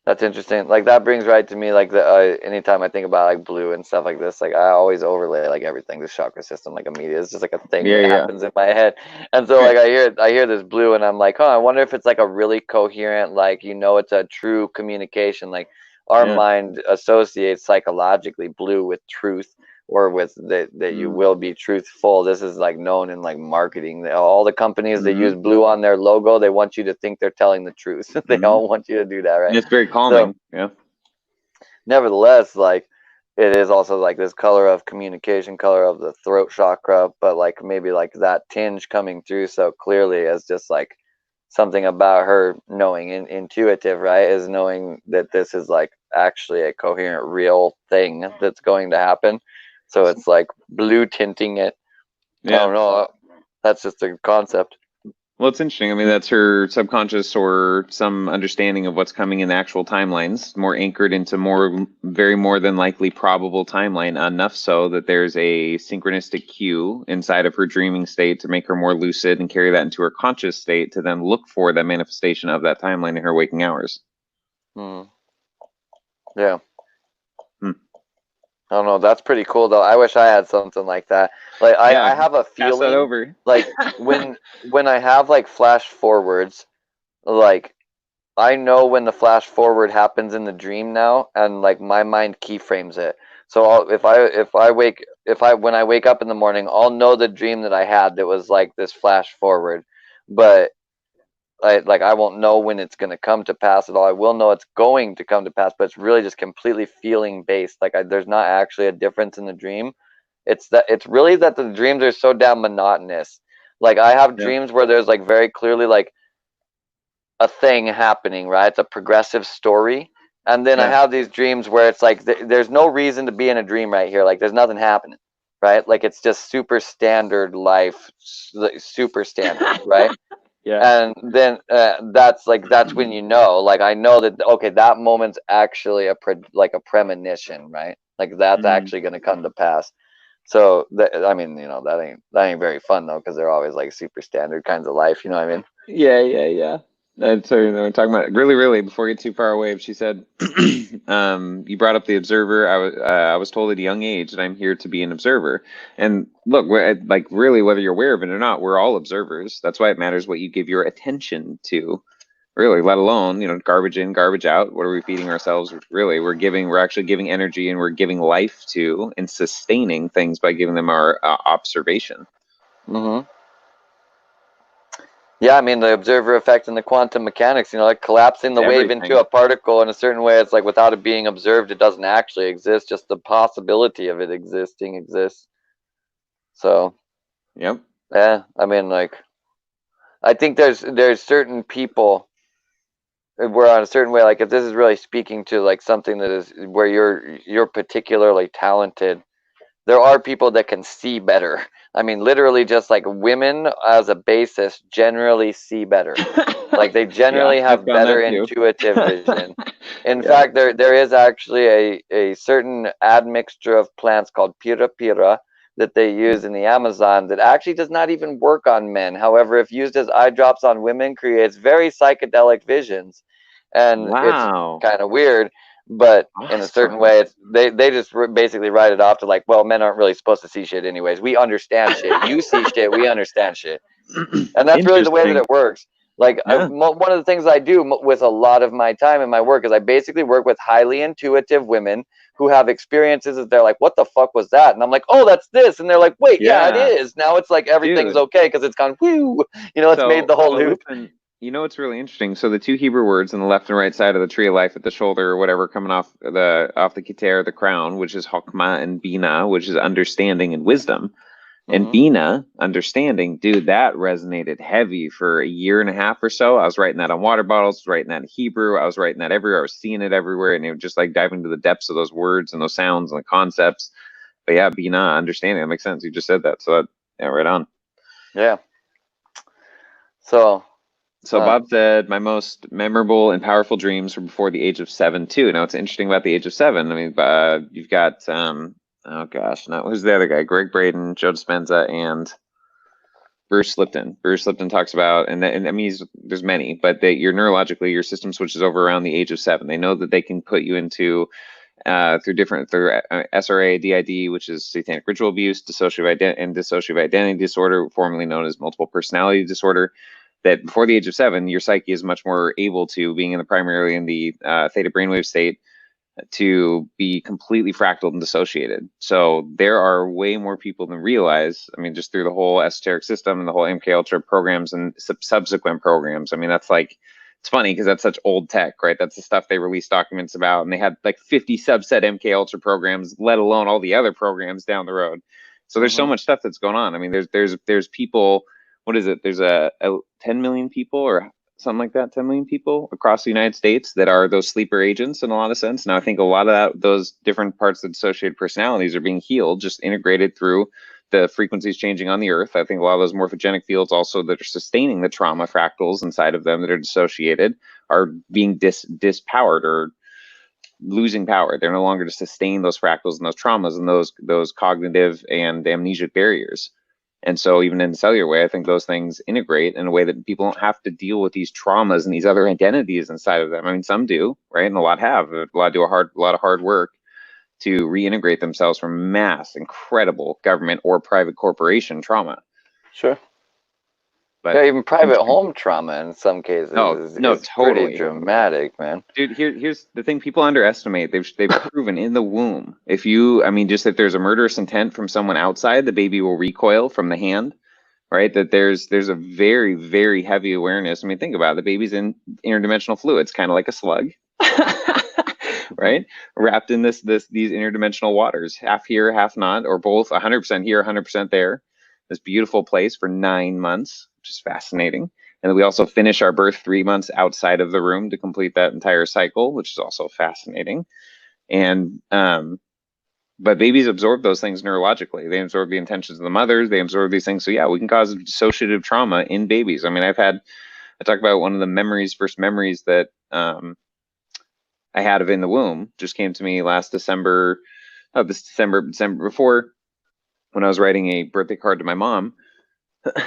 B: That's interesting. Like that brings right to me, like the anytime I think about like blue and stuff like this, like I always overlay like everything, the chakra system, like immediately. It's just like a thing that happens in my head. And so like I hear this blue and I'm like, I wonder if it's like a really coherent, like, it's a true communication. Like our mind associates psychologically blue with truth, or with that you will be truthful. This is like known in like marketing. All the companies that use blue on their logo, they want you to think they're telling the truth. They don't want you to do that, right?
A: And it's very calming. Yeah.
B: Nevertheless, like it is also like this color of communication, color of the throat chakra, but like maybe like that tinge coming through so clearly as just like something about her knowing intuitive, right? Is knowing that this is like actually a coherent, real thing that's going to happen. So it's like blue tinting it.
A: Yeah.
B: I don't know. That's just a concept.
A: Well, it's interesting. I mean, that's her subconscious or some understanding of what's coming in the actual timelines, more anchored into very more than likely probable timeline, enough so that there's a synchronistic cue inside of her dreaming state to make her more lucid and carry that into her conscious state to then look for that manifestation of that timeline in her waking hours.
B: Yeah. I don't know. That's pretty cool, though. I wish I had something like that. Like I have a feeling,
A: pass that over.
B: like when I have like flash forwards, like I know when the flash forward happens in the dream now, and like my mind keyframes it. So when I wake up in the morning, I'll know the dream that I had that was like this flash forward, but I won't know when it's going to come to pass at all. I will know it's going to come to pass, but it's really just completely feeling based. Like there's not actually a difference in the dream. It's really that the dreams are so damn monotonous. Like I have dreams where there's like very clearly like a thing happening, right? It's a progressive story. And then I have these dreams where it's like there's no reason to be in a dream right here. Like there's nothing happening, right? Like it's just super standard life, super standard, right?
A: Yeah.
B: And then that's when you know, like I know that okay, that moment's actually a premonition, right? Like that's actually going to come to pass. So I mean, you know, that ain't very fun though, because they're always like super standard kinds of life. You know what I mean?
A: Yeah. So we're talking about really before we get too far away. She said, you brought up the observer. I was told at a young age that I'm here to be an observer. And look, like really, whether you're aware of it or not, we're all observers. That's why it matters what you give your attention to. Really, let alone, you know, garbage in, garbage out. What are we feeding ourselves? Really, we're actually giving energy and we're giving life to and sustaining things by giving them our observation.
B: Yeah, I mean the observer effect in the quantum mechanics, you know, like collapsing the wave into a particle in a certain way. It's like without it being observed, it doesn't actually exist. Just the possibility of it existing exists. So,
A: Yep.
B: yeah, I mean, like, I think there's certain people we're on a certain way. Like, if this is really speaking to like something that is where you're particularly talented, there are people that can see better. I mean, literally, just like women as a basis generally see better. Like they generally have better intuitive vision. In fact, there is actually a certain admixture of plants called pira pira that they use in the Amazon that actually does not even work on men. However, if used as eye drops on women, creates very psychedelic visions, and it's kind of weird. But in a certain way, it's they just basically write it off to like, well, men aren't really supposed to see shit anyways. We understand shit. You see shit. We understand shit. And that's really the way that it works. Like one of the things I do with a lot of my time in my work is I basically work with highly intuitive women who have experiences that they're like, what the fuck was that? And I'm like, oh, that's this. And they're like, wait, yeah, it is. Now it's like everything's okay because it's gone, whoo. You know, it's made the whole loop.
A: Listen, you know what's really interesting? So the two Hebrew words on the left and right side of the tree of life at the shoulder or whatever coming off the keter, the crown, which is Chokmah, and Bina, which is understanding and wisdom. And Bina, understanding, dude, that resonated heavy for a year and a half or so. I was writing that on water bottles, writing that in Hebrew. I was writing that everywhere. I was seeing it everywhere. And it was just like diving into the depths of those words and those sounds and the concepts. But yeah, Bina, understanding, that makes sense. You just said that. So yeah, right on.
B: Yeah. So
A: Bob said, my most memorable and powerful dreams were before the age of 7 too. Now, what's interesting about the age of 7, I mean, you've got, oh gosh, no, who's the other guy? Greg Braden, Joe Dispenza, and Bruce Lipton. Bruce Lipton talks about, and I mean, there's many, but that you're neurologically, your system switches over around the age of 7. They know that they can put you into through SRA, DID, which is satanic ritual abuse, dissociative identity disorder, formerly known as multiple personality disorder. That before the age of 7, your psyche is much more able to, being in the primarily in the theta brainwave state, to be completely fractaled and dissociated. So there are way more people than realize. I mean, just through the whole esoteric system and the whole MK Ultra programs and subsequent programs. I mean, that's like, it's funny because that's such old tech, right? That's the stuff they released documents about, and they had like 50 subset MK Ultra programs, let alone all the other programs down the road. So there's so much stuff that's going on. I mean, there's people. What is it? There's a 10 million people or something like that, 10 million people across the United States that are those sleeper agents in a lot of sense. Now, I think a lot of those different parts of associated personalities are being healed, just integrated through the frequencies changing on the earth. I think a lot of those morphogenic fields also that are sustaining the trauma fractals inside of them that are dissociated are being dispowered or losing power. They're no longer to sustain those fractals and those traumas and those cognitive and amnesic barriers. And so even in the cellular way, I think those things integrate in a way that people don't have to deal with these traumas and these other identities inside of them. I mean, some do, right? And a lot have. A lot do a lot of hard work to reintegrate themselves from mass, incredible government or private corporation trauma.
B: Sure.
A: But
B: yeah, even private home trauma in some cases is
A: totally
B: pretty dramatic, man.
A: Dude, here's the thing: people underestimate. They've proven in the womb. Just if there's a murderous intent from someone outside, the baby will recoil from the hand, right? That there's a very, very heavy awareness. I mean, think about it. The baby's in interdimensional fluids, kind of like a slug, right? Wrapped in these interdimensional waters, half here, half not, or both, 100% here, 100% there. This beautiful place for 9 months, which is fascinating. And then we also finish our birth 3 months outside of the room to complete that entire cycle, which is also fascinating. And but babies absorb those things neurologically. They absorb the intentions of the mothers. They absorb these things. So yeah, we can cause dissociative trauma in babies. I mean, I talk about one of the first memories that I had of in the womb just came to me last December, December before, when I was writing a birthday card to my mom.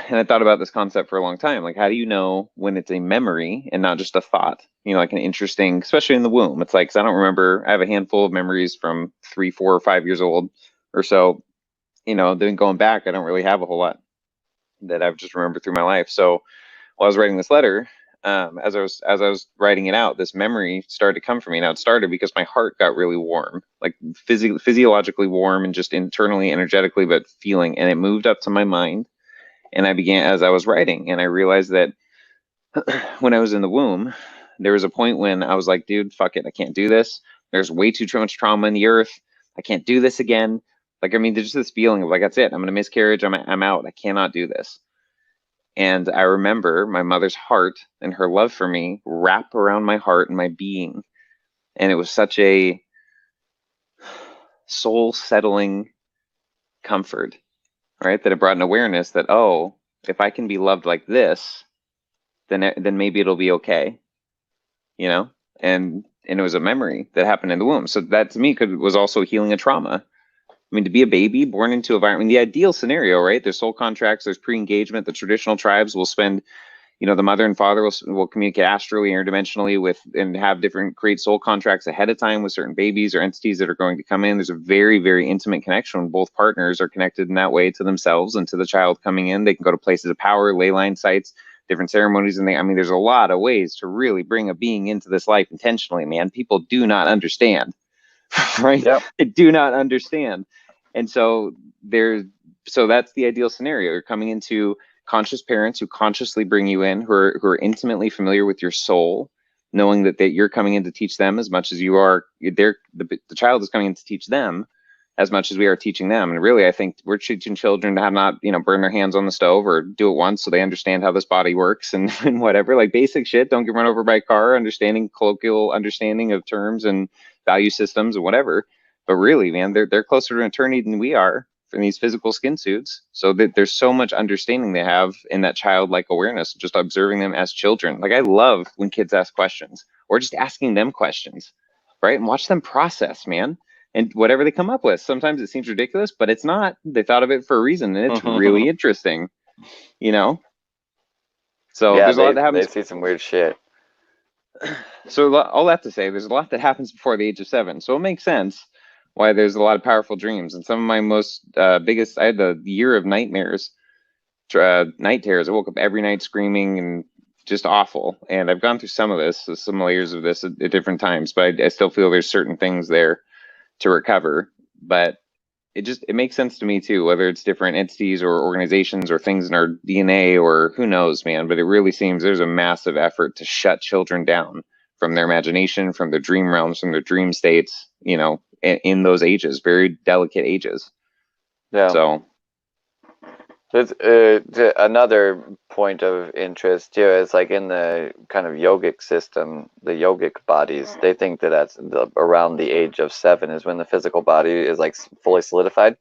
A: And I thought about this concept for a long time. Like, how do you know when it's a memory and not just a thought? Like an interesting, especially in the womb. It's like, 'cause I don't remember, I have a handful of memories from 3, 4, or 5 years old or so. Then going back, I don't really have a whole lot that I've just remembered through my life. So while I was writing this letter, as I was writing it out, this memory started to come for me. Now, it started because my heart got really warm, like physiologically warm and just internally, energetically, but feeling, and it moved up to my mind. And I began, as I was writing, and I realized that when I was in the womb, there was a point when I was like, dude, fuck it, I can't do this. There's way too much trauma in the earth. I can't do this again. Like, I mean, there's just this feeling of like, that's it. I'm gonna miscarriage. I'm out. I cannot do this. And I remember my mother's heart and her love for me wrap around my heart and my being. And it was such a soul settling comfort, right? That it brought an awareness that, oh, if I can be loved like this, then maybe it'll be okay, and it was a memory that happened in the womb. So that to me was also healing a trauma. I mean, to be a baby born into environment, the ideal scenario, right? There's soul contracts, there's pre-engagement. The traditional tribes will spend, the mother and father will communicate astrally, interdimensionally and create soul contracts ahead of time with certain babies or entities that are going to come in. There's a very, very intimate connection when both partners are connected in that way to themselves and to the child coming in. They can go to places of power, ley line sites, different ceremonies, and there's a lot of ways to really bring a being into this life intentionally, man. People do not understand, right? Yep. They do not understand. And so that's the ideal scenario. You're coming into conscious parents who consciously bring you in, who are intimately familiar with your soul, knowing that you're coming in to teach them as much as you are. The child is coming in to teach them as much as we are teaching them. And really, I think we're teaching children to have not, burn their hands on the stove or do it once so they understand how this body works and whatever, like basic shit. Don't get run over by a car, colloquial understanding of terms and value systems and whatever. But really, man, they're closer to eternity than we are in these physical skin suits. So that there's so much understanding they have in that childlike awareness, just observing them as children. Like, I love when kids ask questions or just asking them questions, right? And watch them process, man. And whatever they come up with, sometimes it seems ridiculous, but it's not. They thought of it for a reason, and it's really interesting, So yeah, there's a lot that happens.
B: They see some weird shit.
A: So all that to say, there's a lot that happens before the age of 7. So it makes sense why there's a lot of powerful dreams. And some of my most biggest, I had the year of nightmares, night terrors. I woke up every night screaming and just awful. And I've gone through some of this, some layers of this at different times, but I still feel there's certain things there to recover. But it makes sense to me too, whether it's different entities or organizations or things in our DNA or who knows, man. But it really seems there's a massive effort to shut children down from their imagination, from their dream realms, from their dream states, in those ages, very delicate ages.
B: Yeah.
A: So
B: There's another point of interest too is like in the kind of yogic system, the yogic bodies, they think that around the age of 7 is when the physical body is like fully solidified.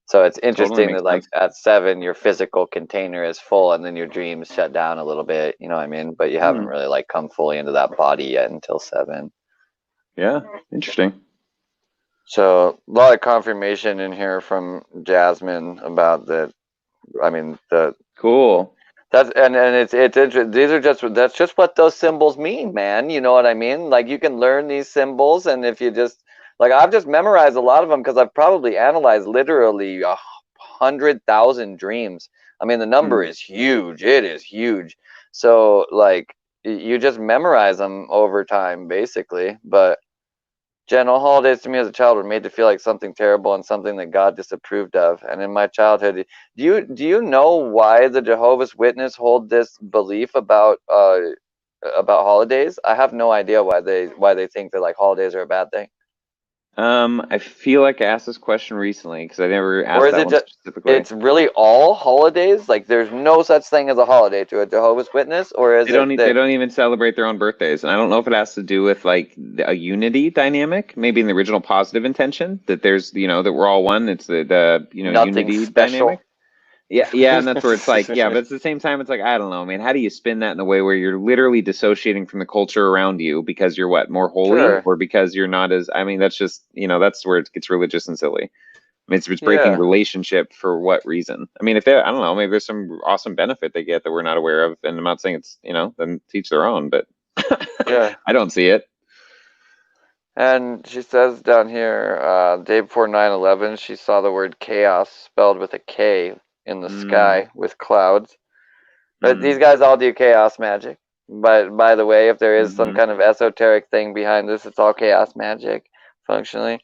B: So it's
A: totally
B: interesting
A: makes
B: that like
A: sense.
B: at 7 your physical container is full and then your dreams shut down a little bit, you know what I mean? But you haven't really like come fully into that body yet until 7.
A: Yeah, interesting.
B: So a lot of confirmation in here from Jasmine about the, I mean, the
A: Cool.
B: that's and it's interesting. That's just what those symbols mean, man. You know what I mean? Like you can learn these symbols, and if you just like I've just memorized a lot of them because I've probably analyzed literally 100,000 dreams. I mean, the number is huge. It is huge. So like you just memorize them over time, basically. But general holidays to me as a child were made to feel like something terrible and something that God disapproved of. And in my childhood, do you know why the Jehovah's Witness hold this belief about holidays? I have no idea why they think that like holidays are a bad thing.
A: I feel like I asked this question recently because I never
B: Or
A: asked
B: is
A: that
B: it
A: one
B: just
A: specifically.
B: it's really all holidays? Like there's no such thing as a holiday to a Jehovah's Witness, or is
A: They
B: it that
A: don't even celebrate their own birthdays, and I don't know if it has to do with like a unity dynamic, maybe in the original positive intention that there's that we're all one. It's the
B: nothing
A: unity
B: special?
A: dynamic. Yeah, and that's where it's like, yeah, but at the same time, it's like, I don't know, man. How do you spin that in a way where you're literally dissociating from the culture around you because you're what, more holy,
B: Sure.
A: or because you're not as, I mean, that's just, that's where it gets religious and silly. I mean, it's breaking
B: Yeah.
A: relationship for what reason? I mean, if they, I don't know, maybe there's some awesome benefit they get that we're not aware of, and I'm not saying it's, then teach their own, but
B: Yeah.
A: I don't see it.
B: And she says down here, day before 9/11, she saw the word chaos spelled with a K in the sky with clouds. But these guys all do chaos magic. But by the way, if there is some kind of esoteric thing behind this, it's all chaos magic, functionally.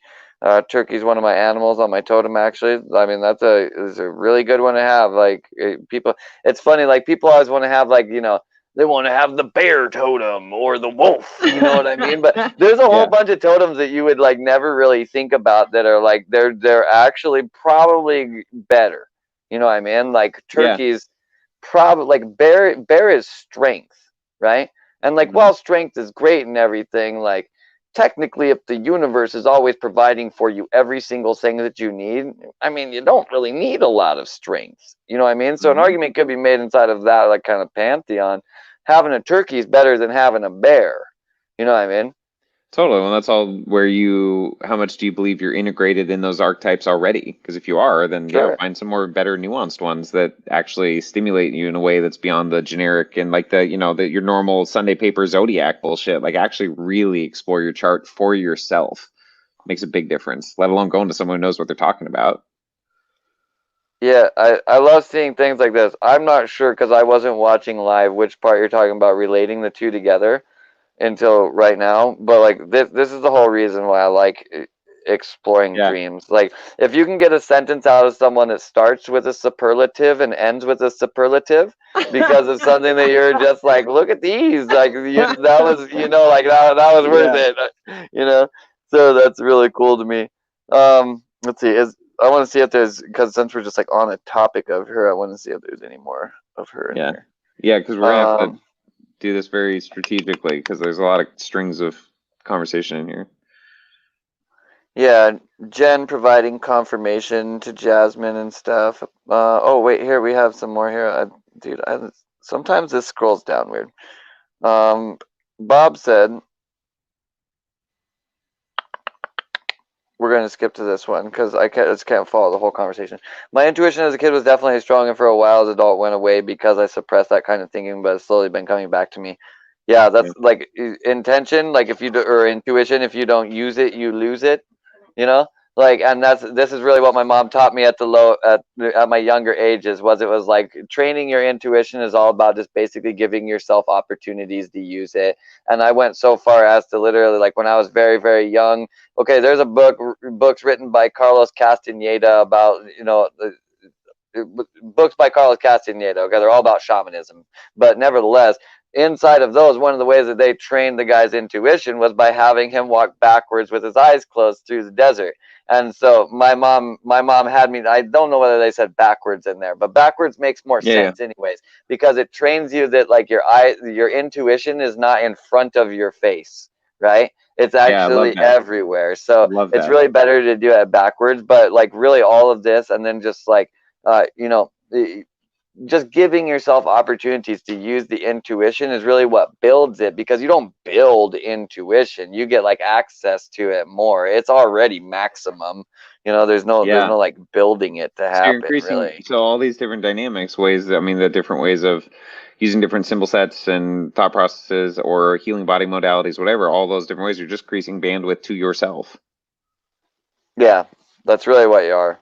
B: Turkey's one of my animals on my totem, actually. I mean, is a really good one to have. Like people, it's funny. Like people always want to have like they want to have the bear totem or the wolf. You know what I mean? But there's a whole bunch of totems that you would like never really think about that are like they're actually probably better. You know what I mean? Like turkeys, probably like bear is strength, right? And like while strength is great and everything, like technically if the universe is always providing for you every single thing that you need, I mean you don't really need a lot of strength. You know what I mean? So an argument could be made inside of that like kind of pantheon. Having a turkey is better than having a bear. You know what I mean?
A: Totally. Well, that's all where how much do you believe you're integrated in those archetypes already? Because if you are, then
B: Sure.
A: find some more better nuanced ones that actually stimulate you in a way that's beyond the generic and like your normal Sunday paper zodiac bullshit. Like actually really explore your chart for yourself. Makes a big difference, let alone going to someone who knows what they're talking about.
B: Yeah, I love seeing things like this. I'm not sure because I wasn't watching live which part you're talking about relating the two together until right now, but like this is the whole reason why I like exploring dreams. Like if you can get a sentence out of someone that starts with a superlative and ends with a superlative because of something that you're just like, look at these, like that was like that was worth it. So that's really cool to me. Let's see, I want to see if there's, because since we're just like on the topic of her, I want to see if there's any more of her in here.
A: Because we're gonna have to do this very strategically because there's a lot of strings of conversation in here.
B: Yeah, Jen providing confirmation to Jasmine and stuff. Oh wait, here we have some more here. Dude, sometimes this scrolls down weird. Bob said, we're going to skip to this one because I just can't follow the whole conversation. My intuition as a kid was definitely strong, and for a while as an adult went away because I suppressed that kind of thinking, but it's slowly been coming back to me. Yeah, that's like intention, like if you do, or intuition, if you don't use it, you lose it. Like, and this is really what my mom taught me at my younger ages. It was like training your intuition is all about just basically giving yourself opportunities to use it. And I went so far as to literally, like, when I was very, very young. Okay, there's a books written by Carlos Castaneda about, books by Carlos Castaneda. Okay, they're all about shamanism, but nevertheless, inside of those, one of the ways that they trained the guy's intuition was by having him walk backwards with his eyes closed through the desert. And so my mom had me. I don't know whether they said backwards in there, but backwards makes more
A: Yeah,
B: sense anyways, because it trains you that, like, your intuition is not in front of your face, right? It's
A: yeah, I love
B: actually
A: that.
B: everywhere.
A: I
B: So
A: love
B: it's
A: that.
B: really better to do it backwards. But like, really, all of this, and then just like, uh, you know, just giving yourself opportunities to use the intuition is really what builds it, because you don't build intuition, you get like access to it more. It's already maximum. There's
A: Yeah.
B: no like building it to
A: So you're
B: happen,
A: increasing,
B: really.
A: so all these different dynamics, ways, I mean, the different ways of using different symbol sets and thought processes or healing body modalities, whatever, all those different ways, you're just increasing bandwidth to yourself.
B: Yeah, that's really what you are.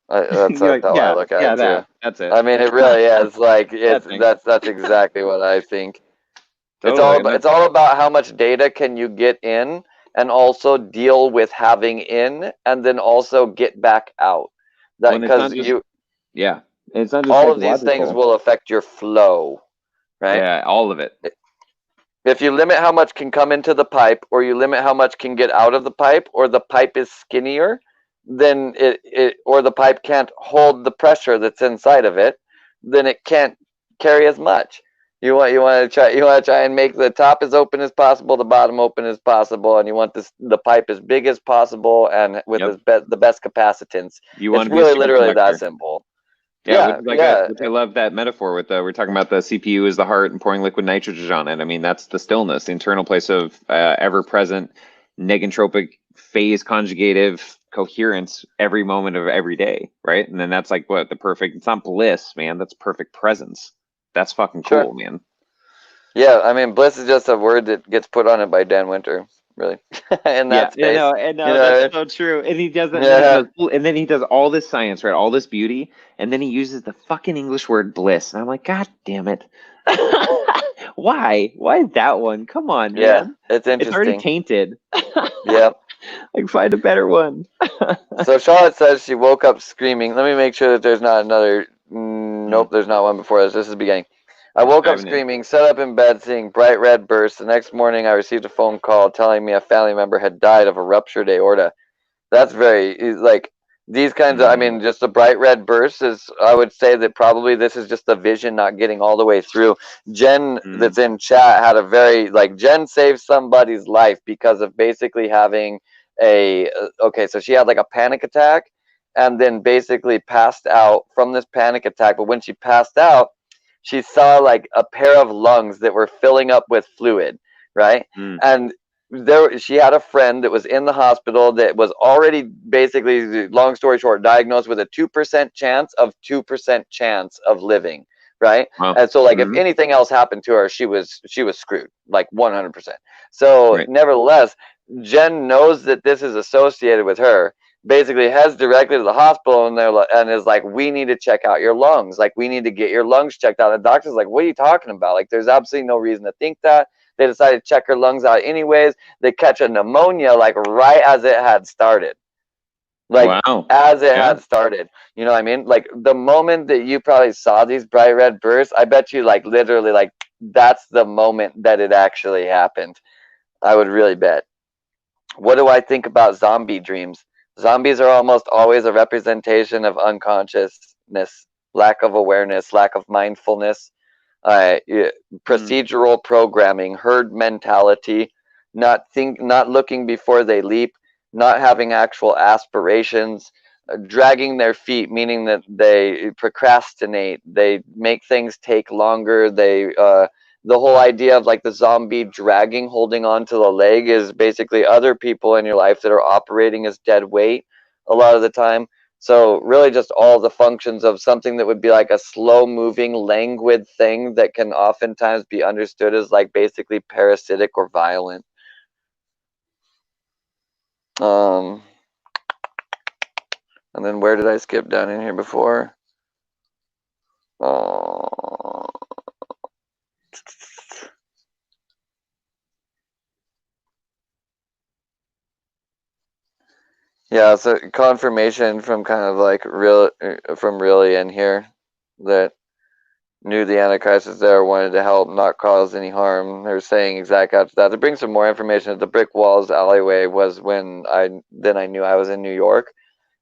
B: That's
A: You're like,
B: how I
A: yeah,
B: look at
A: yeah,
B: it too.
A: that's it.
B: I mean, it really is like,
A: That thing.
B: that's exactly what I think.
A: Totally. And
B: It's all about how much data can you get in, and also deal with having in, and then also get back out. That,
A: when it's not
B: because
A: just, yeah, it's not just
B: all of these things
A: psychological.
B: will affect your flow, right?
A: Yeah, all of it.
B: If you limit how much can come into the pipe, or you limit how much can get out of the pipe, or the pipe is skinnier, then or the pipe can't hold the pressure that's inside of it, then it can't carry as much. You want to try and make the top as open as possible, the bottom open as possible, and you want the pipe as big as possible and with
A: Yep.
B: the best capacitance.
A: You want
B: It's
A: to be a
B: really literally that
A: superconductor.
B: simple.
A: Yeah, which
B: Yeah,
A: is
B: yeah,
A: which I love that metaphor with we're talking about the CPU is the heart and pouring liquid nitrogen on it. I mean, that's the stillness, the internal place of ever-present negentropic phase conjugative coherence every moment of every day, right? And then that's like what the perfect, it's not bliss, man, that's perfect presence. That's fucking
B: sure.
A: cool, man.
B: Yeah, I mean, bliss is just a word that gets put on it by Dan Winter, really, in
A: Yeah,
B: that space.
A: and
B: You
A: no,
B: know what I
A: that's
B: mean?
A: so true. And he does it,
B: Yeah,
A: and then he does all this science, right? All this beauty, and then he uses the fucking English word bliss, and I'm like, God damn it! Why? Why that one? Come on,
B: yeah,
A: man.
B: it's
A: It's already
B: interesting.
A: tainted.
B: Yeah.
A: Like, find a better one.
B: So Charlotte says she woke up screaming. Let me make sure that there's not another.
A: Hmm,
B: Nope, there's not one before this. This is the beginning. I
A: just
B: woke up
A: diving in.
B: screaming, sat up in bed, seeing bright red bursts. The next morning, I received a phone call telling me a family member had died of a ruptured aorta. That's very, like, these kinds of, I
A: Hmm,
B: mean, just the bright red bursts is, I would say that probably this is just the vision not getting all the way through. Jen,
A: hmm.
B: that's in chat, had a very, like, Jen saved somebody's life because of basically having okay, so she had like a panic attack, and then basically passed out from this panic attack. But when she passed out, she saw like a pair of lungs that were filling up with fluid, right?
A: Hmm.
B: And she had a friend that was in the hospital that was already, basically, long story short, diagnosed with a 2% chance of 2% chance of living, right?
A: Well,
B: And so, like, if
A: hmm,
B: anything else happened to her, she was screwed, like 100%. So
A: right.
B: nevertheless, Jen knows that this is associated with her, basically heads directly to the hospital, and is like, we need to check out your lungs, like, we need to get your lungs checked out. The doctor's like, what are you talking about? Like, there's absolutely no reason to think that. They decided to check her lungs out anyways. They catch a pneumonia like right as it had started. Like,
A: Wow.
B: as it
A: Yeah.
B: had started. You know what I mean? Like, the moment that you probably saw these bright red bursts, I bet you, like, literally, like, that's the moment that it actually happened. I would really bet. What do I think about zombie dreams? Zombies are almost always a representation of unconsciousness, lack of awareness, lack of mindfulness, uh,
A: Hmm.
B: procedural programming, herd mentality, not looking before they leap, not having actual aspirations, dragging their feet, meaning that they procrastinate, they make things take longer. The whole idea of like the zombie dragging, holding on to the leg, is basically other people in your life that are operating as dead weight a lot of the time. So really just all the functions of something that would be like a slow moving, languid thing that can oftentimes be understood as like basically parasitic or violent. Um And then where did I skip down in here before? Oh. Yeah, so confirmation from kind of like from really in here that knew the Antichrist was there, wanted to help, not cause any harm. They were saying exactly after that. To bring some more information, that the brick walls alleyway was when I knew I was in New York.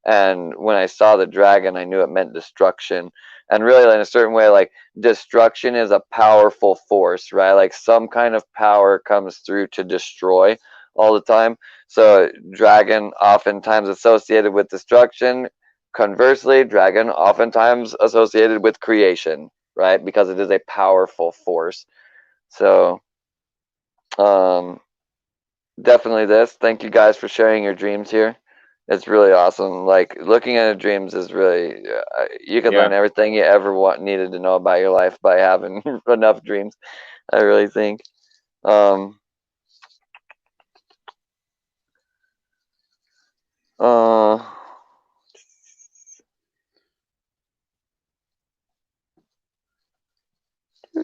B: And when I saw the dragon, I knew it meant destruction. And really, in a certain way, like destruction is a powerful force, right? Like some kind of power comes through to destroy all the time. So, dragon oftentimes associated with destruction. Conversely, dragon oftentimes associated with creation, right? Because it is a powerful force. So, um, definitely this. Thank you guys for sharing your dreams here. It's really awesome. Like looking at dreams is really you could
A: Yeah.
B: learn everything you ever needed to know about your life by having enough dreams. I really think. Um, uh,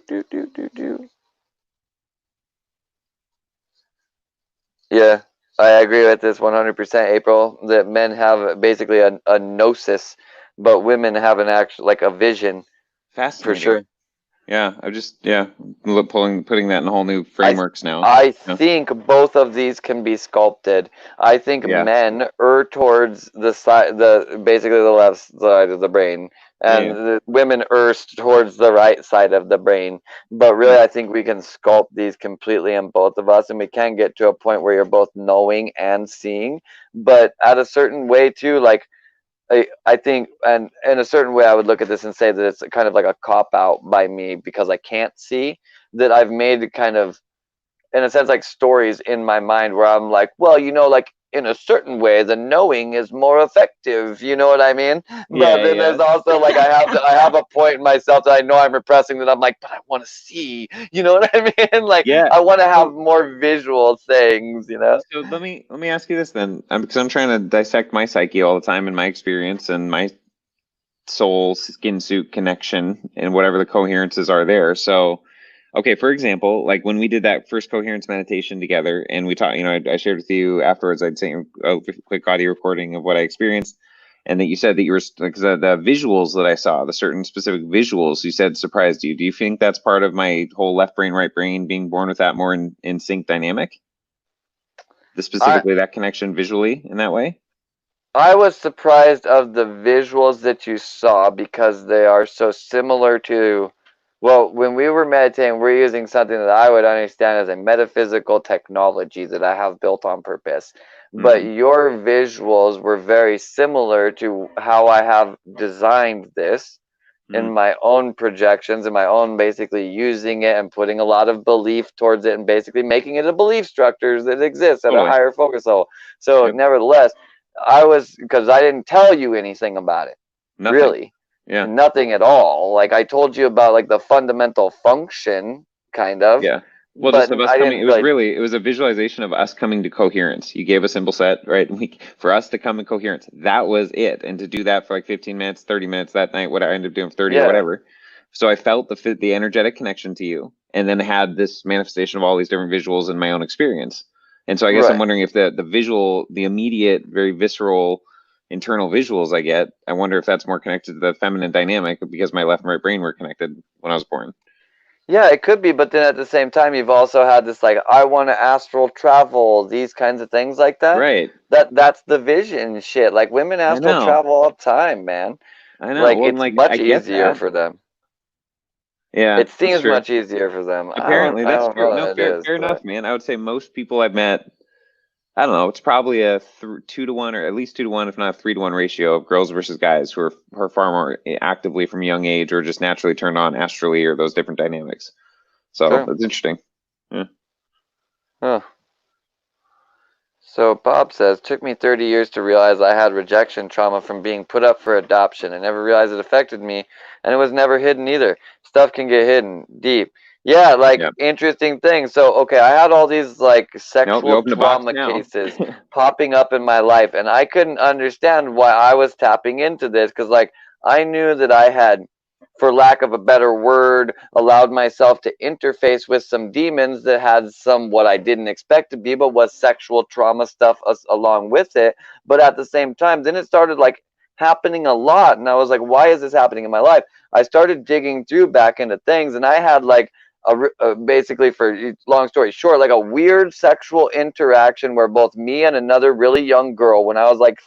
B: do, do, do, do. Yeah, I agree with this 100%, April. That men have basically a gnosis, but women have an actual like a vision for
A: Fascinating.
B: sure.
A: Yeah, I'm just putting that in whole new
B: I
A: frameworks now.
B: I
A: Yeah.
B: think both of these can be sculpted. I think
A: Yeah.
B: men err towards the side, basically the left side of the brain, and
A: Yeah.
B: the women err towards the right side of the brain. But
A: Yeah.
B: really, I think we can sculpt these completely in both of us, and we can get to a point where you're both knowing and seeing. But at a certain way too, like I think, and in a certain way, I would look at this and say that it's kind of like a cop out by me because I can't see that I've made kind of in a sense like stories in my mind where I'm like, well, like in a certain way the knowing is more effective, you know what I mean? But
A: Yeah.
B: then
A: Yeah.
B: there's also like I have a point in myself that I know I'm repressing that I'm like, but I want to see, you know what I mean? Like
A: Yeah.
B: I want to have
A: So,
B: more visual things,
A: so let me ask you this then, because I'm trying to dissect my psyche all the time and my experience and my soul skin suit connection and whatever the coherences are there. So, okay, for example, like when we did that first coherence meditation together, and we talked, I shared with you afterwards. I'd sent you a quick audio recording of what I experienced, and that you said that you were like the visuals that I saw, the certain specific visuals you said surprised you. Do you think that's part of my whole left brain, right brain being born with that more in sync dynamic? The
B: I
A: specifically that connection visually in that way?
B: I was surprised of the visuals that you saw because they are so similar to, well, when we were meditating, we're using something that I would understand as a metaphysical technology that I have built on purpose. But
A: Mm-hmm.
B: your visuals were very similar to how I have designed this in
A: Mm-hmm.
B: my own projections and my own basically using it and putting a lot of belief towards it and basically making it a belief structure that exists at a
A: Totally.
B: higher focus level. So
A: Yep.
B: nevertheless, because I didn't tell you anything about it,
A: Nothing.
B: really,
A: Yeah.
B: nothing at all. Like I told you about like the fundamental function, kind of,
A: Yeah. Well,
B: but
A: just of us
B: I
A: coming,
B: didn't like.
A: it was a visualization of us coming to coherence. You gave a symbol set, right? For us to come in coherence, that was it. And to do that for like 15 minutes, 30 minutes that night, what I ended up doing for 30 or
B: Yeah,
A: whatever. So I felt the energetic connection to you, and then had this manifestation of all these different visuals in my own experience. And so I guess I'm
B: right.
A: wondering if the visual, the immediate, very visceral internal visuals I get, I wonder if that's more connected to the feminine dynamic because my left and right brain were connected when I was born.
B: Yeah, it could be, but then at the same time, you've also had this like, I want to astral travel, these kinds of things like that.
A: Right.
B: That's the vision shit. Like women
A: I
B: astral
A: know.
B: travel all the time, man.
A: I know.
B: Like
A: Well, and
B: it's
A: like I
B: much
A: get
B: easier
A: that.
B: for them.
A: Yeah,
B: It
A: that's
B: seems
A: true.
B: much easier for them. I
A: Apparently,
B: don't I
A: that's
B: don't
A: true.
B: know
A: No,
B: that it
A: fair,
B: is,
A: fair
B: but
A: enough, man. I would say most people I've met, I don't know, it's probably a 2 to 1 or at least 2 to 1, if not 3 to 1 ratio of girls versus guys who are far more actively from a young age or just naturally turned on astrally or those different dynamics. So
B: sure.
A: that's interesting. Yeah.
B: Huh. So Bob says, took me 30 years to realize I had rejection trauma from being put up for adoption. I never realized it affected me, and it was never hidden either. Stuff can get hidden deep. Yeah, like
A: Yep.
B: interesting things. So, okay, I had all these like
A: Nope, we
B: sexual
A: opened a box
B: trauma
A: now.
B: cases popping up in my life, and I couldn't understand why I was tapping into this because, like, I knew that I had, for lack of a better word, allowed myself to interface with some demons that had some what I didn't expect to be, but was sexual trauma stuff along with it. But at the same time, then it started like happening a lot, and I was like, why is this happening in my life? I started digging through back into things, and I had like basically, for long story short, like a weird sexual interaction where both me and another really young girl, when I was like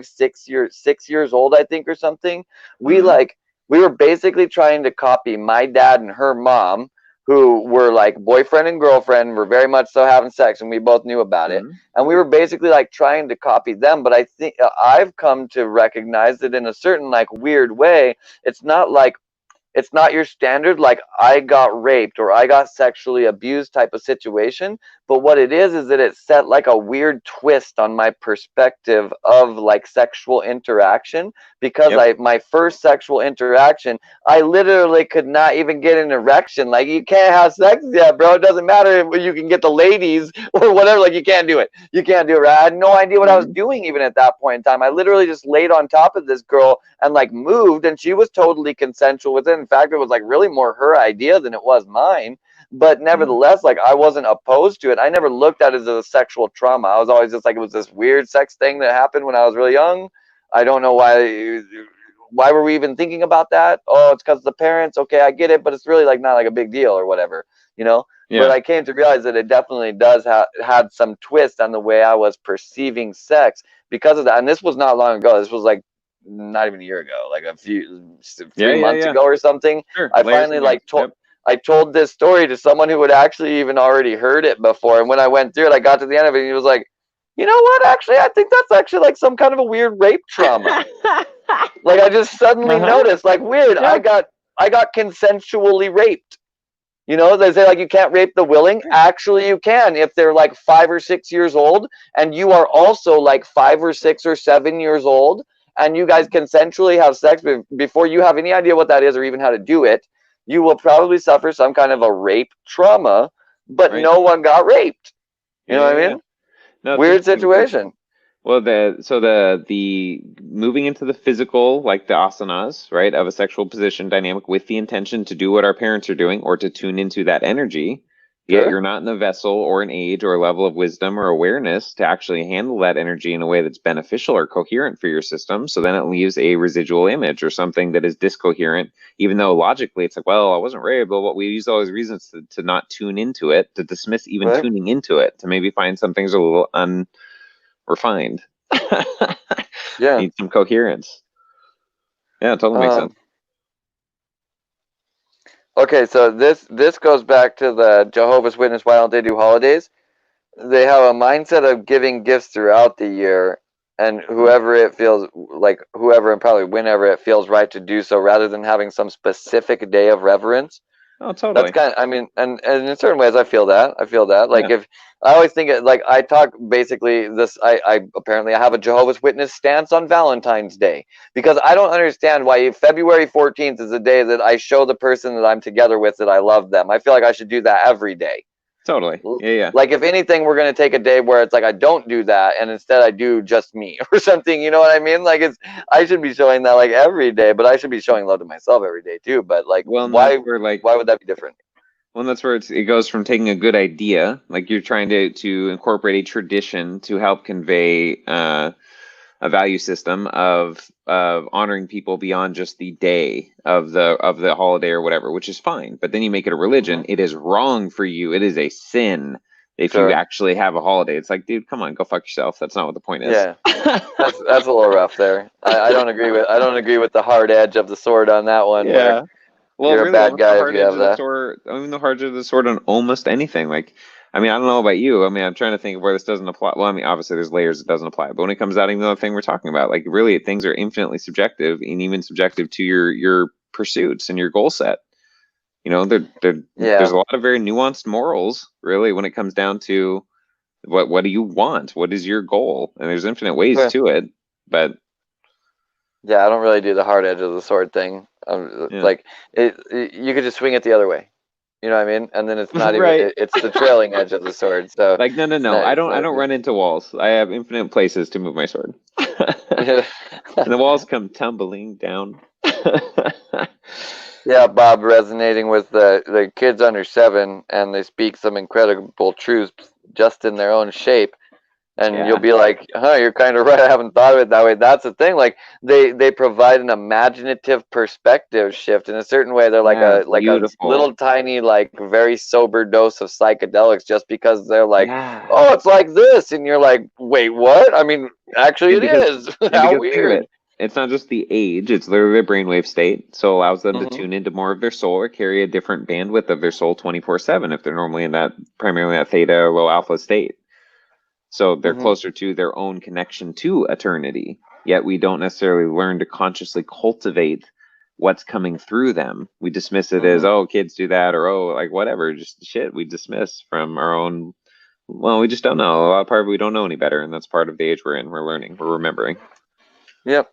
B: 6 years old, I think, or something, we
A: Mhm.
B: like we were basically trying to copy my dad and her mom, who were like boyfriend and girlfriend, were very much so having sex, and we both knew about it.
A: Mhm.
B: And we were basically like trying to copy them. But I think I've come to recognize that in a certain like weird way, it's not like it's not your standard like I got raped or I got sexually abused type of situation, but what it is that it set like a weird twist on my perspective of like sexual interaction, because
A: Yep.
B: my first sexual interaction, I literally could not even get an erection. Like, you can't have sex yet, bro. It doesn't matter if you can get the ladies or whatever. Like, you can't do it. You can't do it. Right? I had no idea what I was
A: Mhm.
B: doing even at that point in time. I literally just laid on top of this girl and like moved, and she was totally consensual with it. In fact, it was like really more her idea than it was mine. But
A: Mhm.
B: nevertheless, like, I wasn't opposed to it. I never looked at it as a sexual trauma. I was always just like, it was this weird sex thing that happened when I was really young. I don't know why were we even thinking about that? Oh, it's because the parents. Okay, I get it, but it's really like not like a big deal or whatever, you know. But
A: Yeah.
B: I came to realize that it definitely does had some twist on the way I was perceiving sex because of that. And this was not long ago. This was like not even a year ago, like a few
A: Yeah,
B: three
A: yeah,
B: months
A: yeah.
B: ago or something.
A: Sure.
B: I
A: Layers
B: finally
A: and layers.
B: like told
A: Yep.
B: I told this story to someone who had actually even already heard it before. And when I went through it, I got to the end of it, and he was like, "You know what? Actually, I think that's actually like some kind of a weird rape trauma." Like, I just suddenly
A: Uh-huh.
B: noticed, like, weird.
A: Yeah.
B: I got consensually raped. You know, they say like you can't rape the willing.
A: Sure.
B: Actually, you can if they're like 5 or 6 years old, and you are also like 5 or 6 or 7 years old, and you guys consensually have sex before you have any idea what that is or even how to do it. You will probably suffer some kind of a rape trauma, but
A: Right.
B: no one got raped. You
A: Yeah,
B: know what
A: yeah,
B: I
A: yeah.
B: mean?
A: No, it's
B: Weird
A: interesting because
B: situation.
A: well, the moving into the physical, like the asanas, right, of a sexual position dynamic with the intention to do what our parents are doing or to tune into that energy, yet
B: Sure.
A: you're not in a vessel or an age or a level of wisdom or awareness to actually handle that energy in a way that's beneficial or coherent for your system. So then it leaves a residual image or something that is discoherent, even though logically it's like, well, I wasn't raped, but what we use all these reasons to not tune into it, to dismiss even
B: Right.
A: tuning into it, to maybe find some things a little refined.
B: Yeah.
A: Need some coherence. Yeah, it totally makes sense.
B: Um. Okay. So this goes back to the Jehovah's Witness. Why don't they do holidays? They have a mindset of giving gifts throughout the year, and whoever it feels like, whoever and probably whenever it feels right to do so, rather than having some specific day of reverence.
A: Oh,
B: That's
A: totally.
B: kind of, I mean, and in certain ways, I feel that. I feel that. Like,
A: Yeah.
B: if I always think it, like, I talk basically this, I apparently I have a Jehovah's Witness stance on Valentine's Day, because I don't understand why February 14th is the day that I show the person that I'm together with that I love them. I feel like I should do that every day.
A: Totally. Yeah, yeah.
B: Like, if anything, we're gonna take a day where it's like I don't do that, and instead I do just me or something. You know what I mean? Like, it's, I should be showing that like every day, but I should be showing love to myself every day too. But like,
A: Well, and that's where
B: why would that be different?
A: it goes from taking a good idea, like you're trying to incorporate a tradition to help convey a value system of honoring people beyond just the day of the holiday or whatever, which is fine. But then you make it a religion. It is wrong for you. It is a sin if you
B: Sure.
A: actually have a holiday. It's like, dude, come on, go fuck yourself. That's not what the point is.
B: Yeah, that's a little rough there. I don't agree with the hard edge of the sword on that one, where
A: Yeah. Well,
B: you're a
A: really,
B: bad
A: almost the
B: guy if
A: hard
B: you
A: edge
B: have
A: of the
B: that.
A: sword. I mean, the hard edge of the sword on almost anything. Like, I mean, I don't know about you. I mean, I'm trying to think of where this doesn't apply. Well, I mean, obviously, there's layers it doesn't apply. But when it comes out, even the thing we're talking about, like, really, things are infinitely subjective, and even subjective to your pursuits and your goal set. You know, there's
B: Yeah.
A: a lot of very nuanced morals, really, when it comes down to what do you want? What is your goal? And there's infinite ways
B: Okay.
A: to it. But
B: Yeah, I don't really do the hard edge of the sword thing.
A: yeah,
B: Like, you could just swing it the other way. You know what I mean? And then it's not even,
A: Right.
B: it's the trailing edge of the sword. So
A: Like, no, no,
B: it's
A: no.
B: not,
A: I
B: it's
A: don't
B: not,
A: run into walls. I have infinite places to move my sword.
B: yeah.
A: And the walls come tumbling down.
B: Yeah, Bob, resonating with the kids under 7, and they speak some incredible truths just in their own shape. And you'll
A: Yeah.
B: be like, huh, you're kind of right. I haven't thought of it that way. That's the thing. Like they provide an imaginative perspective shift in a certain way. They're
A: Yeah,
B: like a
A: beautiful.
B: little tiny, like very sober dose of psychedelics just because they're like,
A: Yeah.
B: oh, it's like this. And you're like, wait, what? I mean, actually
A: And
B: it
A: because
B: is.
A: and
B: How
A: because think of
B: weird.
A: it, it's not just the age, it's literally their brainwave state. So it allows them to
B: Hmm.
A: tune into more of their soul or carry a different bandwidth of their soul 24/7 if they're normally in that primarily that theta or low alpha state. So they're
B: Hmm.
A: closer to their own connection to eternity. Yet we don't necessarily learn to consciously cultivate what's coming through them. We dismiss it as,
B: Hmm.
A: oh, kids do that, or oh, like whatever, just shit we dismiss from our own. Well, we just don't know. A lot of part we don't know any better, and that's part of the age we're in. We're learning, we're remembering.
B: Yep.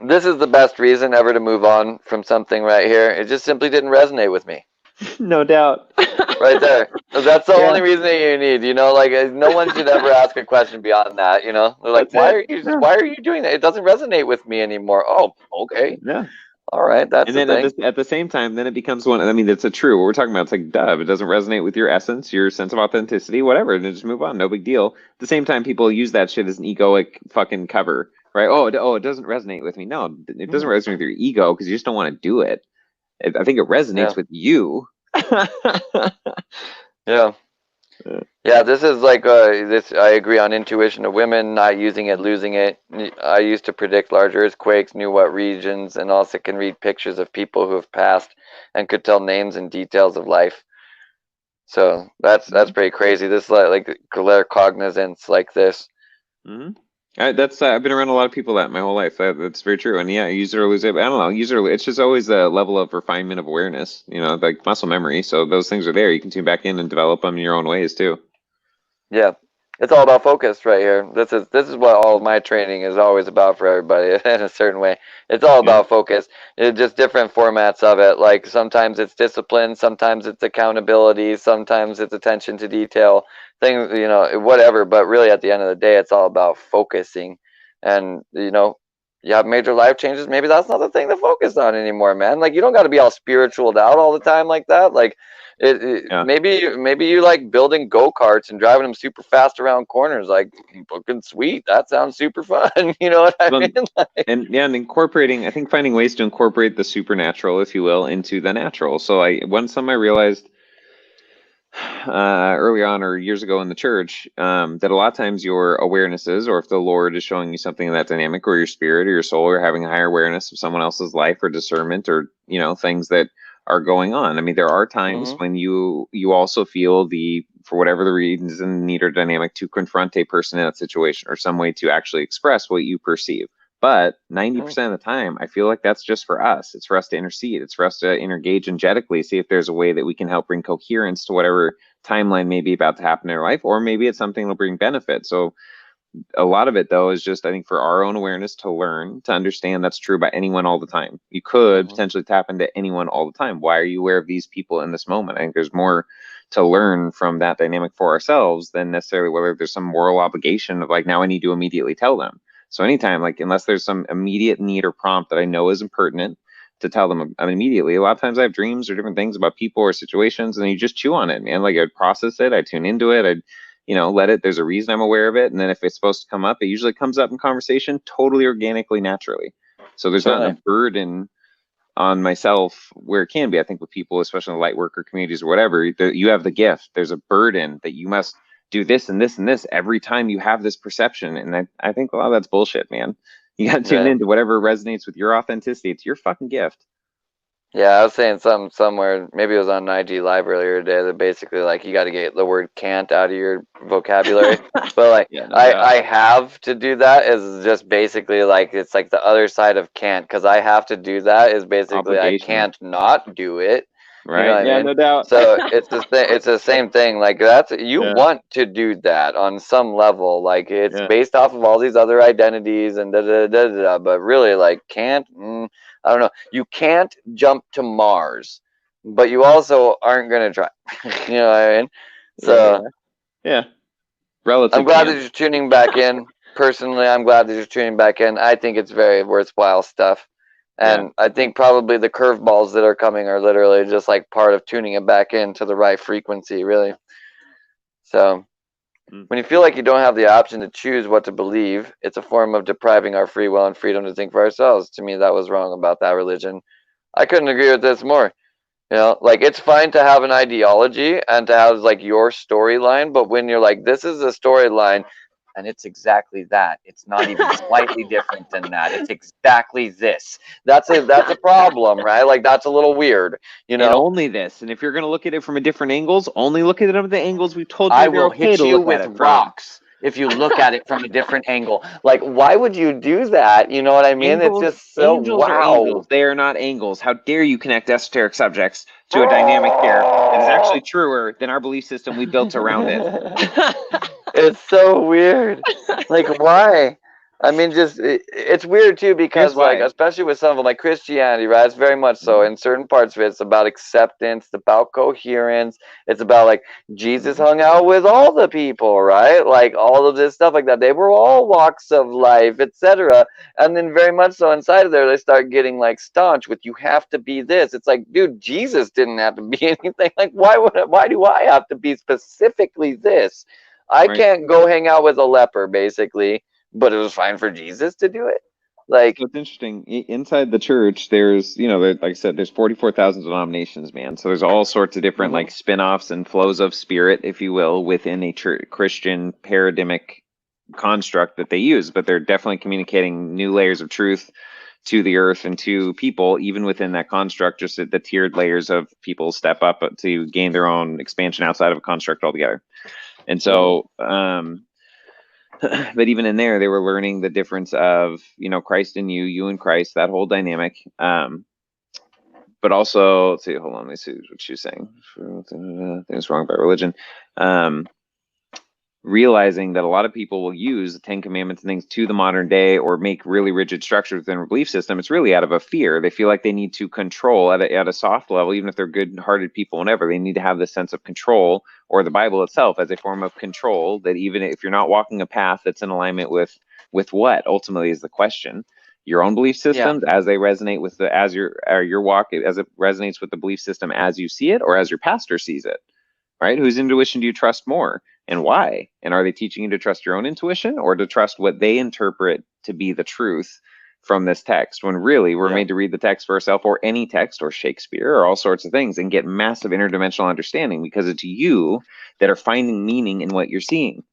B: This is the best reason ever to move on from something right here. It just simply didn't resonate with me.
A: No doubt.
B: Right there. That's the
A: Yeah,
B: only reason that you need, like no one should ever ask a question beyond that, They're like,
A: that's it. Yeah.
B: why are you doing that? It doesn't resonate with me anymore. Oh, okay.
A: Yeah.
B: All right, that's
A: And
B: the
A: then
B: thing.
A: at the same time, then it becomes one. I mean, that's a true. What we're talking about, it's like, duh, if it doesn't resonate with your essence, your sense of authenticity, whatever, then just move on. No big deal. At the same time, people use that shit as an egoic fucking cover, right? Oh, it doesn't resonate with me. No, it doesn't
B: Mhm.
A: resonate with your ego because you just don't want to do it. I think it resonates
B: Yeah.
A: with you.
B: Yeah. Yeah, this is like this. I agree on intuition of women, not using it, losing it. I used to predict large earthquakes, knew what regions, and also can read pictures of people who have passed and could tell names and details of life. So that's pretty crazy. This like claircognizance like this.
A: Mm-hmm. That's I've been around a lot of people that my whole life. That's very true. And yeah, use it or lose it. I don't know. Use it or it's just always a level of refinement of awareness. Like muscle memory. So those things are there. You can tune back in and develop them in your own ways too.
B: Yeah, it's all about focus right here. This is what all of my training is always about for everybody in a certain way. It's all
A: Yeah.
B: about focus. It's just different formats of it. Like sometimes it's discipline, sometimes it's accountability, sometimes it's attention to detail, things, whatever. But really, at the end of the day, it's all about focusing. And you have major life changes. Maybe that's not the thing to focus on anymore, man. Like you don't got to be all spiritualed out all the time like that. Like
A: Yeah.
B: maybe you like building go-karts and driving them super fast around corners, like fucking sweet. That sounds super fun. You know what I
A: Well,
B: mean? Like,
A: and incorporating, I think finding ways to incorporate the supernatural, if you will, into the natural. So one time I realized early on or years ago in the church that a lot of times your awarenesses, or if the Lord is showing you something in that dynamic, or your spirit or your soul, or having a higher awareness of someone else's life or discernment, or things that are going on. I mean, there are times
B: mm-hmm,
A: when you also feel for whatever the reason, need or dynamic to confront a person in that situation, or some way to actually express what you perceive. But 90% of the time, I feel like that's just for us. It's for us to intercede. It's for us to engage energetically, see if there's a way that we can help bring coherence to whatever timeline may be about to happen in our life, or maybe it's something that'll bring benefit. So a lot of it though is just, I think, for our own awareness to learn to understand that's true about anyone all the time. You could
B: mm-hmm,
A: potentially tap into anyone all the time. Why are you aware of these people in this moment? I think there's more to learn from that dynamic for ourselves than necessarily whether there's some moral obligation of like, now I need to immediately tell them. So anytime, like, unless there's some immediate need or prompt that I know is impertinent to tell them immediately. A lot of times I have dreams or different things about people or situations, and you just chew on it, man. Like I'd process it, I tune into it, I'd let it. There's a reason I'm aware of it, and then if it's supposed to come up, it usually comes up in conversation, totally organically, naturally. So there's not a
B: certainly.
A: burden on myself where it can be. I think with people, especially in the light worker communities or whatever, you have the gift. There's a burden that you must do this and this and this every time you have this perception, and I think a lot of that's bullshit, man. You got to tune
B: Yeah.
A: into whatever resonates with your authenticity. It's your fucking gift.
B: Yeah, I was saying somewhere, maybe it was on IG Live earlier today, that basically like you got to get the word can't out of your vocabulary. But like
A: Yeah, no doubt.
B: I have to do that is just basically like it's like the other side of can't, because I have to do that is basically I
A: Obligation,
B: can't not do it. You know
A: right?
B: what I
A: Yeah,
B: mean?
A: no doubt.
B: So it's the thing. It's the same thing. Like that's you
A: Yeah,
B: want to do that on some level. Like it's
A: yeah.
B: based off of all these other identities and da da da da. But really, like can't. I don't know. You can't jump to Mars, but you also aren't gonna try. You know what I mean? So
A: yeah. Relative.
B: I'm glad that
A: chance.
B: you're tuning back in. Personally, I'm glad that you're tuning back in. I think it's very worthwhile stuff. And I think probably the curveballs that are coming are literally just like part of tuning it back into the right frequency, really. So when you feel like you don't have the option to choose what to believe, it's a form of depriving our free will and freedom to think for ourselves. To me, that was wrong about that religion. I couldn't agree with this more. You know, like it's fine to have an ideology and to have like your storyline, but when you're like, this is a storyline and it's exactly that. It's not even slightly different than that. It's exactly this. That's a problem, right? Like that's a little weird, you
A: And
B: know?
A: only this. And if you're going to look at it from a different angles, only look at it from the angles we've told you
B: I
A: they're
B: will
A: okay
B: hit
A: to
B: you
A: look at
B: with
A: it from.
B: rocks if you look at it from a different angle. Like, why would you do that? You know what I mean?
A: Angles,
B: It's just so
A: angels are
B: wow.
A: angles. They are not angles. How dare you connect esoteric subjects to a dynamic here that is actually truer than our belief system we built around it?
B: It's so weird. Like, why? I mean, just it's weird too because,
A: Here's
B: like,
A: why.
B: especially with some of them, like Christianity, right? It's very much so. In certain parts of it, it's about acceptance, it's about coherence, it's about like Jesus hung out with all the people, right? Like all of this stuff like that. They were all walks of life, etc. And then very much so inside of there, they start getting like staunch with you have to be this. It's like, dude, Jesus didn't have to be anything. Like, why do I have to be specifically this? I
A: Right.
B: can't go hang out with a leper, basically, but it was fine for Jesus to do it. Like,
A: So it's interesting. Inside the church, there's, like I said, there's 44,000 denominations, man. So there's all sorts of different like spin-offs and flows of spirit, if you will, within a Christian paradigmic construct that they use. But they're definitely communicating new layers of truth to the earth and to people, even within that construct. Just the tiered layers of people step up to gain their own expansion outside of a construct altogether. And so, but even in there, they were learning the difference of, Christ in you, you in Christ, that whole dynamic. But also, let's see, hold on, let me see what she's saying. Things wrong about religion. Realizing that a lot of people will use the Ten Commandments and things to the modern day or make really rigid structures within a belief system. It's really out of a fear. They feel like they need to control at a soft level, even if they're good-hearted people, whatever. They need to have this sense of control, or the Bible itself as a form of control, that even if you're not walking a path that's in alignment with what ultimately is the question, your own belief systems as they resonate with your walk, as it resonates with the belief system as you see it or as your pastor sees it. Right? Whose intuition do you trust more, and why? And are they teaching you to trust your own intuition or to trust what they interpret to be the truth from this text, when really we're made to read the text for ourselves, or any text, or Shakespeare, or all sorts of things, and get massive interdimensional understanding, because it's you that are finding meaning in what you're seeing.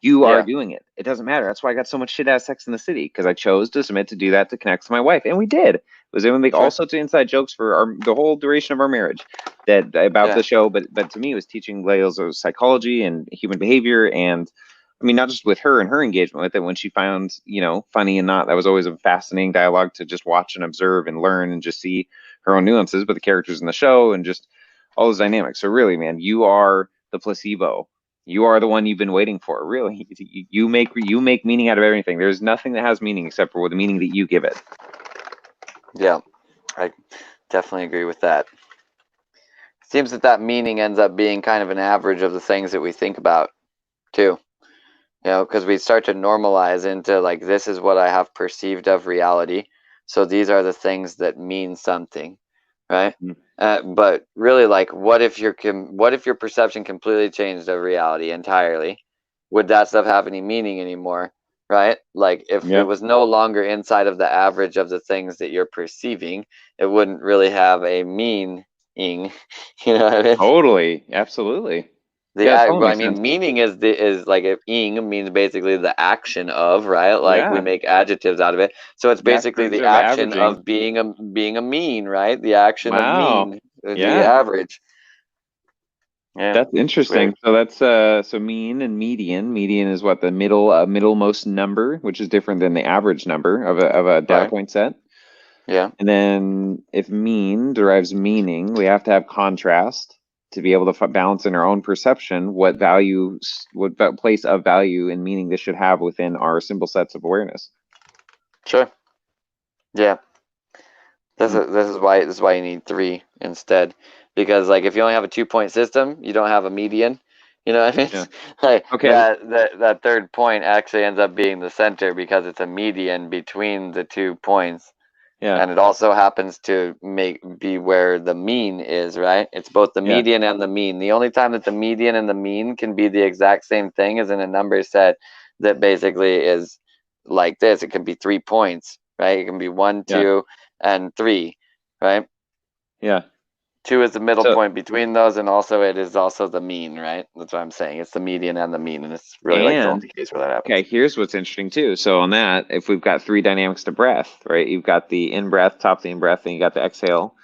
A: You are doing it. It doesn't matter. That's why I got so much shit out of Sex in the City, because I chose to submit to do that to connect to my wife, and we did. It was able to make all sorts of inside jokes for the whole duration of our marriage about the show. But to me, it was teaching layers of psychology and human behavior, and I mean, not just with her and her engagement with it. When she found, funny and not, that was always a fascinating dialogue to just watch and observe and learn and just see her own nuances, but the characters in the show and just all those dynamics. So really, man, you are the placebo. You are the one you've been waiting for. Really, you make meaning out of everything. There's nothing that has meaning except for the meaning that you give it.
B: Yeah, I definitely agree with that. Seems that meaning ends up being kind of an average of the things that we think about, too. Because we start to normalize into like, this is what I have perceived of reality, so these are the things that mean something, right? But really, like, what if your perception completely changed of reality entirely? Would that stuff have any meaning anymore, right? Like, if it was no longer inside of the average of the things that you're perceiving, it wouldn't really have a meaning. You know what I mean?
A: Totally, absolutely.
B: Meaning is like, if ing means basically the action of, right? Like we make adjectives out of it, so it's basically the action of being a mean, right? The action of mean, the average. Yeah,
A: that's interesting. So that's so mean and median. Median is what, the middlemost number, which is different than the average number of a data point set.
B: Yeah.
A: And then if mean derives meaning, we have to have contrast to be able to balance in our own perception what place of value and meaning this should have within our symbol sets of awareness.
B: Sure. Yeah. This is why you need 3 instead, because like if you only have a 2-point system, you don't have a median. You know what I mean?
A: Yeah.
B: Like
A: Okay.
B: that third point actually ends up being the center because it's a median between the 2 points.
A: Yeah.
B: And it also happens to be where the mean is, right? It's both the
A: Yeah.
B: median and the mean. The only time that the median and the mean can be the exact same thing is in a number set that basically is like this. It can be 3 points, right? It can be 1,
A: Yeah.
B: 2, and 3, right?
A: Yeah.
B: 2 is the middle
A: So
B: point between those, and also it is also the mean, right? That's what I'm saying. It's the median and the mean, and it's really like the
A: and
B: only case where that happens.
A: okay, here's what's interesting too. So on that, if we've got 3 dynamics to breath, right? You've got the in breath, top of the in breath, and you got the exhale.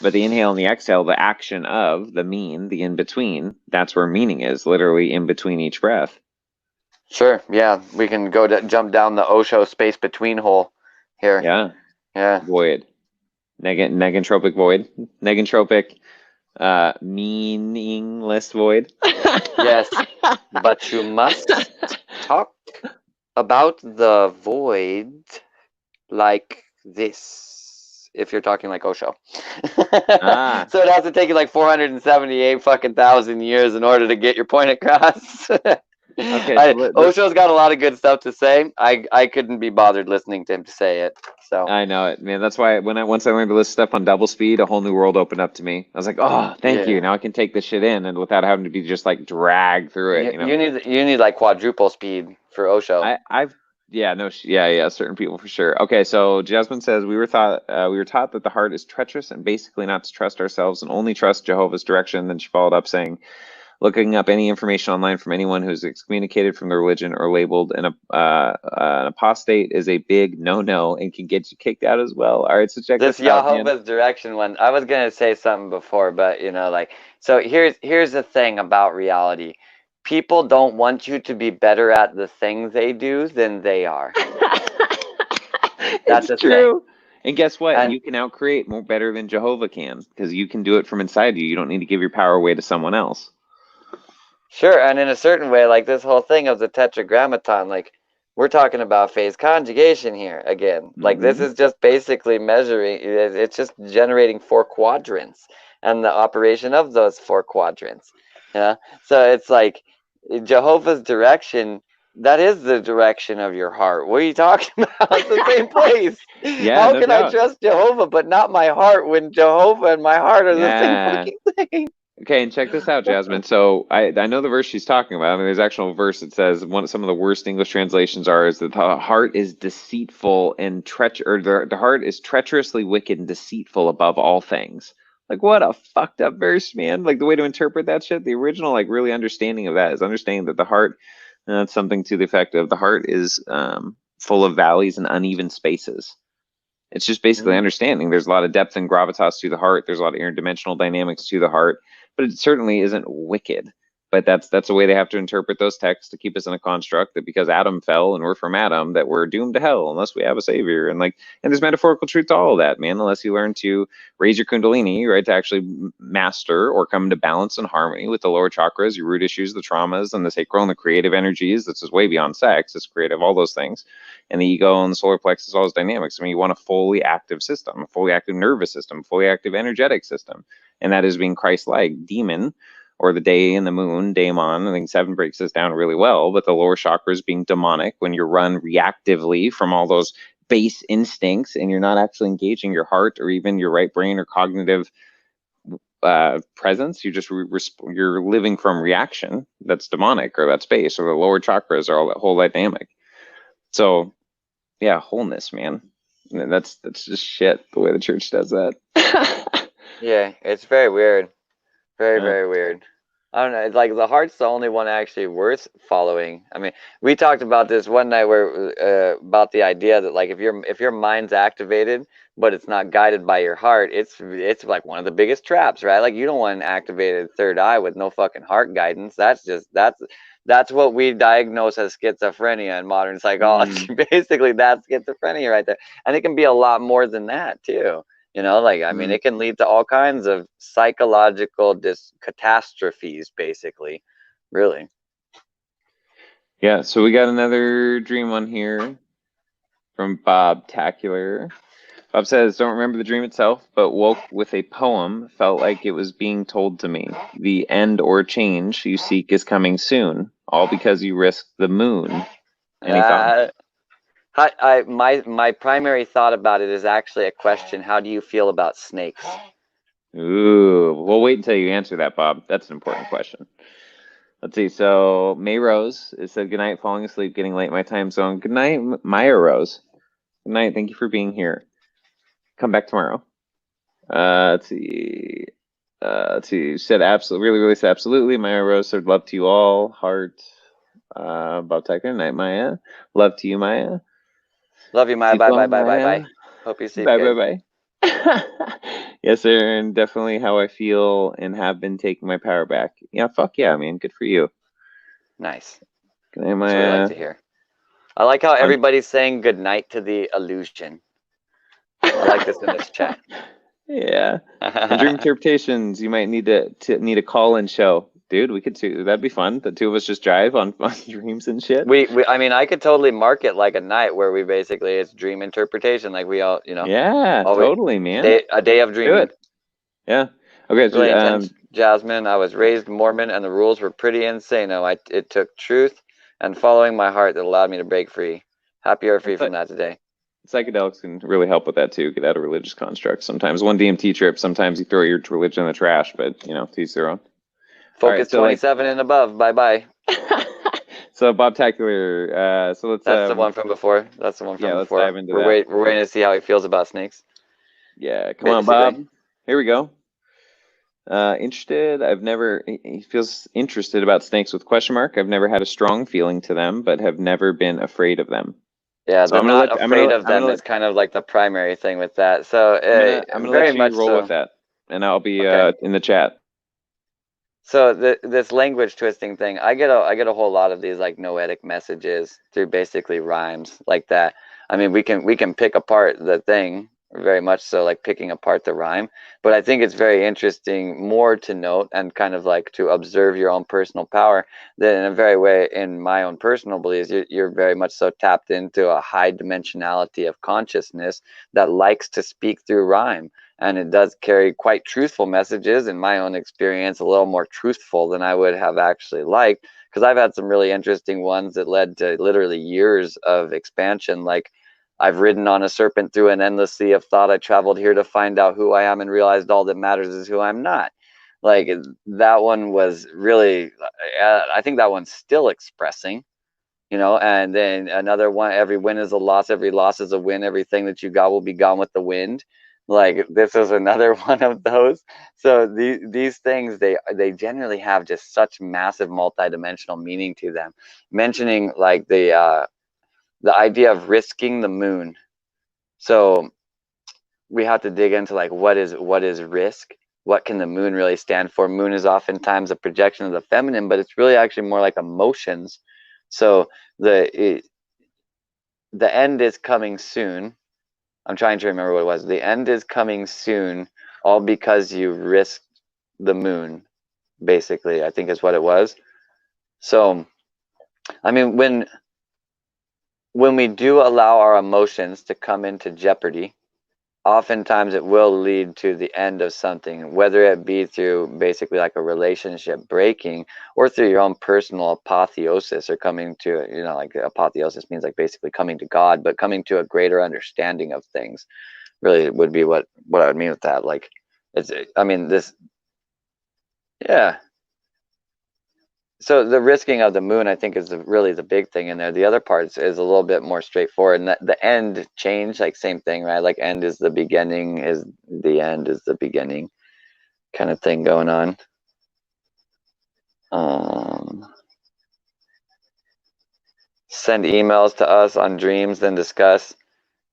A: But the inhale and the exhale, the action of the mean, the in between, that's where meaning is, literally in between each breath.
B: Sure, yeah, we can jump down the Osho space between hole here.
A: Yeah.
B: Yeah.
A: Void. Negentropic void. Negentropic meaningless void.
B: Yes, but you must talk about the void like this if you're talking like Osho.
A: Ah.
B: So it has to take you like 478 fucking thousand years in order to get your point across.
A: Okay,
B: Osho's got a lot of good stuff to say. I couldn't be bothered listening to him to say it. So
A: I know it, man. That's why once I learned to list stuff on double speed, a whole new world opened up to me. I was like, oh, thank you.
B: yeah.
A: Now I can take this shit in and without having to be just like dragged through it,
B: You need like quadruple speed for Osho.
A: Certain people for sure. Okay, so Jasmine says we were taught that the heart is treacherous and basically not to trust ourselves and only trust Jehovah's direction. Then she followed up saying, looking up any information online from anyone who's excommunicated from their religion or labeled an apostate is a big no-no and can get you kicked out as well. All right, so check
B: This
A: this out, man.
B: Jehovah's direction one. I was gonna say something before, but like so here's the thing about reality. People don't want you to be better at the thing they do than they are. That's
A: It's
B: the thing.
A: true. And guess what?
B: And
A: You can outcreate more better than Jehovah can because you can do it from inside you. You don't need to give your power away to someone else.
B: sure, and in a certain way, like this whole thing of the tetragrammaton, like we're talking about phase conjugation here again. Like this
A: Mhm.
B: is just basically measuring. It's just generating 4 quadrants and the operation of those 4 quadrants. Yeah, so it's like Jehovah's direction. That is the direction of your heart. What are you talking about? It's the same place.
A: Yeah,
B: How
A: no
B: can I
A: doubt.
B: trust Jehovah but not my heart when Jehovah and my heart are the same
A: Yeah.
B: fucking thing?
A: Okay, and check this out, Jasmine. So I know the verse she's talking about. I mean, there's actual verse that says some of the worst English translations is that the heart is deceitful and the heart is treacherously wicked and deceitful above all things. Like what a fucked up verse, man. Like the way to interpret that shit, the original like really understanding of that is understanding that the heart, that's something to the effect of the heart is full of valleys and uneven spaces. It's just basically
B: Mm.
A: understanding there's a lot of depth and gravitas to the heart. There's a lot of interdimensional dynamics to the heart, but it certainly isn't wicked. But that's the way they have to interpret those texts to keep us in a construct that because Adam fell and we're from Adam, that we're doomed to hell unless we have a savior. And there's metaphorical truth to all of that, man. Unless you learn to raise your kundalini, right, to actually master or come into balance and harmony with the lower chakras, your root issues, the traumas, and the sacral and the creative energies. This is way beyond sex. It's creative, all those things, and the ego and the solar plexus, all those dynamics. I mean, you want a fully active system, a fully active nervous system, fully active energetic system, and that is being Christ-like. Demon, or the day and the moon, daemon. I think 7 breaks this down really well, but the lower chakras being demonic when you're run reactively from all those base instincts and you're not actually engaging your heart or even your right brain or cognitive presence. You're living from reaction. That's demonic, or that's base, or the lower chakras are all that whole dynamic. So yeah, wholeness, man. That's just shit the way the church does that.
B: Yeah, it's very weird. Very,
A: Yeah.
B: very weird. I don't know. It's like the heart's the only one actually worth following. I mean, we talked about this one night where about the idea that like if your mind's activated but it's not guided by your heart, it's like one of the biggest traps, right? Like you don't want an activated third eye with no fucking heart guidance. That's what we diagnose as schizophrenia in modern psychology. Basically, that's schizophrenia right there, and it can be a lot more than that too. Like, I mean, it can lead to all kinds of psychological catastrophes, basically, really.
A: Yeah, so we got another dream one here from Bob Tacular. Bob says, don't remember the dream itself, but woke with a poem, felt like it was being told to me. The end or change you seek is coming soon, all because you risked the moon. Any thoughts?
B: My primary thought about it is actually a question. How do you feel about snakes?
A: Ooh, we'll wait until you answer that, Bob. That's an important question. Let's see. So May Rose, it said, good night, falling asleep, getting late my time zone. Good night, Maya Rose. Good night. Thank you for being here. Come back tomorrow. Let's see. Let's see. Said absolutely, really, really said absolutely. Maya Rose said, love to you all. Heart. Bob Tucker. Night, Maya. Love to you, Maya.
B: Love you, Maya.
A: Sleep
B: Bye,
A: well,
B: bye, bye, bye,
A: Maya.
B: bye. Hope you sleep
A: Bye,
B: good.
A: bye, bye. Yes, sir, and definitely how I feel and have been taking my power back. Yeah, fuck yeah, man. Good for you.
B: Nice.
A: Good night,
B: That's what I like
A: Maya.
B: to hear. I like how everybody's saying good night to the illusion. I like this in this chat.
A: Yeah. On dream interpretations, you might need to need a call-in show. Dude, we could do that'd be fun. The two of us just drive on dreams and shit.
B: I mean, I could totally mark it like a night where we basically, it's dream interpretation. Like we all, you know,
A: Yeah,
B: always,
A: totally, man.
B: a day of
A: Do
B: dreaming.
A: it. Yeah. Okay,
B: Really intense. Jasmine, I was raised Mormon and the rules were pretty insane. It took truth and following my heart that allowed me to break free. Happy or free from that today.
A: Psychedelics can really help with that too. Get out of religious constructs. Sometimes one DMT trip, sometimes you throw your religion in the trash, but you know, to each their own.
B: Focus 27 and above. Bye bye.
A: So Bob Tacular, so let's
B: That's the one from before. That's the one from before.
A: Let's dive into
B: we're
A: that.
B: We're waiting to see how he feels about snakes.
A: Yeah, come on, Bob. Here we go. Interested. He feels interested about snakes with question mark. I've never had a strong feeling to them, but have never been afraid of them.
B: Yeah, so I'm not afraid of them is kind of like the primary thing with that. So
A: I'm gonna let you roll with that, and I'll be in the chat.
B: So this language twisting thing, I get a whole lot of these like noetic messages through basically rhymes like that. I mean, we can pick apart the thing very much so, like picking apart the rhyme, but I think it's very interesting more to note and kind of like to observe your own personal power that in a very way, in my own personal beliefs, you're very much so tapped into a high dimensionality of consciousness that likes to speak through rhyme. And it does carry quite truthful messages, in my own experience, a little more truthful than I would have actually liked, because I've had some really interesting ones that led to literally years of expansion. Like, I've ridden on a serpent through an endless sea of thought. I traveled here to find out who I am and realized all that matters is who I'm not. Like, that one was really, I think that one's still expressing, you know. And then another one, every win is a loss, every loss is a win, everything that you got will be gone with the wind. Like, this is another one of those. So these things, they generally have just such massive multidimensional meaning to them. Mentioning like the idea of risking the moon. So we have to dig into like what is risk. What can the moon really stand for? Moon is oftentimes a projection of the feminine, but it's really actually more like emotions. So the end is coming soon. I'm trying to remember what it was. The end is coming soon, all because you risked the moon, basically, I think is what it was. So, I mean, when we do allow our emotions to come into jeopardy, oftentimes it will lead to the end of something, whether it be through basically like a relationship breaking or through your own personal apotheosis, or coming to, you know, like apotheosis means like basically coming to God, but coming to a greater understanding of things really would be what I would mean with that. Like, it's, I mean, this, yeah. So the risking of the moon, I think, is really the big thing in there. The other parts is a little bit more straightforward, and the end change, like same thing, right? Like end is the beginning, is the end is the beginning, kind of thing going on. Send emails to us on dreams, then discuss.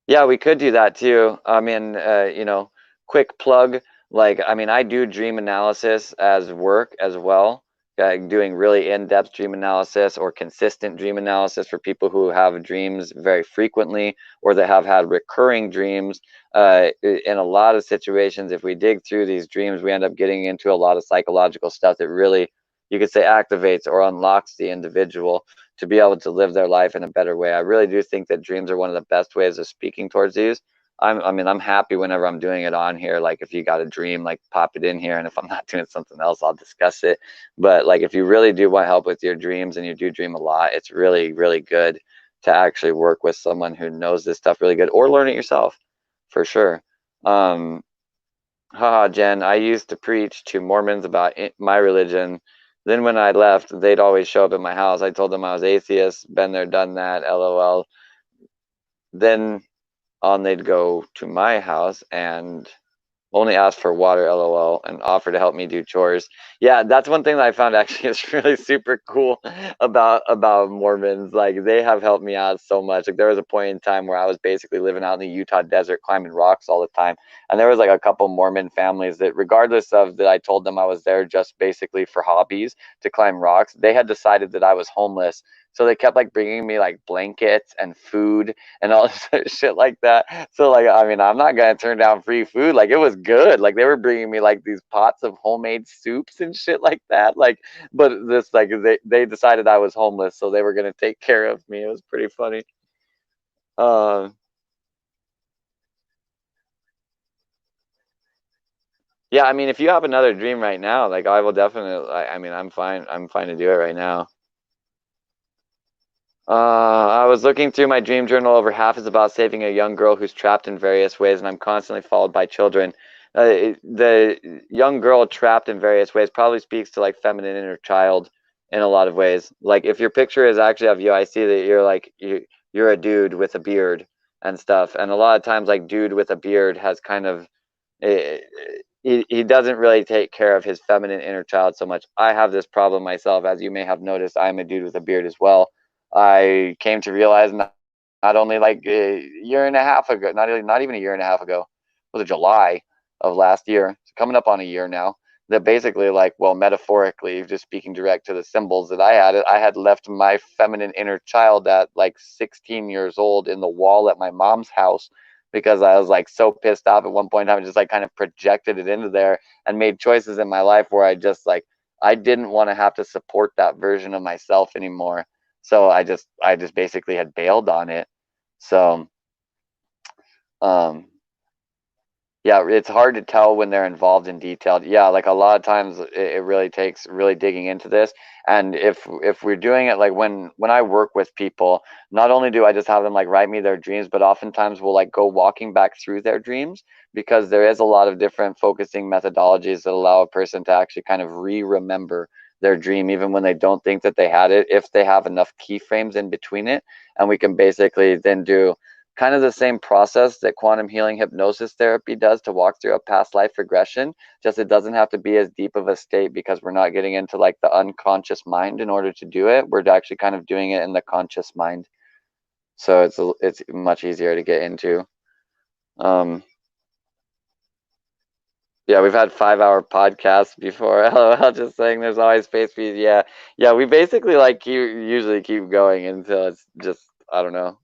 B: Yeah, we could do that too. I mean, you know, quick plug. Like, I mean, I do dream analysis as work as well. Doing really in-depth dream analysis or consistent dream analysis for people who have dreams very frequently or that have had recurring dreams. In a lot of situations, if we dig through these dreams, we end up getting into a lot of psychological stuff that really, you could say, activates or unlocks the individual to be able to live their life in a better way. I really do think that dreams are one of the best ways of speaking towards these. I'm happy whenever I'm doing it on here. Like if you got a dream, like pop it in here, and if I'm not doing something else, I'll discuss it. But like if you really do want help with your dreams and you do dream a lot, it's really, really good to actually work with someone who knows this stuff really good, or learn it yourself, for sure. Haha, Jen, I used to preach to Mormons about my religion. Then when I left, they'd always show up at my house. I told them I was atheist, been there, done that, LOL. Then on they'd go to my house and only ask for water, LOL, and offer to help me do chores. Yeah, that's one thing that I found actually is really super cool about Mormons. Like they have helped me out so much. Like there was a point in time where I was basically living out in the Utah desert, climbing rocks all the time, and there was like a couple Mormon families that, regardless of that, I told them I was there just basically for hobbies to climb rocks. They had decided that I was homeless, so they kept like bringing me like blankets and food and all this shit like that. So like, I mean, I'm not gonna turn down free food. Like it was good. Like they were bringing me like these pots of homemade soups and shit like that. Like, but this like they decided I was homeless, so they were gonna take care of me. It was pretty funny. Uh, yeah, I mean, if you have another dream right now, like I will definitely. I mean, I'm fine. I'm fine to do it right now. I was looking through my dream journal. Over half is about saving a young girl who's trapped in various ways, and I'm constantly followed by children. The young girl trapped in various ways probably speaks to like feminine inner child in a lot of ways. Like if your picture is actually of you, I see that you're like you're a dude with a beard and stuff. And a lot of times, like dude with a beard has kind of eh, he doesn't really take care of his feminine inner child so much. I have this problem myself, as you may have noticed. I'm a dude with a beard as well. I came to realize not only like a year and a half ago, not even a year and a half ago, it was July of last year, coming up on a year now, that basically like, well, metaphorically, just speaking direct to the symbols that I had left my feminine inner child at like 16 years old in the wall at my mom's house because I was like so pissed off at one point in time, just like kind of projected it into there and made choices in my life where I just like I didn't want to have to support that version of myself anymore. So I just basically had bailed on it. So um yeah, it's hard to tell when they're involved in detail. Yeah, like a lot of times it really takes really digging into this. And if we're doing it like when I work with people, not only do I just have them like write me their dreams, but oftentimes we'll like go walking back through their dreams because there is a lot of different focusing methodologies that allow a person to actually kind of re-remember their dream even when they don't think that they had it, if they have enough keyframes in between it. And we can basically then do kind of the same process that quantum healing hypnosis therapy does to walk through a past life regression, just it doesn't have to be as deep of a state because we're not getting into like the unconscious mind in order to do it. We're actually kind of doing it in the conscious mind, so it's much easier to get into. Yeah, we've had 5-hour podcasts before. LOL, just saying there's always space for you. Yeah, we basically like usually keep going until it's just, I don't know,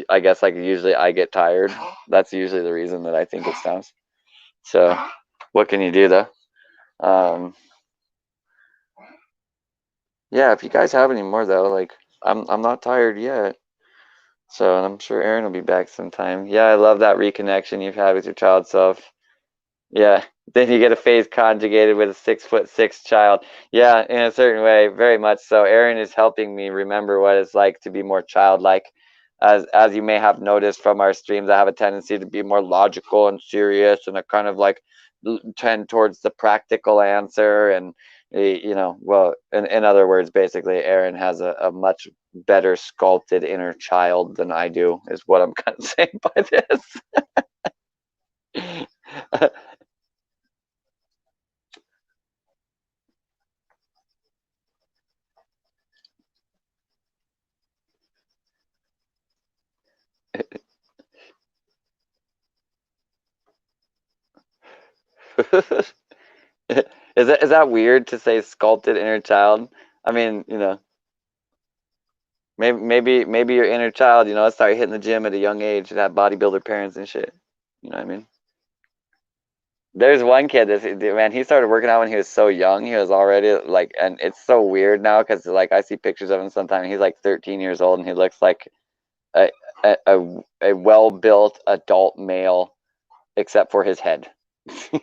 B: I guess like usually I get tired. That's usually the reason that I think it stops. So what can you do though? Um, yeah, if you guys have any more though, like I'm not tired yet. So I'm sure Aaron will be back sometime. Yeah, I love that reconnection you've had with your child self. Yeah. Then you get a phase conjugated with a 6'6" child. Yeah, in a certain way, very much so. Aaron is helping me remember what it's like to be more childlike. As you may have noticed from our streams, I have a tendency to be more logical and serious, and I kind of like tend towards the practical answer. And well, in other words, basically, Aaron has a much better sculpted inner child than I do, is what I'm kind of saying by this. Is that weird to say sculpted inner child? I mean, maybe your inner child, start hitting the gym at a young age and have bodybuilder parents and shit. You know what I mean? There's one kid man, he started working out when he was so young. He was already like, and it's so weird now because like I see pictures of him sometimes. He's like 13 years old and he looks like a well-built adult male, except for his head.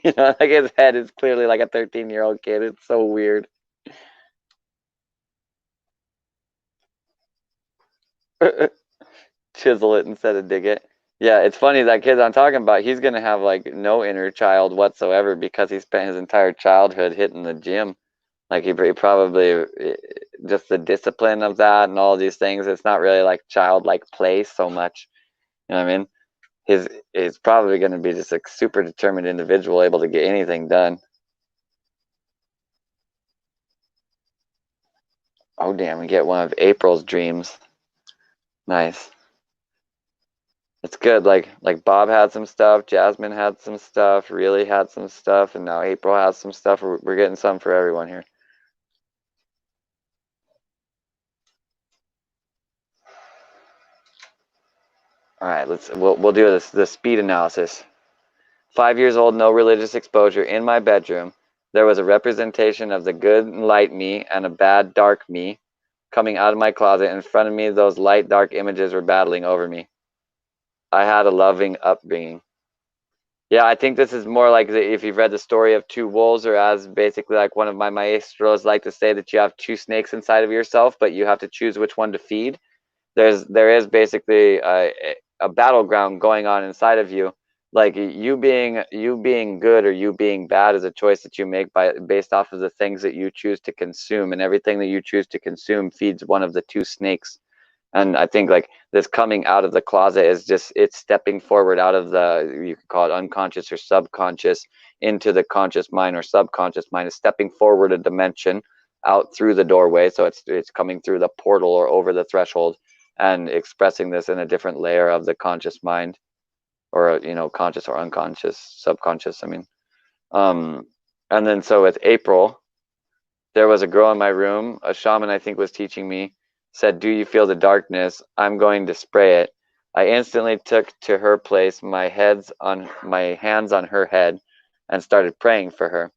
B: You know, like his head is clearly like a 13-year-old kid. It's so weird. Chisel it instead of dig it. Yeah, it's funny, that kid I'm talking about, he's gonna have like no inner child whatsoever because he spent his entire childhood hitting the gym. Like he probably just the discipline of that and all these things. It's not really like childlike play so much. You know what I mean? He's probably going to be just a super determined individual, able to get anything done. Oh damn, we get one of April's dreams. Nice. It's good. Like Bob had some stuff, Jasmine had some stuff, Really had some stuff, and now April has some stuff. We're getting some for everyone here. All right, we'll do the speed analysis. 5 years old, no religious exposure. In my bedroom, there was a representation of the good and light me and a bad dark me coming out of my closet. In front of me, those light dark images were battling over me. I had a loving upbringing. Yeah, I think this is more like if you've read the story of two wolves, or as basically like one of my maestros like to say, that you have two snakes inside of yourself, but you have to choose which one to feed. There is basically a battleground going on inside of you. Like you being good or you being bad is a choice that you make based off of the things that you choose to consume, and everything that you choose to consume feeds one of the two snakes. And I think like this coming out of the closet is just, it's stepping forward out of the, you could call it unconscious or subconscious, into the conscious mind or subconscious mind. Is stepping forward a dimension out through the doorway. So it's coming through the portal or over the threshold and expressing this in a different layer of the conscious mind, or conscious or unconscious, subconscious, I mean. And then so with April, there was a girl in my room, a shaman I think was teaching me, said, "Do you feel the darkness? I'm going to spray it." I instantly took to her place, my hands on her head, and started praying for her.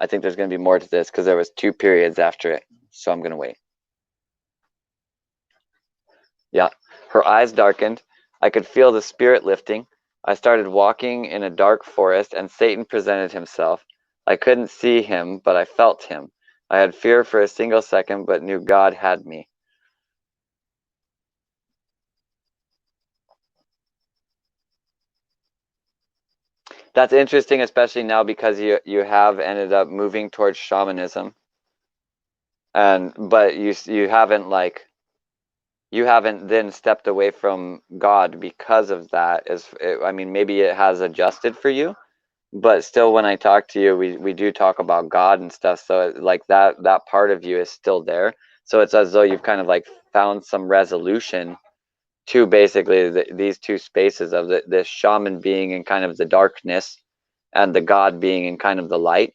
B: I think there's going to be more to this because there was 2 periods after it, so I'm going to wait. Yeah, her eyes darkened. I could feel the spirit lifting. I started walking in a dark forest, and Satan presented himself. I couldn't see him, but I felt him. I had fear for a single second, but knew God had me. That's interesting, especially now because you have ended up moving towards shamanism, but you haven't then stepped away from God because of that. I mean, maybe it has adjusted for you, but still, when I talk to you, we do talk about God and stuff. So like that part of you is still there. So it's as though you've kind of like found some resolution to basically these two spaces of this shaman being in kind of the darkness and the God being in kind of the light.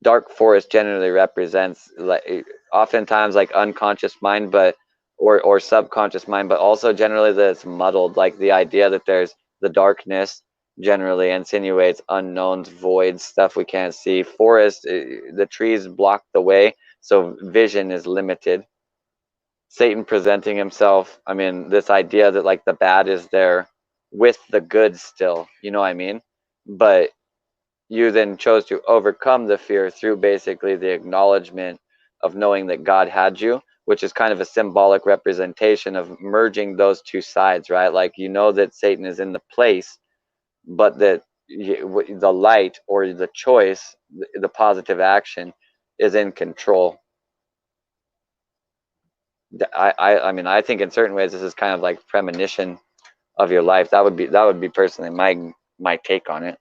B: Dark forest generally represents like oftentimes like unconscious mind, but or subconscious mind, but also generally that it's muddled. Like the idea that there's the darkness generally insinuates unknowns, voids, stuff we can't see. Forest, the trees block the way, so vision is limited. Satan presenting himself, I mean, this idea that like the bad is there with the good still, you know what I mean? But you then chose to overcome the fear through basically the acknowledgement of knowing that God had you, which is kind of a symbolic representation of merging those two sides, right? Like you know that Satan is in the place, but that the light or the choice, the positive action, is in control. I mean, I think in certain ways this is kind of like premonition of your life. That would be personally my take on it.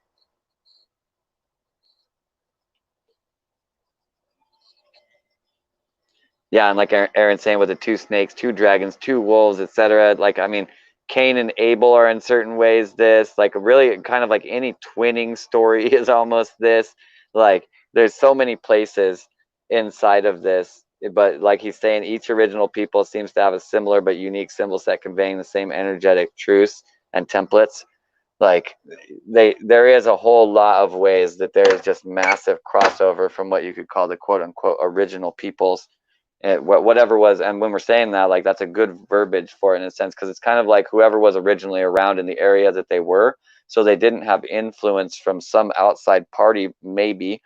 B: Yeah, and like Aaron's saying, with the 2 snakes, 2 dragons, 2 wolves, etc. Like, I mean, Cain and Abel are in certain ways this. Like, really, kind of like any twinning story is almost this. Like, there's so many places inside of this. But like he's saying, each original people seems to have a similar but unique symbol set conveying the same energetic truths and templates. Like, there is a whole lot of ways that there is just massive crossover from what you could call the quote unquote original peoples whatever was. And when we're saying that, like, that's a good verbiage for it in a sense, because it's kind of like whoever was originally around in the area that they were, so they didn't have influence from some outside party. Maybe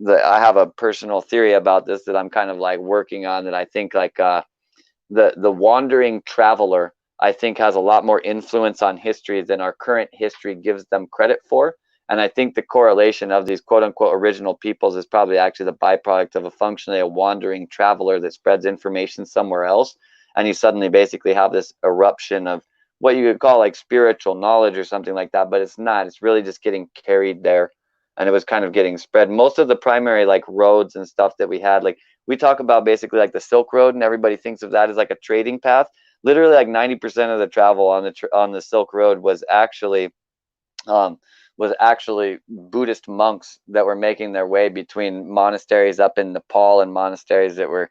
B: I have a personal theory about this that I'm kind of like working on, that I think like the wandering traveler, I think, has a lot more influence on history than our current history gives them credit for. And I think the correlation of these quote unquote original peoples is probably actually the byproduct of a functionally a wandering traveler that spreads information somewhere else. And you suddenly basically have this eruption of what you could call like spiritual knowledge or something like that, but it's not. It's really just getting carried there. And it was kind of getting spread. Most of the primary like roads and stuff that we had, like we talk about basically like the Silk Road, and everybody thinks of that as like a trading path. Literally, like 90% of the travel on the Silk Road um, was actually Buddhist monks that were making their way between monasteries up in Nepal and monasteries that were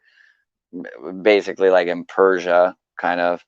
B: basically like in Persia, kind of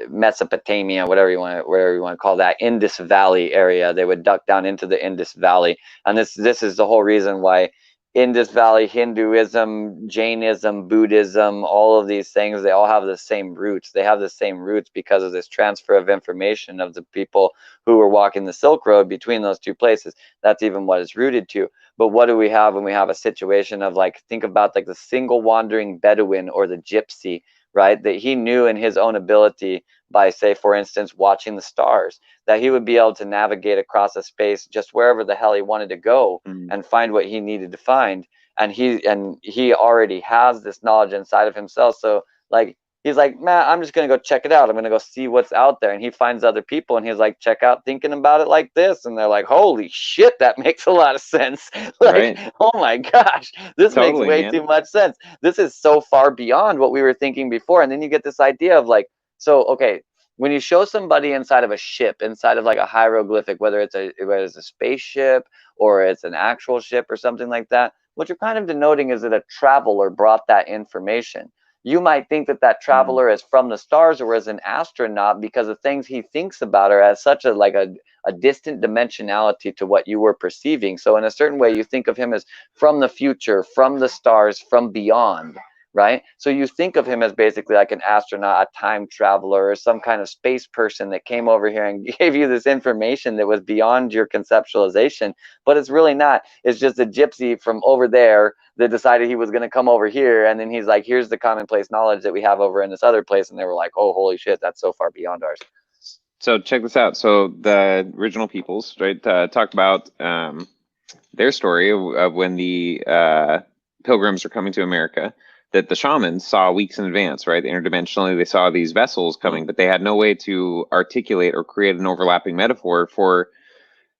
B: Mesopotamia, whatever you want to call that, Indus Valley area. They would duck down into the Indus Valley, and this is the whole reason why Indus Valley Hinduism, Jainism, Buddhism, all of these things, they all have the same roots. They have the same roots because of this transfer of information of the people who were walking the Silk Road between those two places. That's even what it's rooted to. But what do we have when we have a situation of, like, think about like the single wandering Bedouin or the gypsy, right? That he knew in his own ability by, say, for instance, watching the stars, that he would be able to navigate across a space just wherever the hell he wanted to go and find what he needed to find. And he already has this knowledge inside of himself. So like, he's like, man, I'm just going to go check it out. I'm going to go see what's out there. And he finds other people and he's like, check out thinking about it like this. And they're like, holy shit, that makes a lot of sense. Like,
A: Right.
B: oh my gosh, this makes
A: Totally,
B: way
A: man.
B: too much sense. This is so far beyond what we were thinking before. And then you get this idea of like, so, okay, when you show somebody inside of a ship, inside of like a hieroglyphic, whether it's a spaceship or it's an actual ship or something like that, what you're kind of denoting is that a traveler brought that information. You might think that that traveler is from the stars or is an astronaut because the things he thinks about are as such a distant dimensionality to what you were perceiving. So in a certain way, you think of him as from the future, from the stars, from beyond, right? So you think of him as basically like an astronaut, a time traveler, or some kind of space person that came over here and gave you this information that was beyond your conceptualization, but it's really not. It's just a gypsy from over there that decided he was going to come over here, and then he's like, here's the commonplace knowledge that we have over in this other place, and they were like, oh, holy shit, that's so far beyond ours.
A: So check this out. So the original peoples, right, talk about their story of when the pilgrims are coming to America, that the shamans saw weeks in advance, right? Interdimensionally, they saw these vessels coming, but they had no way to articulate or create an overlapping metaphor for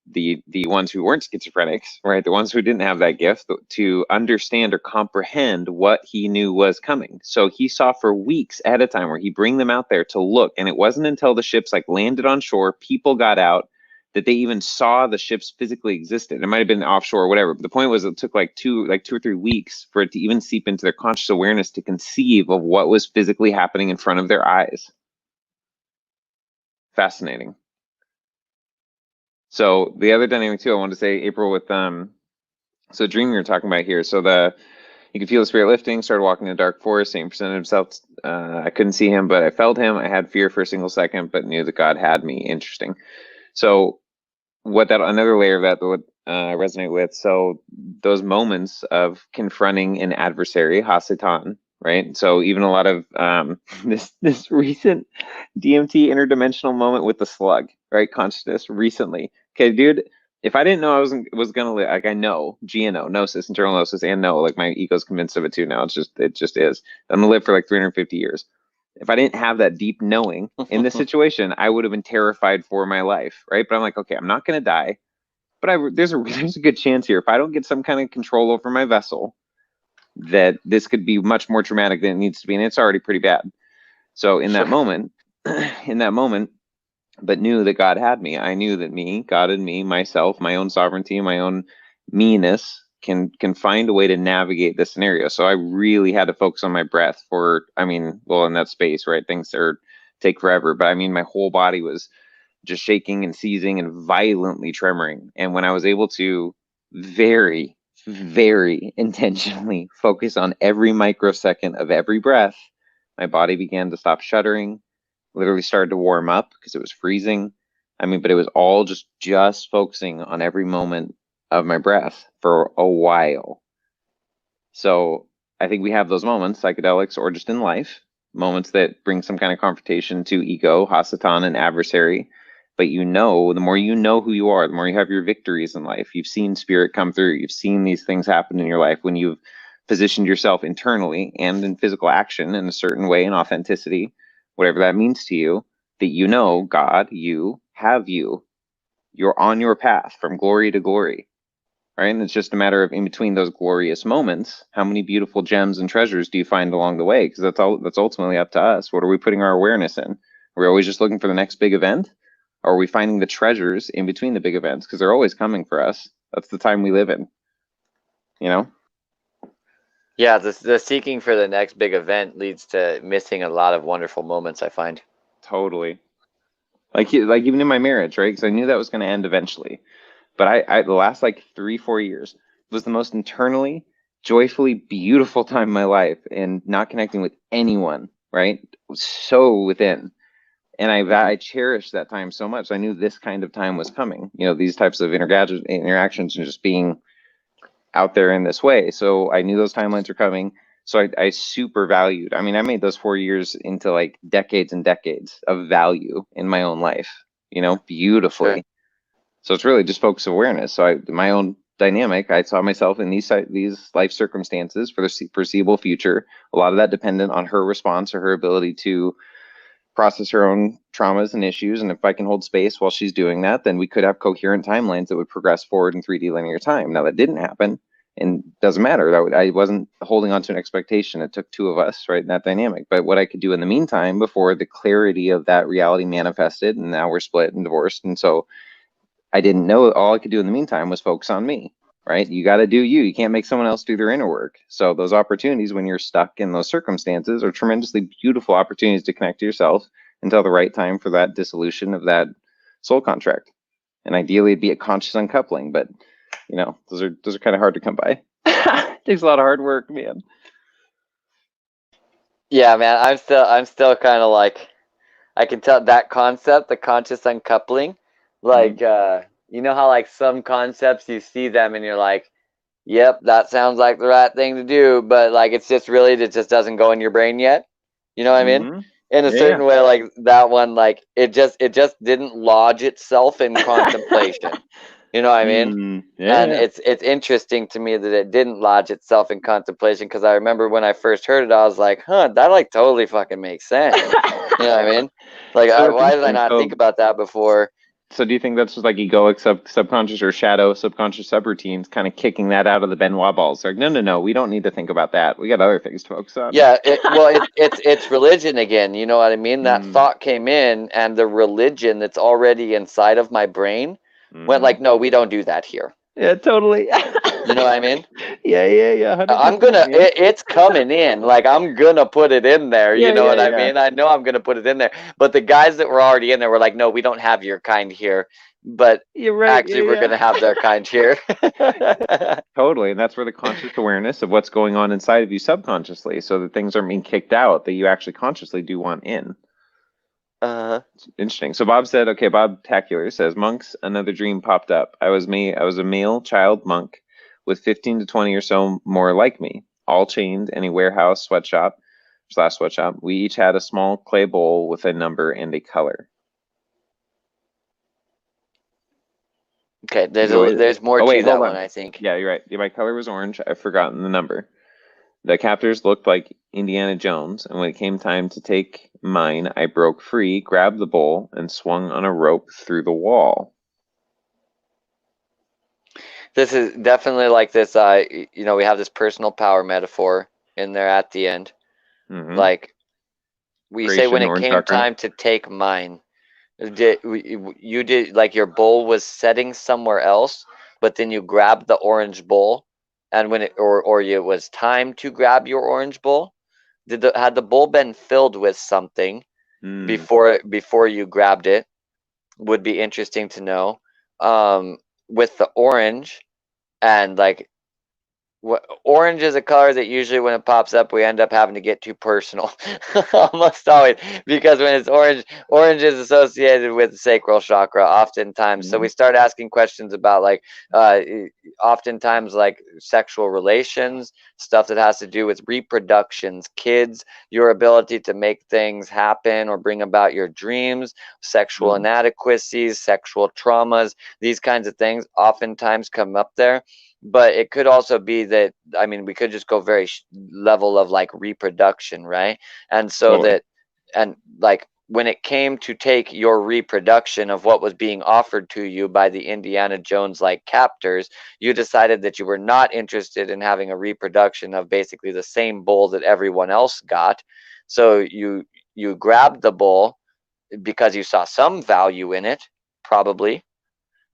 A: the ones who weren't schizophrenics, right? The ones who didn't have that gift to understand or comprehend what he knew was coming. So he saw for weeks at a time where he'd bring them out there to look. And it wasn't until the ships like landed on shore, people got out, that they even saw the ships physically existed. It might have been offshore or whatever. But the point was it took like two or 3 weeks for it to even seep into their conscious awareness to conceive of what was physically happening in front of their eyes. Fascinating. So the other dynamic too, I wanted to say, April, with so dream we were talking about here. So you could feel the spirit lifting, started walking in the dark forest, Satan presented himself. I couldn't see him, but I felt him. I had fear for a single second, but knew that God had me. Interesting. So another layer of that that would resonate with. So those moments of confronting an adversary, Hasatan, right? So even a lot of this recent DMT interdimensional moment with the slug, right? Consciousness recently. Okay, dude, if I didn't know I was gonna live, like, I know GNO, gnosis, internal gnosis, and no, like my ego's convinced of it too now. It just is. I'm gonna live for like 350 years. If I didn't have that deep knowing in this situation, I would have been terrified for my life, right? But I'm like, okay, I'm not gonna die, but there's a good chance here if I don't get some kind of control over my vessel, that this could be much more traumatic than it needs to be, and it's already pretty bad. So in that moment, but knew that God had me. I knew that God and me, myself, my own sovereignty, my own meanness can find a way to navigate this scenario. So I really had to focus on my breath in that space, right? Things take forever, but I mean, my whole body was just shaking and seizing and violently tremoring. And when I was able to very very intentionally focus on every microsecond of every breath, my body began to stop shuddering, literally started to warm up because it was freezing. I mean, but it was all just focusing on every moment of my breath for a while. So I think we have those moments, psychedelics or just in life, moments that bring some kind of confrontation to ego, Hasatan, and adversary. But the more you know who you are, the more you have your victories in life. You've seen spirit come through. You've seen these things happen in your life when you've positioned yourself internally and in physical action in a certain way in authenticity, whatever that means to you, that you know, God, you have you. You're on your path from glory to glory. Right? And it's just a matter of in between those glorious moments, how many beautiful gems and treasures do you find along the way? Because that's ultimately up to us. What are we putting our awareness in? Are we always just looking for the next big event? Or are we finding the treasures in between the big events? Because they're always coming for us. That's the time we live in. You know?
B: Yeah, the seeking for the next big event leads to missing a lot of wonderful moments, I find.
A: Totally. Like even in my marriage, right? Because I knew that was going to end eventually. But I the last like 3-4 years was the most internally joyfully beautiful time of my life, and not connecting with anyone, right? It was so within, and I cherished that time so much. I knew this kind of time was coming, these types of interactions and just being out there in this way. So I knew those timelines were coming. So I super valued. I mean, I made those 4 years into like decades and decades of value in my own life, beautifully.
B: Sure.
A: So it's really just focus awareness. So my own dynamic, I saw myself in these life circumstances for the foreseeable future. A lot of that dependent on her response or her ability to process her own traumas and issues. And if I can hold space while she's doing that, then we could have coherent timelines that would progress forward in 3D linear time. Now that didn't happen, and doesn't matter. I wasn't holding on to an expectation. It took two of us, right, in that dynamic. But what I could do in the meantime, before the clarity of that reality manifested, and now we're split and divorced, and so I didn't know. All I could do in the meantime was focus on me, right? You got to do you. You can't make someone else do their inner work. So those opportunities when you're stuck in those circumstances are tremendously beautiful opportunities to connect to yourself until the right time for that dissolution of that soul contract. And ideally it'd be a conscious uncoupling, but those are kind of hard to come by. It takes a lot of hard work, man.
B: Yeah, man, I'm still kind of like, I can tell that concept, the conscious uncoupling, like you know how like some concepts you see them and you're like, yep, that sounds like the right thing to do, but like it's just really, it just doesn't go in your brain yet. You know what I mean?
A: Mm-hmm.
B: In a certain way, like that one, like it just didn't lodge itself in contemplation. You know what I mean? And it's interesting to me that it didn't lodge itself in contemplation, because I remember when I first heard it, I was like, huh, that like totally fucking makes sense. You know what I mean? Like,
A: So
B: why did I not think about that before?
A: So do you think that's just like egoic subconscious or shadow subconscious subroutines kind of kicking that out of the Benoit balls? Like, no, we don't need to think about that. We got other things to focus on.
B: Yeah, it's religion again. You know what I mean? That
A: Mm.
B: thought came in, and the religion that's already inside of my brain went like, no, we don't do that here.
A: Yeah, totally.
B: You know what I mean?
A: Yeah. 100%, man.
B: It's coming in. Like, I'm gonna put it in there. You know what I
A: Yeah.
B: mean? I know I'm gonna put it in there. But the guys that were already in there were like, no, we don't have your kind here. But
A: You're right.
B: actually, we're gonna have their kind here.
A: Totally. And that's where the conscious awareness of what's going on inside of you subconsciously, so that things aren't being kicked out that you actually consciously do want in. Interesting. So Bob said, okay, Bob Tacular says, monks, another dream popped up. I was a male child monk with 15 to 20 or so more like me, all chained in a warehouse sweatshop / sweatshop. We each had a small clay bowl with a number and a color.
B: Okay, there's more to that one, I think.
A: Yeah, you're right. Yeah, my color was orange. I've forgotten the number. The captors looked like Indiana Jones, and when it came time to take mine, I broke free, grabbed the bowl, and swung on a rope through the wall.
B: This is definitely like this, we have this personal power metaphor in there at the end.
A: Mm-hmm.
B: Like, we say when it came
A: chakra.
B: time to take mine, you did, like, your bowl was setting somewhere else, but then you grabbed the orange bowl, and when it was time to grab your orange bowl, had the bowl been filled with something before you grabbed it? Would be interesting to know. With the orange, and like Orange is a color that usually when it pops up, we end up having to get too personal, almost always, because when it's orange, orange is associated with the sacral chakra oftentimes. So we start asking questions about like, oftentimes like sexual relations, stuff that has to do with reproductions, kids, your ability to make things happen or bring about your dreams, sexual inadequacies, sexual traumas, these kinds of things oftentimes come up there. But it could also be that, I mean, we could just go very level of like reproduction, right? And so
A: Totally.
B: that, and like when it came to take your reproduction of what was being offered to you by the Indiana Jones like captors, you decided that you were not interested in having a reproduction of basically the same bowl that everyone else got. So you grabbed the bowl because you saw some value in it, probably,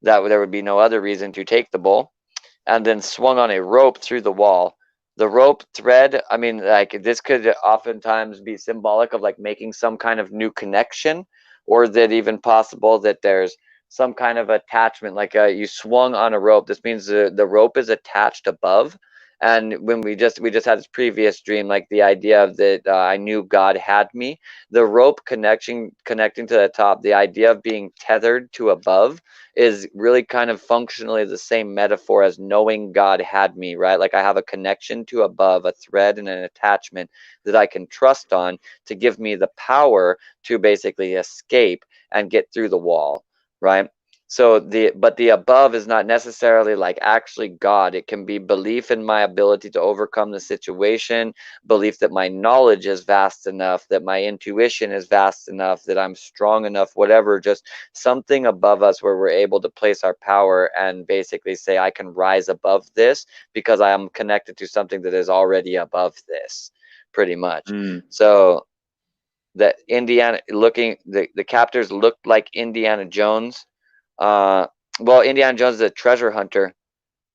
B: that there would be no other reason to take the bowl, and then swung on a rope through the wall. The rope thread, I mean, like this could oftentimes be symbolic of like making some kind of new connection, or that even possible that there's some kind of attachment, like you swung on a rope. This means the rope is attached above. And when we just had this previous dream, like the idea of that I knew God had me, the rope connecting to the top, the idea of being tethered to above is really kind of functionally the same metaphor as knowing God had me, right? Like I have a connection to above, a thread and an attachment that I can trust on to give me the power to basically escape and get through the wall, right? So but the above is not necessarily like actually God. It can be belief in my ability to overcome the situation, belief that my knowledge is vast enough, that my intuition is vast enough, that I'm strong enough, whatever, just something above us where we're able to place our power and basically say, I can rise above this because I am connected to something that is already above this, pretty much. So the captors looked like Indiana Jones. Well, Indiana Jones is a treasure hunter.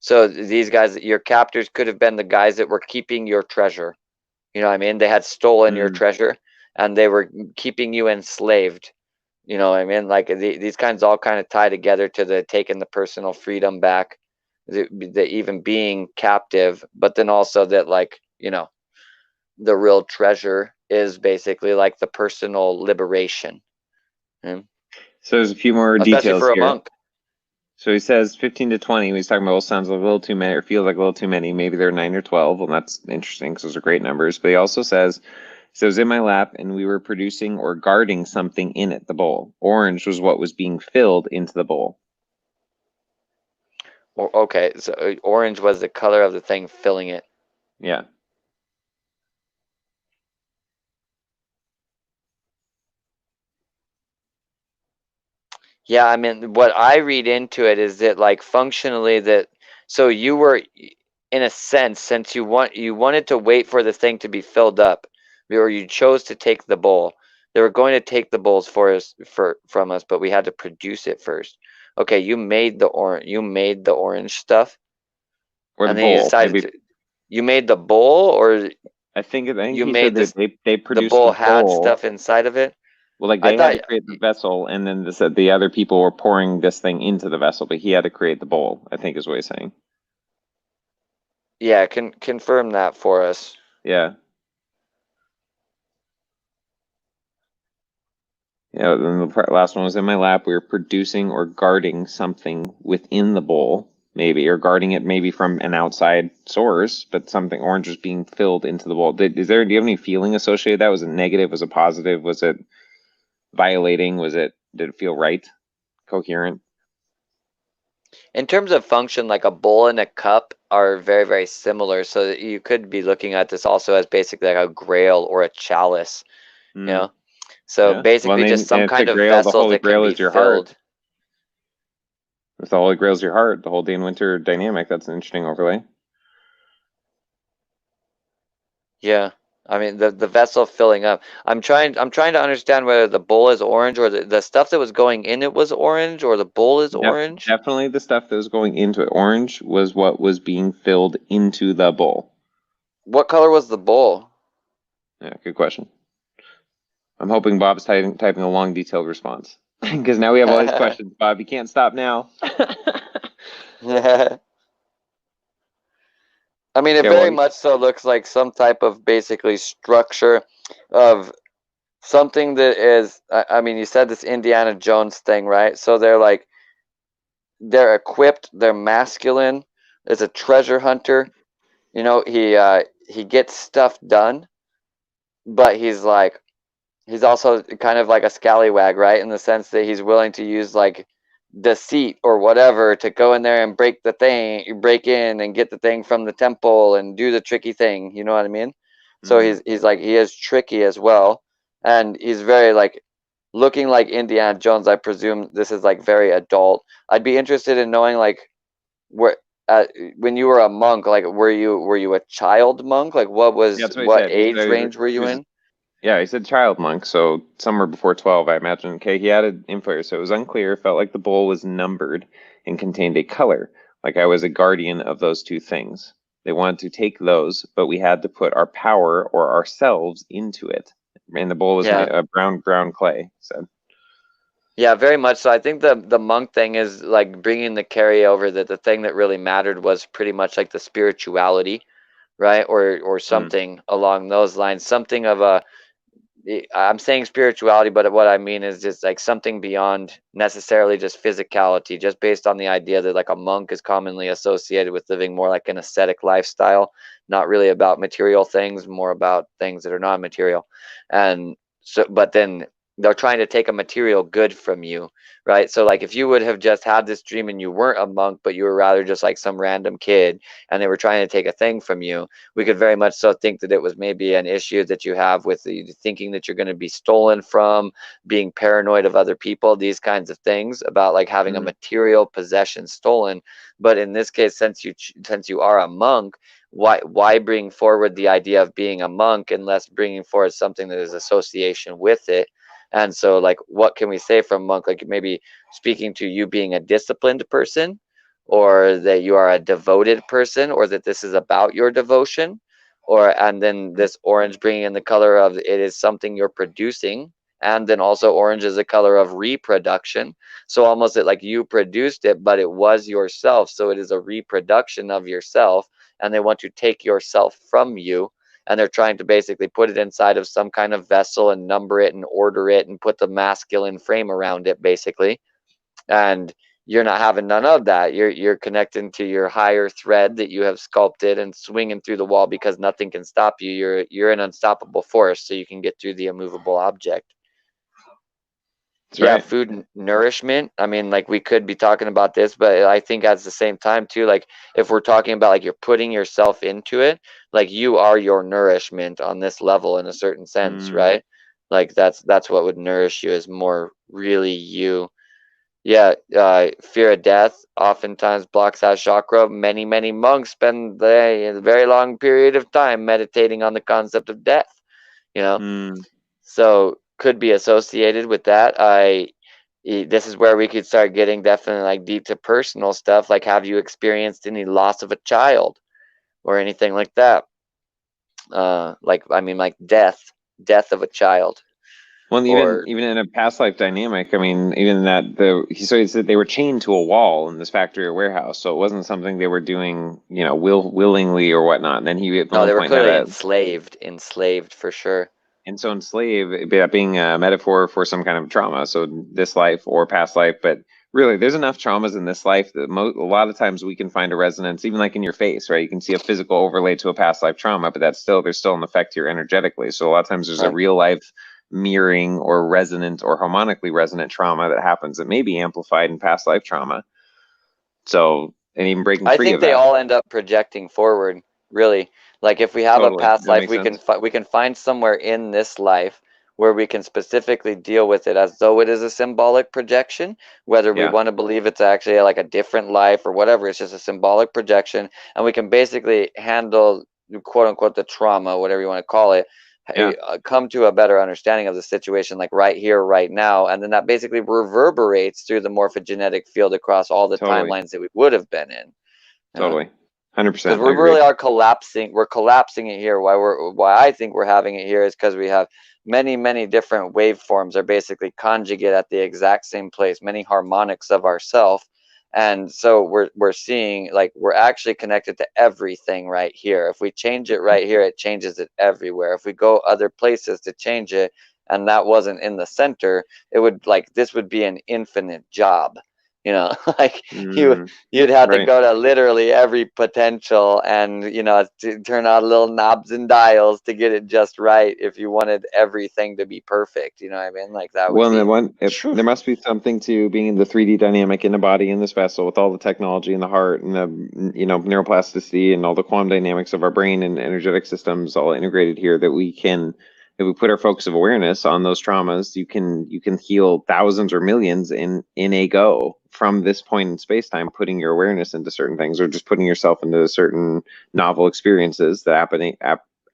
B: So these guys, your captors could have been the guys that were keeping your treasure. You know what I mean? They had stolen your treasure and they were keeping you enslaved. You know what I mean? Like these kinds all kind of tie together to the taking the personal freedom back, the even being captive, but then also that like, you know, the real treasure is basically like the personal liberation.
A: So there's a few more
B: Especially
A: details
B: for a
A: here.
B: monk.
A: So he says 15 to 20. He's talking about, well, sounds like a little too many, or feels like a little too many. Maybe they're 9 or 12. Well, that's interesting because those are great numbers. But he also says, so it was in my lap and we were producing or guarding something in it, the bowl. Orange was what was being filled into the bowl.
B: Okay, so orange was the color of the thing filling it.
A: Yeah.
B: Yeah, I mean, what I read into it is that like functionally that, so you were, in a sense, since you wanted to wait for the thing to be filled up, or you chose to take the bowl. They were going to take the bowls from us, but we had to produce it first. Okay, you made the orange stuff,
A: Or the
B: and then you
A: bowl.
B: decided
A: Maybe.
B: to, you made the bowl, or
A: I think
B: you
A: he said
B: made
A: that
B: this,
A: they
B: the
A: produced
B: bowl
A: the
B: had
A: bowl.
B: stuff inside of it.
A: Well, like
B: I
A: they had
B: thought,
A: to create the vessel, and then the other people were pouring this thing into the vessel, but he had to create the bowl, I think is what he's saying.
B: yeah, confirm that for us.
A: Yeah. Yeah, then the last one was in my lap. We were producing or guarding something within the bowl, maybe, or guarding it maybe from an outside source, but something orange was being filled into the bowl. Do you have any feeling associated with that? Was it negative? Was it positive? Was it violating? Did it feel right? Coherent?
B: In terms of function, like a bowl and a cup are very, very similar. So that you could be looking at this also as basically like a grail or a chalice, you know? So
A: Yeah. Well,
B: basically just some
A: and it's a
B: kind of
A: grail. The
B: vessel
A: Holy
B: that can
A: Grail
B: be
A: is your heart.
B: filled.
A: If the Holy Grail is your heart, the whole day and winter dynamic, that's an interesting overlay.
B: Yeah. I mean the vessel filling up. I'm trying to understand whether the bowl is orange or the stuff that was going in it was orange or the bowl is orange.
A: Definitely the stuff that was going into it. Orange was what was being filled into the bowl.
B: What color was the bowl?
A: Yeah, good question. I'm hoping Bob's typing a long, detailed response. Because now we have all these questions, Bob. You can't stop now.
B: I mean, it
A: Yeah,
B: very
A: well,
B: much so looks like some type of basically structure of something that is. I mean, you said this Indiana Jones thing, right? So they're equipped, they're masculine. Is a treasure hunter. You know, he gets stuff done, but he's also kind of like a scallywag, right? In the sense that he's willing to use like deceit or whatever to go in there and break in and get the thing from the temple and do the tricky thing. You know what I mean? So he's like he is tricky as well, and he's very like looking like Indiana Jones. I presume this is like very adult. I'd be interested in knowing like where uh, when you were a monk, like were you a child monk? Like
A: yeah, that's what he
B: what
A: said. He
B: age
A: said
B: range were
A: he
B: you
A: was,
B: in?
A: yeah, he said child monk, so somewhere before 12, I imagine. Okay, he added info here, so it was unclear. Felt like the bowl was numbered and contained a color, like I was a guardian of those two things. They wanted to take those, but we had to put our power or ourselves into it. And the bowl was made
B: Yeah.
A: of brown clay. So,
B: Yeah, very much so. I think the monk thing is like bringing the carryover that the thing that really mattered was pretty much like the spirituality, right? Or
A: mm,
B: something along those lines. Something of a I'm saying spirituality, but what I mean is just like something beyond necessarily just physicality, just based on the idea that like a monk is commonly associated with living more like an ascetic lifestyle, not really about material things, more about things that are non-material. And so, but then they're trying to take a material good from you, right? So like if you would have just had this dream and you weren't a monk, but you were rather just like some random kid and they were trying to take a thing from you, we could very much so think that it was maybe an issue that you have with the thinking that you're going to be stolen from, being paranoid of other people, these kinds of things about like having a
A: mm,
B: material possession stolen. But in this case, since you are a monk, why bring forward the idea of being a monk unless bringing forward something that is association with it? And so like what can we say from monk, like maybe speaking to you being a disciplined person, or that you are a devoted person, or that this is about your devotion, or and then this orange bringing in the color of it is something you're producing, and then also orange is the color of reproduction. So almost that like you produced it, but it was yourself, so it is a reproduction of yourself, and they want to take yourself from you, and they're trying to basically put it inside of some kind of vessel and number it and order it and put the masculine frame around it basically. And you're not having none of that. You're connecting to your higher thread that you have sculpted and swinging through the wall because nothing can stop you. You're an unstoppable force, so you can get through the immovable object.
A: that's
B: Yeah,
A: right.
B: food nourishment. I mean, like we could be talking about this, but I think at the same time too, like if we're talking about like you're putting yourself into it, like you are your nourishment on this level in a certain sense,
A: Mm,
B: right? Like that's what would nourish you is more really you. Yeah, fear of death oftentimes blocks that chakra. Many monks spend a very long period of time meditating on the concept of death, you know?
A: mm.
B: So could be associated with that. This is where we could start getting definitely like deep to personal stuff. Like, have you experienced any loss of a child or anything like that? Like, I mean, like death of a child,
A: Well, even
B: or
A: even in a past life dynamic, I mean, even that he said they were chained to a wall in this factory or warehouse, so it wasn't something they were doing, willingly or whatnot. And then he at
B: no,
A: one
B: they were
A: point had
B: clearly
A: a
B: enslaved for sure.
A: and so enslave being a metaphor for some kind of trauma, so this life or past life. But really, there's enough traumas in this life that a lot of times we can find a resonance, even like in your face, right? You can see a physical overlay to a past life trauma, but there's still an effect here energetically. So a lot of times there's a
B: Right.
A: real life mirroring or resonant or harmonically resonant trauma that happens that may be amplified in past life trauma. So, and even breaking
B: I
A: free
B: think
A: of
B: they
A: that.
B: all end up projecting forward, really. Like if we have a
A: Totally,
B: past
A: that
B: life,
A: makes sense.
B: we can find somewhere in this life where we can specifically deal with it as though it is a symbolic projection, whether we
A: Yeah,
B: want to believe it's actually like a different life or whatever, it's just a symbolic projection, and we can basically handle quote unquote the trauma, whatever you want to call it,
A: yeah,
B: come to a better understanding of the situation like right here, right now, and then that basically reverberates through the morphogenetic field across all the
A: totally,
B: timelines that we would have been in. Yeah,
A: totally,
B: because
A: 100%.
B: we
A: I agree.
B: really are collapsing. We're collapsing it here. Why I think we're having it here is because we have many different waveforms are basically conjugate at the exact same place. Many harmonics of ourself, And so we're seeing like we're actually connected to everything right here. If we change it right here, it changes it everywhere. If we go other places to change it, and that wasn't in the center, it would like this would be an infinite job. You know, like
A: Mm,
B: you'd have to
A: right.
B: go to literally every potential and, you know, to turn on little knobs and dials to get it just right if you wanted everything to be perfect. You know what I mean? Like that would
A: Well, and then
B: be.
A: there must be something to being in the 3D dynamic in the body in this vessel with all the technology in the heart and the neuroplasticity and all the quantum dynamics of our brain and energetic systems all integrated here that we can, if we put our focus of awareness on those traumas, you can heal thousands or millions in a go from this point in space time, putting your awareness into certain things or just putting yourself into certain novel experiences that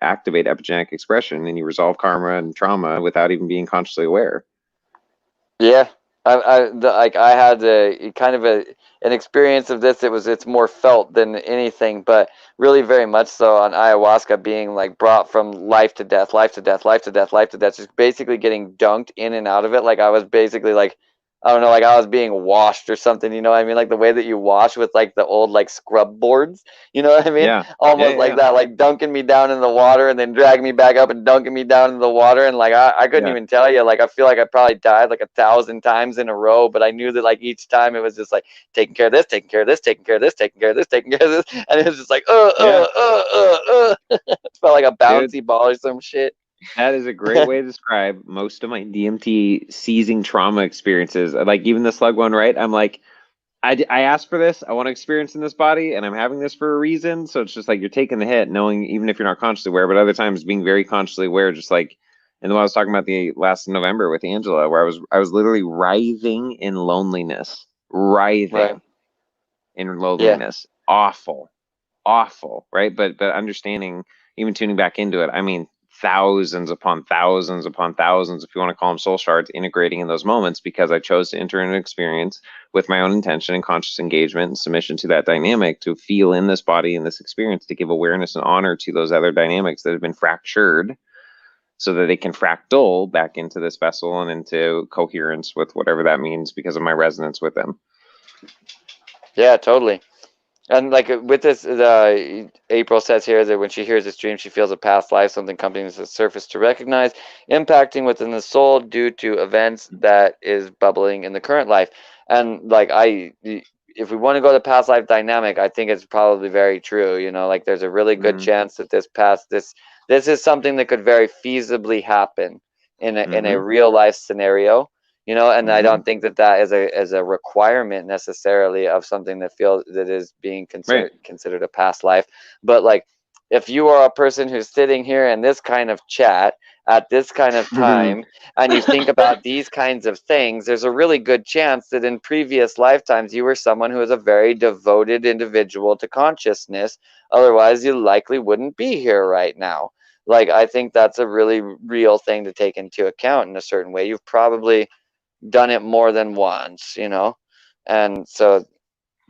A: activate epigenetic expression, and you resolve karma and trauma without even being consciously aware.
B: Yeah, like I had a kind of an experience of this. It's more felt than anything, but really very much so on ayahuasca, being like brought from life to death, life to death, life to death, life to death, just basically getting dunked in and out of it. Like I was basically like, I don't know, like I was being washed or something. You know what I mean? Like the way that you wash with like the old like scrub boards. You know what I mean?
A: Yeah.
B: Almost
A: Yeah,
B: like
A: yeah,
B: that, like dunking me down in the water and then dragging me back up and dunking me down in the water. And like, I couldn't
A: yeah.
B: even tell you, like, I feel like I probably died like 1,000 times in a row, but I knew that like each time it was just like taking care of this, taking care of this, taking care of this, taking care of this, taking care of this. And it was just like,
A: Yeah,
B: it felt like a
A: dude,
B: bouncy ball or some shit.
A: that is a great way to describe most of my DMT seizing trauma experiences. Like even the slug one, right? I'm like, I asked for this. I want to experience in this body, and I'm having this for a reason. So it's just like you're taking the hit, knowing even if you're not consciously aware, but other times being very consciously aware, just like and the one I was talking about the last November with Angela, where I was literally writhing in loneliness,
B: Right.
A: writhing in
B: Yeah.
A: loneliness. Awful, awful, right? But understanding, even tuning back into it, I mean, thousands upon thousands upon thousands, if you want to call them soul shards, integrating in those moments because I chose to enter an experience with my own intention and conscious engagement and submission to that dynamic to feel in this body in this experience, to give awareness and honor to those other dynamics that have been fractured so that they can fractal back into this vessel and into coherence with whatever that means because of my resonance with them.
B: Yeah, totally. And like with this, April says here that when she hears this dream, she feels a past life, something coming to the surface to recognize, impacting within the soul due to events that is bubbling in the current life. And like if we want to go to past life dynamic, I think it's probably very true. You know, like there's a really good
A: Mm-hmm.
B: chance that this is something that could very feasibly happen in a
A: Mm-hmm.
B: real life scenario. You know, and I
A: Mm-hmm.
B: don't think that that is a requirement necessarily of something that is being
A: Right.
B: considered a past life. But like, if you are a person who's sitting here in this kind of chat at this kind of time, and you think about these kinds of things, there's a really good chance that in previous lifetimes you were someone who was a very devoted individual to consciousness. Otherwise, you likely wouldn't be here right now. Like, I think that's a really real thing to take into account in a certain way. You've probably done it more than once, you know? And so,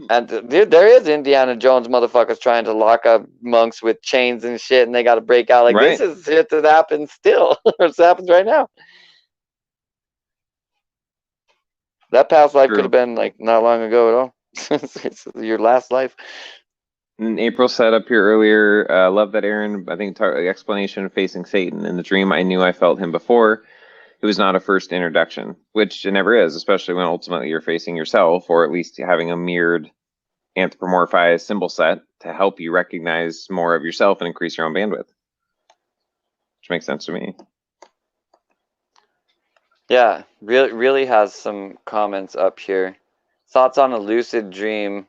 B: and dude, there is Indiana Jones motherfuckers trying to lock up monks with chains and shit, and they got to break out. Like, this
A: Right.
B: is shit that happens still. It happens right now. That past life could
A: True.
B: have been like not long ago at all. It's your last life.
A: And April said up here earlier, love that Aaron, I think, the explanation of facing Satan. In the dream, I knew I felt him before. It was not a first introduction, which it never is, especially when ultimately you're facing yourself, or at least having a mirrored anthropomorphized symbol set to help you recognize more of yourself and increase your own bandwidth, which makes sense to me.
B: Yeah, really has some comments up here. Thoughts on a lucid dream,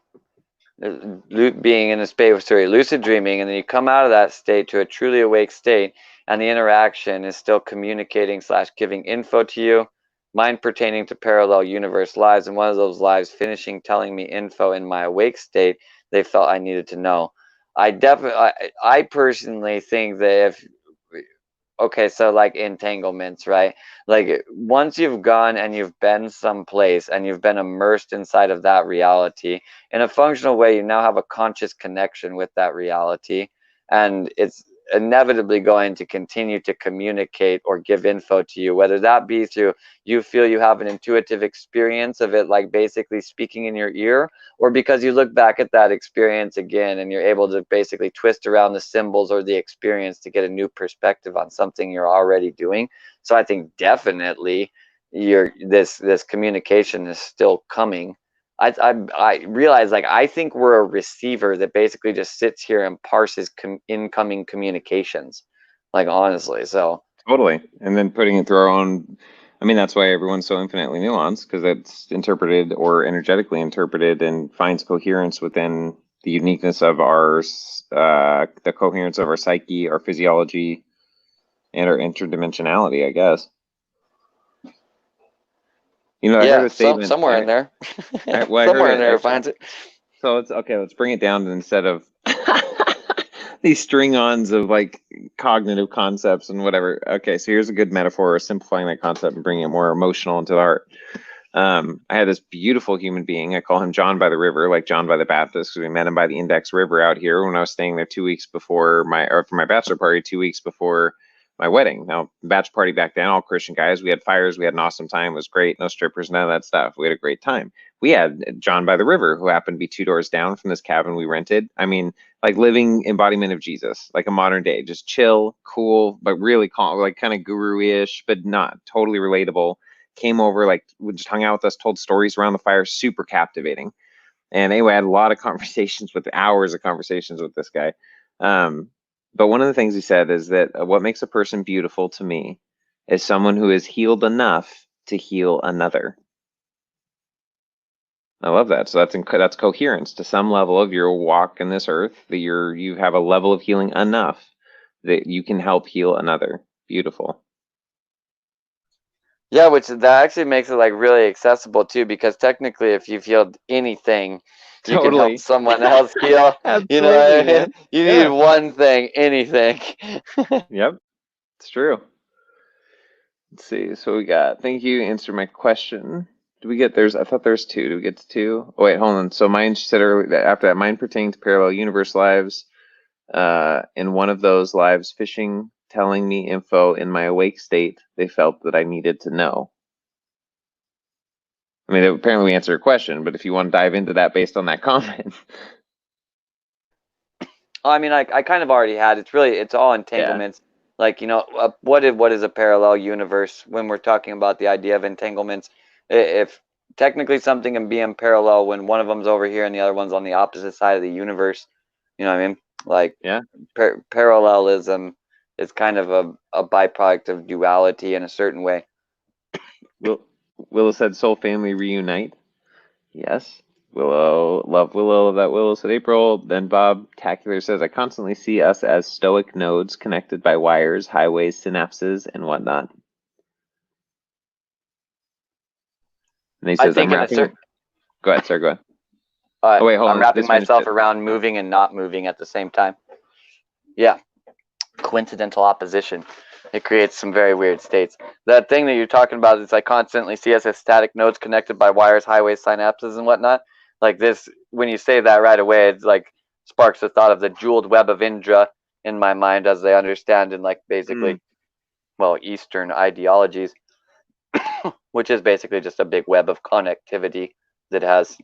B: being in a space, sorry, lucid dreaming, and then you come out of that state to a truly awake state, and the interaction is still communicating / giving info to you. Mine pertaining to parallel universe lives, and one of those lives finishing telling me info in my awake state they felt I needed to know. I personally think that if okay, so like entanglements, right? Like once you've gone and you've been someplace and you've been immersed inside of that reality in a functional way, you now have a conscious connection with that reality, and inevitably going to continue to communicate or give info to you, whether that be through you feel you have an intuitive experience of it, like basically speaking in your ear, or because you look back at that experience again and you're able to basically twist around the symbols or the experience to get a new perspective on something you're already doing. So I think definitely this communication is still coming. I realize, like, I think we're a receiver that basically just sits here and parses incoming communications, like, honestly. So
A: Totally. And then putting it through our own. I mean, that's why everyone's so infinitely nuanced, because it's interpreted or energetically interpreted and finds coherence within the uniqueness of the coherence of our psyche, our physiology, and our interdimensionality, I guess. You know, I heard
B: yeah,
A: a statement.
B: somewhere in there,
A: Well, I heard
B: somewhere in there
A: it.
B: it finds it.
A: So it's okay. Let's bring it down to, instead of these string-ons of like cognitive concepts and whatever. Okay, so here's a good metaphor of simplifying that concept and bringing it more emotional into the heart. I had this beautiful human being. I call him John by the River, like John by the Baptist, because we met him by the Index River out here when I was staying there 2 weeks before for my bachelor party, 2 weeks before my wedding. Now, bachelor party back then, all Christian guys. We had fires. We had an awesome time. It was great. No strippers, none of that stuff. We had a great time. We had John by the River, who happened to be 2 doors down from this cabin we rented. I mean, like living embodiment of Jesus, like a modern day, just chill, cool, but really calm, like kind of guru-ish, but not totally relatable. Came over, like, we just hung out with us, told stories around the fire, super captivating. And anyway, I had a lot of conversations hours of conversations with this guy. But one of the things he said is that what makes a person beautiful to me is someone who is healed enough to heal another. I love that. So that's coherence to some level of your walk in this earth, that you have a level of healing enough that you can help heal another. Beautiful.
B: Yeah, which that actually makes it like really accessible too, because technically, if you've healed anything, you can help
A: Totally.
B: someone else heal. You know what
A: Absolutely,
B: I mean?
A: man.
B: You need
A: Yeah.
B: one thing, anything.
A: Yep. It's true. Let's see. So we got, thank you. Answer my question. I thought there's two. Do we get to two? Oh, wait, hold on. So mine, she said earlier that after that, mine pertaining to parallel universe lives. In one of those lives, fishing, telling me info in my awake state they felt that I needed to know. I mean, apparently we answered a question, but if you want to dive into that based on that comment.
B: I mean, I kind of already had. It's all entanglements. Like, what is a parallel universe when we're talking about the idea of entanglements? If technically something can be in parallel when one of them's over here and the other one's on the opposite side of the universe, you know what I mean? Like,
A: Yeah.
B: Parallelism is kind of a byproduct of duality in a certain way.
A: Willow said soul family reunite. Yes. Willow, love Willow, that Willow said April. Then Bob Tacular says, I constantly see us as stoic nodes connected by wires, highways, synapses, and whatnot. And he says, I'm wrapping. Go ahead, sir, go ahead. Oh, wait, hold on.
B: I'm wrapping
A: Just finished
B: myself
A: it.
B: around moving and not moving at the same time. Yeah. Coincidental opposition. It creates some very weird states. That thing that you're talking about is I constantly see us as static nodes connected by wires, highways, synapses, and whatnot. Like this, when you say that right away, it's like sparks the thought of the jeweled web of Indra in my mind, as they understand in like basically, well, Eastern ideologies, which is basically just a big web of connectivity that has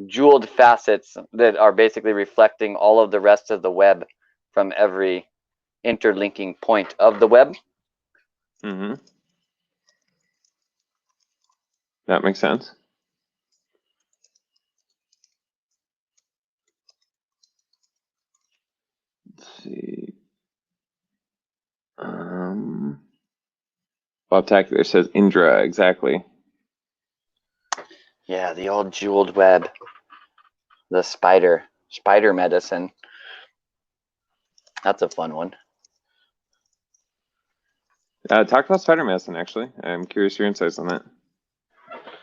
B: jeweled facets that are basically reflecting all of the rest of the web from every interlinking point of the web.
A: Mm-hmm. That makes sense. Let's see. Bob Tacular says Indra, exactly.
B: Yeah, the old jeweled web. The spider medicine. That's a fun one.
A: Talk about spider medicine, actually. I'm curious your insights on that.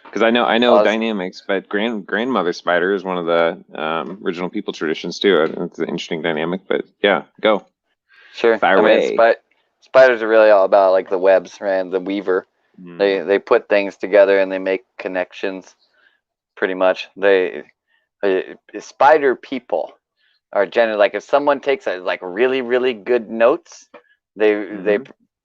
A: Because I know dynamics, but grandmother spider is one of the original people traditions too. It's an interesting dynamic, but yeah, go.
B: Sure.
A: Fire away.
B: Spiders are really all about like the webs, right? The weaver. They put things together and they make connections. Pretty much, spider people are generally like if someone takes like really really good notes, they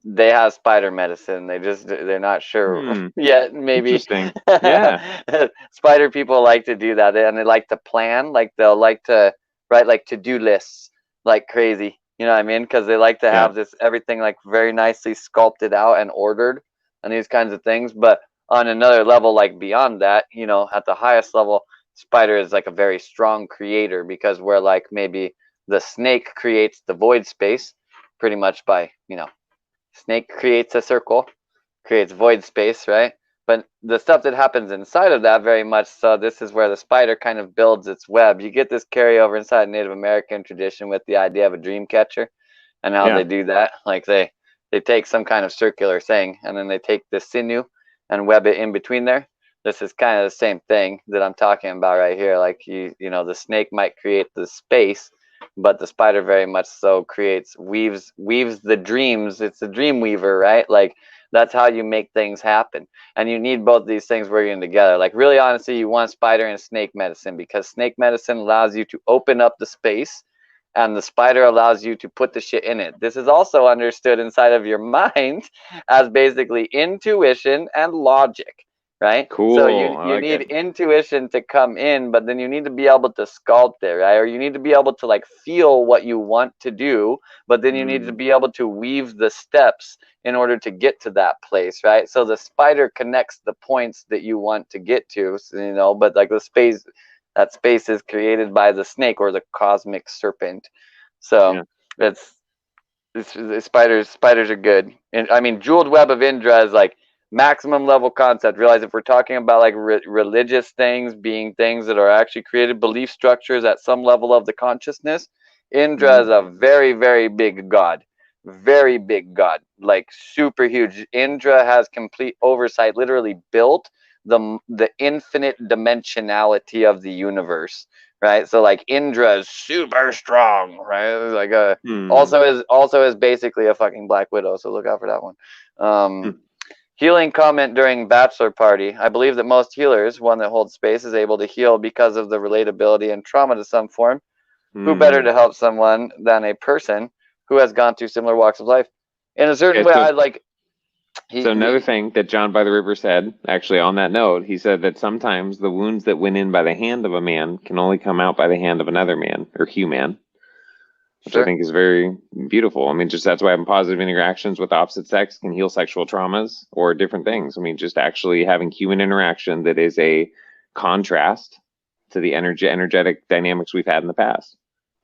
B: they have spider medicine. They're not sure yet. Maybe
A: Interesting. Yeah.
B: spider people like to do that, and they like to plan. Like they'll like to write like to-do lists like crazy. You know what I mean? Because they like to
A: Yeah.
B: have this everything like very nicely sculpted out and ordered, and these kinds of things. But on another level, like beyond that, you know, at the highest level, spider is like a very strong creator, because where like maybe the snake creates the void space pretty much by, you know, snake creates a circle, creates void space, right? But the stuff that happens inside of that, very much so, this is where the spider kind of builds its web. You get this carryover inside Native American tradition with the idea of a dream catcher and how
A: Yeah.
B: they do that. Like they take some kind of circular thing and then they take the sinew and web it in between there. This is kind of the same thing that I'm talking about right here. Like you know, the snake might create the space, but the spider very much so creates, weaves the dreams. It's a dream weaver, right? Like that's how you make things happen. And you need both these things working together. Like really honestly, you want spider and snake medicine, because snake medicine allows you to open up the space and the spider allows you to put the shit in it. This is also understood inside of your mind as basically intuition and logic, right?
A: Cool.
B: So
A: I
B: you
A: like
B: need
A: it.
B: intuition to come in, but then you need to be able to sculpt it, right? Or you need to be able to like feel what you want to do, but then you need to be able to weave the steps in order to get to that place, right? So the spider connects the points that you want to get to, you know, but like the space, that space is created by the snake or the cosmic serpent. So
A: Yeah.
B: it's spiders are good. And I mean, jeweled web of Indra is like maximum level concept. Realize if we're talking about like religious things, being things that are actually created, belief structures at some level of the consciousness, Indra is a very very big god. Very big god, like super huge. Indra has complete oversight, literally built the infinite dimensionality of the universe, right? So like Indra is super strong, right? Like also is basically a fucking Black Widow, so look out for that one. Healing comment during bachelor party. I believe that most healers, one that holds space, is able to heal because of the relatability and trauma to some form. Who better to help someone than a person who has gone through similar walks of life? In a certain way, I like.
A: So another thing that John by the River said, actually on that note, he said that sometimes the wounds that went in by the hand of a man can only come out by the hand of another man or human, which I think is very beautiful. I mean, just that's why having positive interactions with the opposite sex can heal sexual traumas or different things. I mean, just actually having human interaction that is a contrast to the energetic dynamics we've had in the past,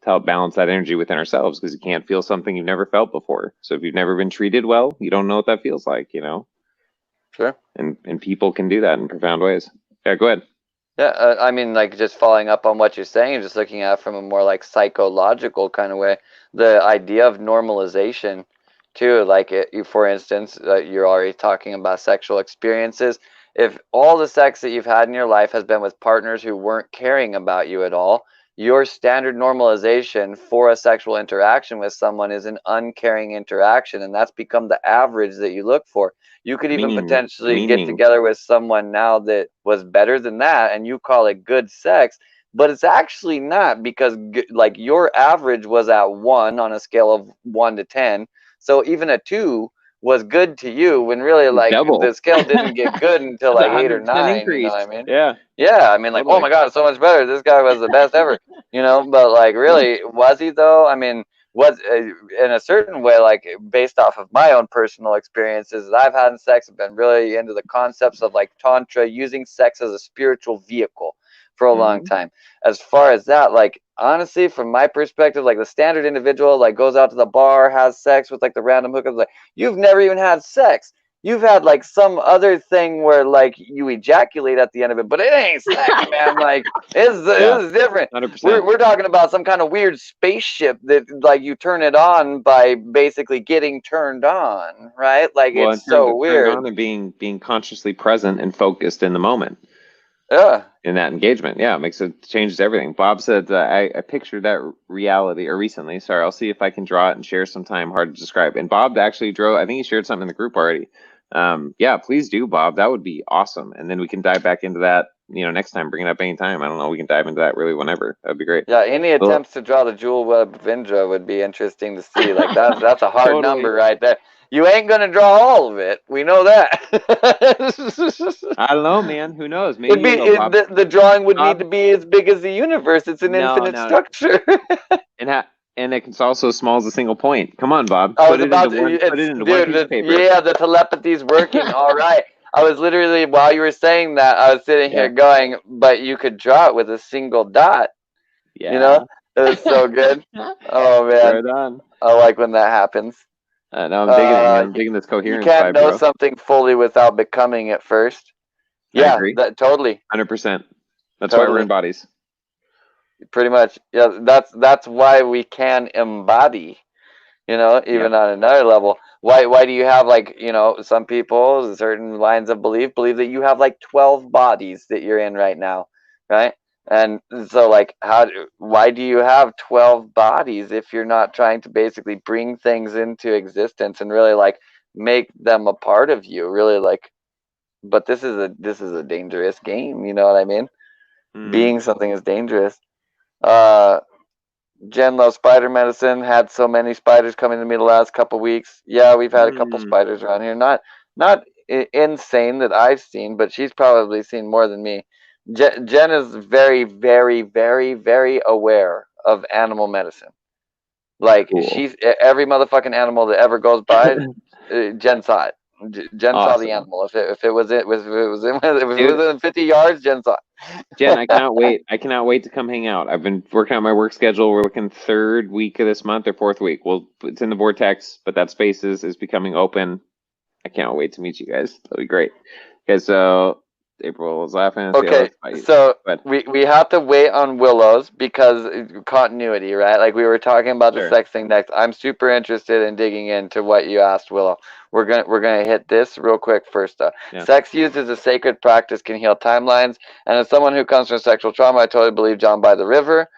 A: to help balance that energy within ourselves, because you can't feel something you've never felt before. So if you've never been treated well, you don't know what that feels like, you know?
B: Sure.
A: And people can do that in profound ways. Yeah, go ahead.
B: Yeah, I mean, like just following up on what you're saying, just looking at it from a more like psychological kind of way, the idea of normalization too. Like, for instance, you're already talking about sexual experiences. If all the sex that you've had in your life has been with partners who weren't caring about you at all, your standard normalization for a sexual interaction with someone is an uncaring interaction, and that's become the average that you look for. You could even potentially get together with someone now that was better than that, and you call it good sex, but it's actually not, because like your average was at 1 on a scale of 1 to 10. So even a 2 was good to you, when really like
A: Double.
B: the scale didn't get good until like 8 or 9.
A: Increase.
B: You know what I mean?
A: Yeah.
B: Yeah, I mean, like, oh my God, so much better. This guy was the best ever. You know, but like, really, was he though? I mean, was in a certain way, like based off of my own personal experiences that I've had in sex, I've been really into the concepts of like tantra, using sex as a spiritual vehicle for a long time. As far as that, like honestly, from my perspective, like the standard individual like goes out to the bar, has sex with like the random hookers, like you've never even had sex. You've had like some other thing where like you ejaculate at the end of it, but it ain't sex, man. Like it's different.
A: 100%.
B: We're talking about some kind of weird spaceship that like you turn it on by basically getting turned on, right? Like it's so weird.
A: Turned on and being consciously present and focused in the moment.
B: Yeah.
A: In that engagement, yeah, it changes everything. Bob said I pictured that reality or recently. Sorry, I'll see if I can draw it and share sometime. Hard to describe. And Bob actually drew. I think he shared something in the group already. Yeah, please do, Bob. That would be awesome. And then we can dive back into that next time, bring it up anytime. I don't know. We can dive into that really whenever. That'd be great.
B: Yeah, any
A: Well,
B: attempts to draw the jewel web of Indra would be interesting to see. Like that's a hard
A: Totally.
B: number right there. You ain't gonna draw all of it. We know that.
A: I don't know, man. Who knows?
B: It'd
A: Maybe
B: be
A: you know, Bob.
B: the drawing would need
A: Bob?
B: to be as big as the universe. It's an
A: No,
B: infinite
A: no.
B: structure.
A: And it's also as small as a single point. Come on, Bob.
B: I
A: Put
B: was
A: it into
B: about to.
A: one. Put
B: It's
A: it into one
B: dude.
A: piece of paper.
B: Yeah, the telepathy's working. All right. I was literally while you were saying that, I was sitting here going, but you could draw it with a single dot.
A: Yeah.
B: You know, it was so good. Oh man,
A: Right on.
B: I like when that happens.
A: No, I'm digging it, man. I'm digging this
B: You
A: coherence
B: can't
A: vibe,
B: know
A: bro.
B: something fully without becoming it first.
A: I
B: Yeah,
A: agree.
B: that totally,
A: 100%. That's why we're
B: totally,
A: in bodies.
B: pretty much. Yeah, that's why we can embody. Even on another level. Why do you have some people, certain lines of belief that you have like 12 bodies that you're in right now, right? And so like why do you have 12 bodies if you're not trying to basically bring things into existence and really like make them a part of you, really like but this is a dangerous game, you know what I mean? Being something is dangerous. Jen loves spider medicine. Had so many spiders coming to me the last couple weeks. Yeah, we've had a couple spiders around here. Not insane that I've seen, but she's probably seen more than me. Jen is very, very, very, very aware of animal medicine. Like
A: Cool.
B: she's every motherfucking animal that ever goes by, Jen saw it. Jen saw the
A: Awesome.
B: animal. If it was within 50 yards, Jen saw it.
A: Jen, I cannot wait. I cannot wait to come hang out. I've been working out my work schedule. We're looking third week of this month or fourth week. Well, it's in the vortex, but that space is becoming open. I can't wait to meet you guys. That'll be great. Okay, so April is laughing.
B: Okay, so we have to wait on Willow's because continuity, right? Like we were talking about the sex thing next. I'm super interested in digging into what you asked, Willow. We're gonna hit this real quick first. Sex used as a sacred practice can heal timelines, and as someone who comes from sexual trauma, I totally believe John by the river,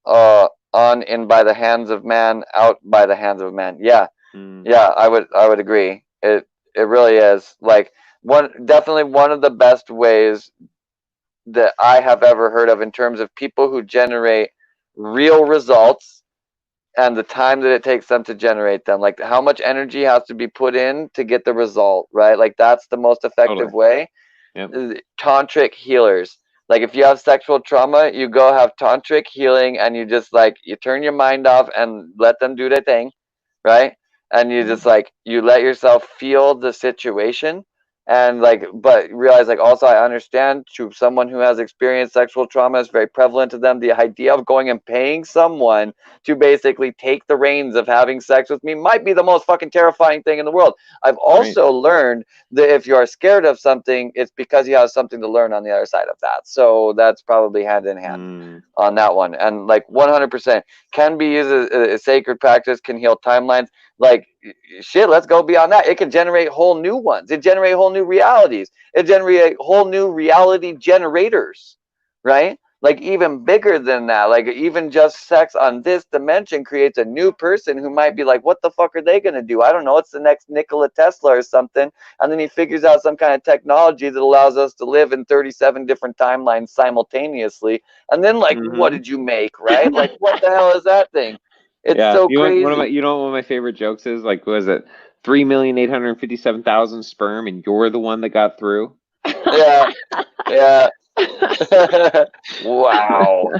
B: on in by the hands of man, out by the hands of man. Yeah, yeah, I would agree. It really is like definitely one of the best ways that I have ever heard of in terms of people who generate real results and the time that it takes them to generate them. Like how much energy has to be put in to get the result, right? Like that's the most effective way. Tantric healers. Like if you have sexual trauma, you go have tantric healing and you just like you turn your mind off and let them do their thing, right? And you just like you let yourself feel the situation and like but realize like also I understand to someone who has experienced sexual trauma is very prevalent to them. The idea of going and paying someone to basically take the reins of having sex with me might be the most fucking terrifying thing in the world. I've also learned that if you are scared of something, it's because you have something to learn on the other side of that. So that's probably hand in hand on that one. And like 100% can be used as a sacred practice, can heal timelines. Like shit, let's go beyond that. It can generate whole new ones. It generate whole new realities. It generate whole new reality generators, right? Like even bigger than that. Like even just sex on this dimension creates a new person who might be like, what the fuck are they gonna do? I don't know. It's the next Nikola Tesla or something. And then he figures out some kind of technology that allows us to live in 37 different timelines simultaneously. And then like, what did you make, right? Like what the hell is that thing? It's so crazy.
A: One of my favorite jokes is like, was it 3,857,000 sperm, and you're the one that got through?
B: Yeah, yeah. Wow.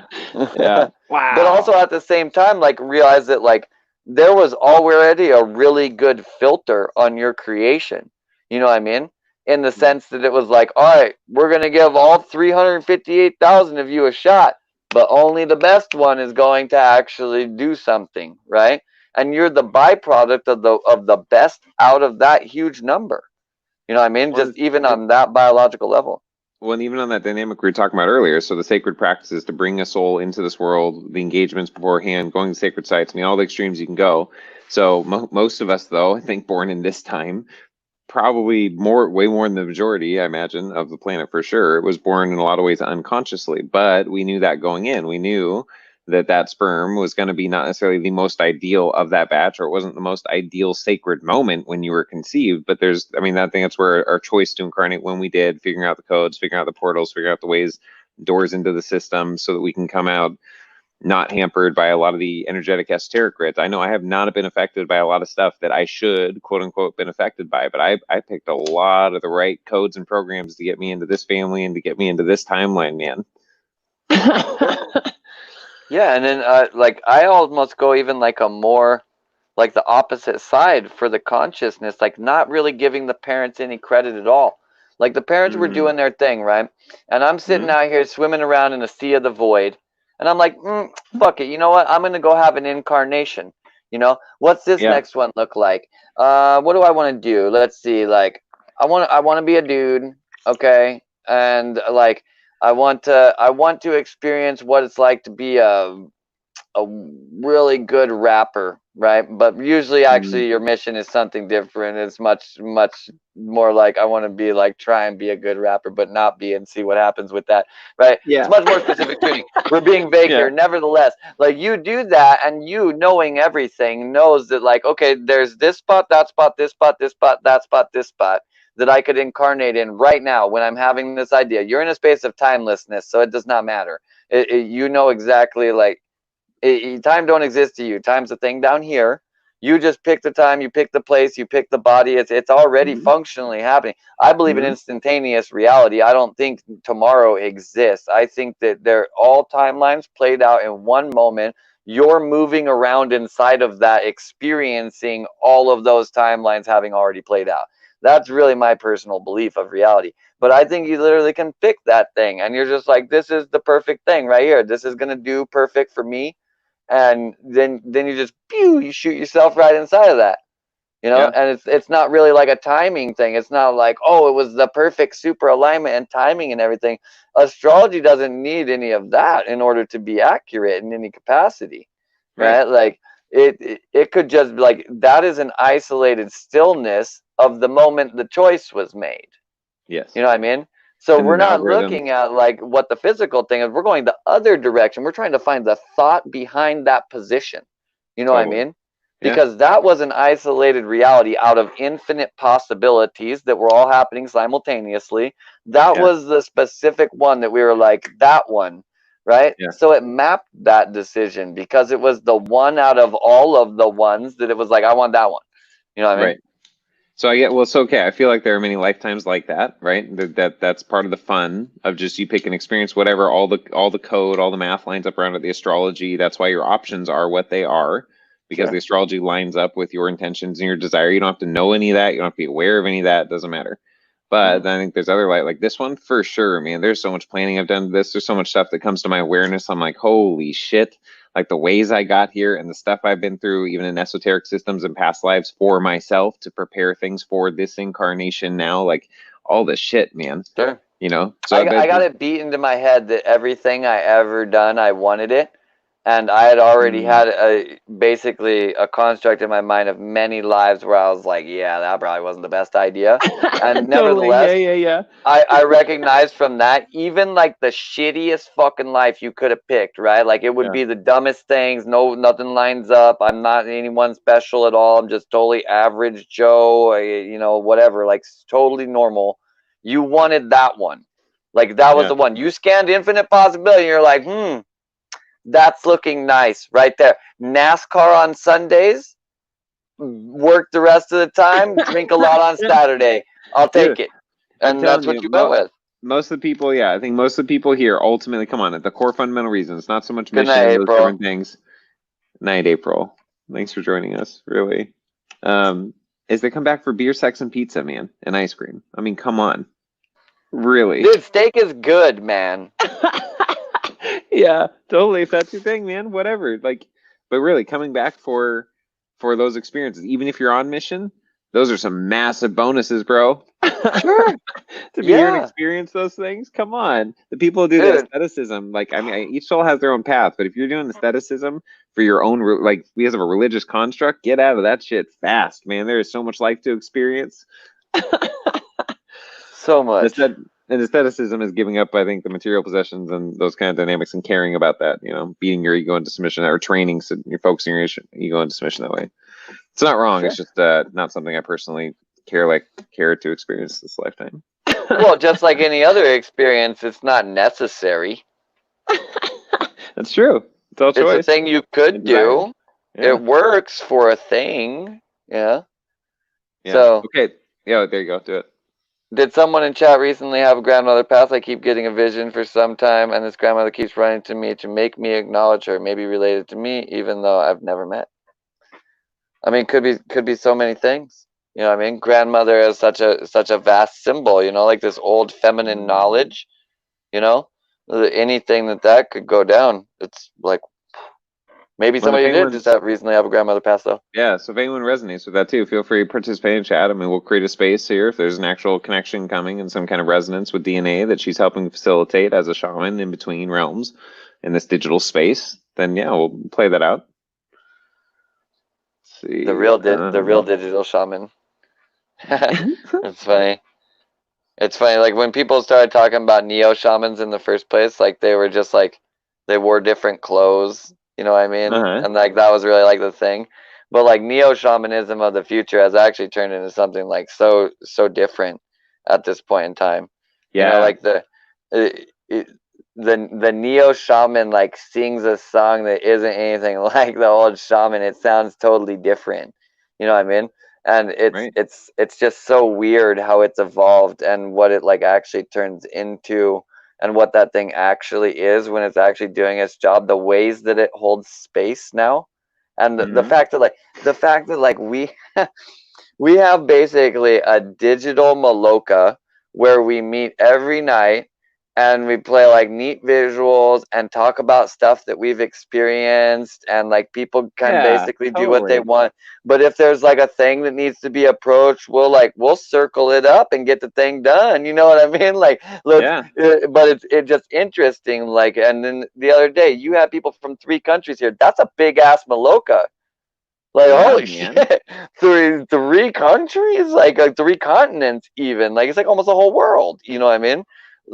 A: Yeah. Wow.
B: But also at the same time, like realize that like there was already a really good filter on your creation. You know what I mean? In the sense that it was like, all right, we're gonna give all 358,000 of you a shot, but only the best one is going to actually do something, right? And you're the byproduct of the best out of that huge number. You know what I mean? Just even on that biological level.
A: Well, and even on that dynamic we were talking about earlier, so the sacred practices to bring a soul into this world, the engagements beforehand, going to sacred sites, I mean, all the extremes you can go. So most of us, though, I think born in this time, probably way more than the majority, I imagine, of the planet for sure, was born in a lot of ways unconsciously. But we knew that going in. We knew that sperm was going to be not necessarily the most ideal of that batch, or it wasn't the most ideal sacred moment when you were conceived. But there's, I mean, I think that's where our choice to incarnate when we did, figuring out the codes, figuring out the portals, figuring out the ways, doors into the system, so that we can come out not hampered by a lot of the energetic esoteric grids. I know I have not been affected by a lot of stuff that I should, quote unquote, been affected by, but I picked a lot of the right codes and programs to get me into this family and to get me into this timeline, man.
B: Yeah, and then like I almost go even like a more like the opposite side for the consciousness, like not really giving the parents any credit at all. Like the parents were doing their thing, right? And I'm sitting out here swimming around in a sea of the void, and I'm like, fuck it, you know what? I'm gonna go have an incarnation. You know, what's this next one look like? What do I want to do? Let's see. Like, I want to be a dude, okay, and like I want to experience what it's like to be a really good rapper, right? But usually actually your mission is something different. It's much more like I want to be like try and be a good rapper but not be, and see what happens with that, right? It's much more specific tuning. We're being vague here. Nevertheless, like you do that, and you knowing everything knows that like, okay, there's this spot, that spot, this spot, this spot, that spot, this spot that I could incarnate in right now when I'm having this idea. You're in a space of timelessness, so it does not matter. You know exactly like time don't exist to you. Time's a thing down here. You just pick the time, you pick the place, you pick the body. It's already functionally happening. I believe in instantaneous reality. I don't think tomorrow exists. I think that they're all timelines played out in one moment. You're moving around inside of that, experiencing all of those timelines having already played out. That's really my personal belief of reality. But I think you literally can pick that thing, and you're just like, this is the perfect thing right here. This is going to do perfect for me. And then you just you shoot yourself right inside of that, you know. And it's not really like a timing thing. It's not like, oh, it was the perfect super alignment and timing and everything. Astrology doesn't need any of that in order to be accurate in any capacity, right? Like it could just be like that is an isolated stillness of the moment the choice was made.
A: Yes.
B: You know what I mean? So we're not looking at like what the physical thing is. We're going the other direction. We're trying to find the thought behind that position. You know what I mean? Because that was an isolated reality out of infinite possibilities that were all happening simultaneously. That was the specific one that we were like, that one, right? So it mapped that decision because it was the one out of all of the ones that it was like, I want that one. You know what I mean?
A: Right. So I get, well, it's okay. I feel like there are many lifetimes like that, right? That's part of the fun of just you pick an experience, whatever, all the code, all the math lines up around it, the astrology. That's why your options are what they are, because the astrology lines up with your intentions and your desire. You don't have to know any of that. You don't have to be aware of any of that. It doesn't matter. But I think there's other like this one for sure, man. There's so much planning I've done to this. There's so much stuff that comes to my awareness. I'm like, holy shit. Like the ways I got here and the stuff I've been through, even in esoteric systems and past lives for myself to prepare things for this incarnation now, like all the shit, man.
B: Sure.
A: You know, so
B: I got it beat into my head that everything I ever done, I wanted it. And I had already had basically a construct in my mind of many lives where I was like, yeah, that probably wasn't the best idea. And nevertheless, I recognized from that, even like the shittiest fucking life you could have picked, right? Like it would be the dumbest things. Nothing lines up. I'm not anyone special at all. I'm just totally average Joe, you know, whatever, like totally normal. You wanted that one. Like that was the one. You scanned infinite possibility and you're like, that's looking nice right there. NASCAR on Sundays, work the rest of the time, drink a lot on Saturday. I'll take it. And that's what you went with.
A: Most of the people, I think most of the people here ultimately, come on, at the core fundamental reasons, not so much
B: Good
A: mission,
B: night,
A: those
B: April.
A: different things. Night, April. Thanks for joining us, really. Is they come back for beer, sex, and pizza, man, and ice cream. I mean, come on. Really.
B: Dude, steak is good, man.
A: Yeah, totally. If that's your thing, man, whatever. Like, but really, coming back for those experiences, even if you're on mission, those are some massive bonuses, bro.
B: Sure.
A: To be here and experience those things, come on. The people who do the aestheticism, like, I mean, each soul has their own path, but if you're doing aestheticism for your own, like, because of a religious construct, get out of that shit fast, man. There is so much life to experience.
B: So much.
A: And aestheticism is giving up, I think, the material possessions and those kind of dynamics and caring about that, beating your ego into submission or training, so you're focusing your ego into submission that way. It's not wrong.
B: Sure.
A: It's just not something I personally care to experience this lifetime.
B: Well, just like any other experience, it's not necessary.
A: That's true. It's all choice.
B: It's a thing you could do.
A: Yeah.
B: It works for a thing. Yeah.
A: Yeah.
B: So,
A: okay. Yeah, there you go. Do it.
B: did someone in chat recently have a grandmother pass? I keep getting a vision for some time, and this grandmother keeps running to me to make me acknowledge her, maybe related to me, even though I've never met. I mean, could be so many things. You know what I mean? Grandmother is such a vast symbol, like this old feminine knowledge, anything that could go down. It's like maybe somebody did just recently have a grandmother pass though.
A: Yeah, so if anyone resonates with that too, feel free to participate in chat. I mean, we'll create a space here if there's an actual connection coming and some kind of resonance with DNA that she's helping facilitate as a shaman in between realms in this digital space. Then yeah, we'll play that out. Let's see.
B: The real digital shaman. It's funny. It's funny, like when people started talking about neo shamans in the first place, like they were just like they wore different clothes, you know what I mean? And like that was really like the thing. But like neo shamanism of the future has actually turned into something like so different at this point in time.
A: Yeah.
B: Like the neo shaman like sings a song that isn't anything like the old shaman. It sounds totally different. You know what I mean? And it's just so weird how it's evolved and what it like actually turns into and what that thing actually is when it's actually doing its job, the ways that it holds space now. And the fact that like we we have basically a digital Maloka where we meet every night and we play like neat visuals and talk about stuff that we've experienced, and like people can basically do what they want. But if there's like a thing that needs to be approached, we'll circle it up and get the thing done. You know what I mean? Like, but it's just interesting. Like, and then the other day you had people from 3 countries here. That's a big ass Maloka. Like, holy shit, 3 countries, like 3 continents even. Like, it's like almost a whole world, you know what I mean?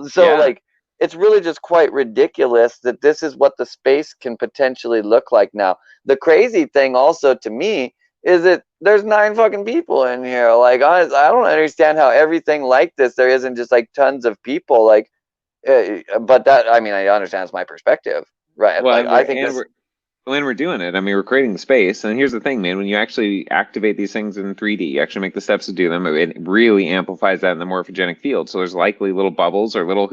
B: So, like, it's really just quite ridiculous that this is what the space can potentially look like now. The crazy thing also to me is that there's 9 fucking people in here. Like, I don't understand how everything like this, there isn't just, like, tons of people. Like, but that, I mean, I understand it's my perspective, right?
A: Well,
B: like, I think
A: when we're doing it, I mean, we're creating space. And here's the thing, man, when you actually activate these things in 3D, you actually make the steps to do them, it really amplifies that in the morphogenic field. So there's likely little bubbles or little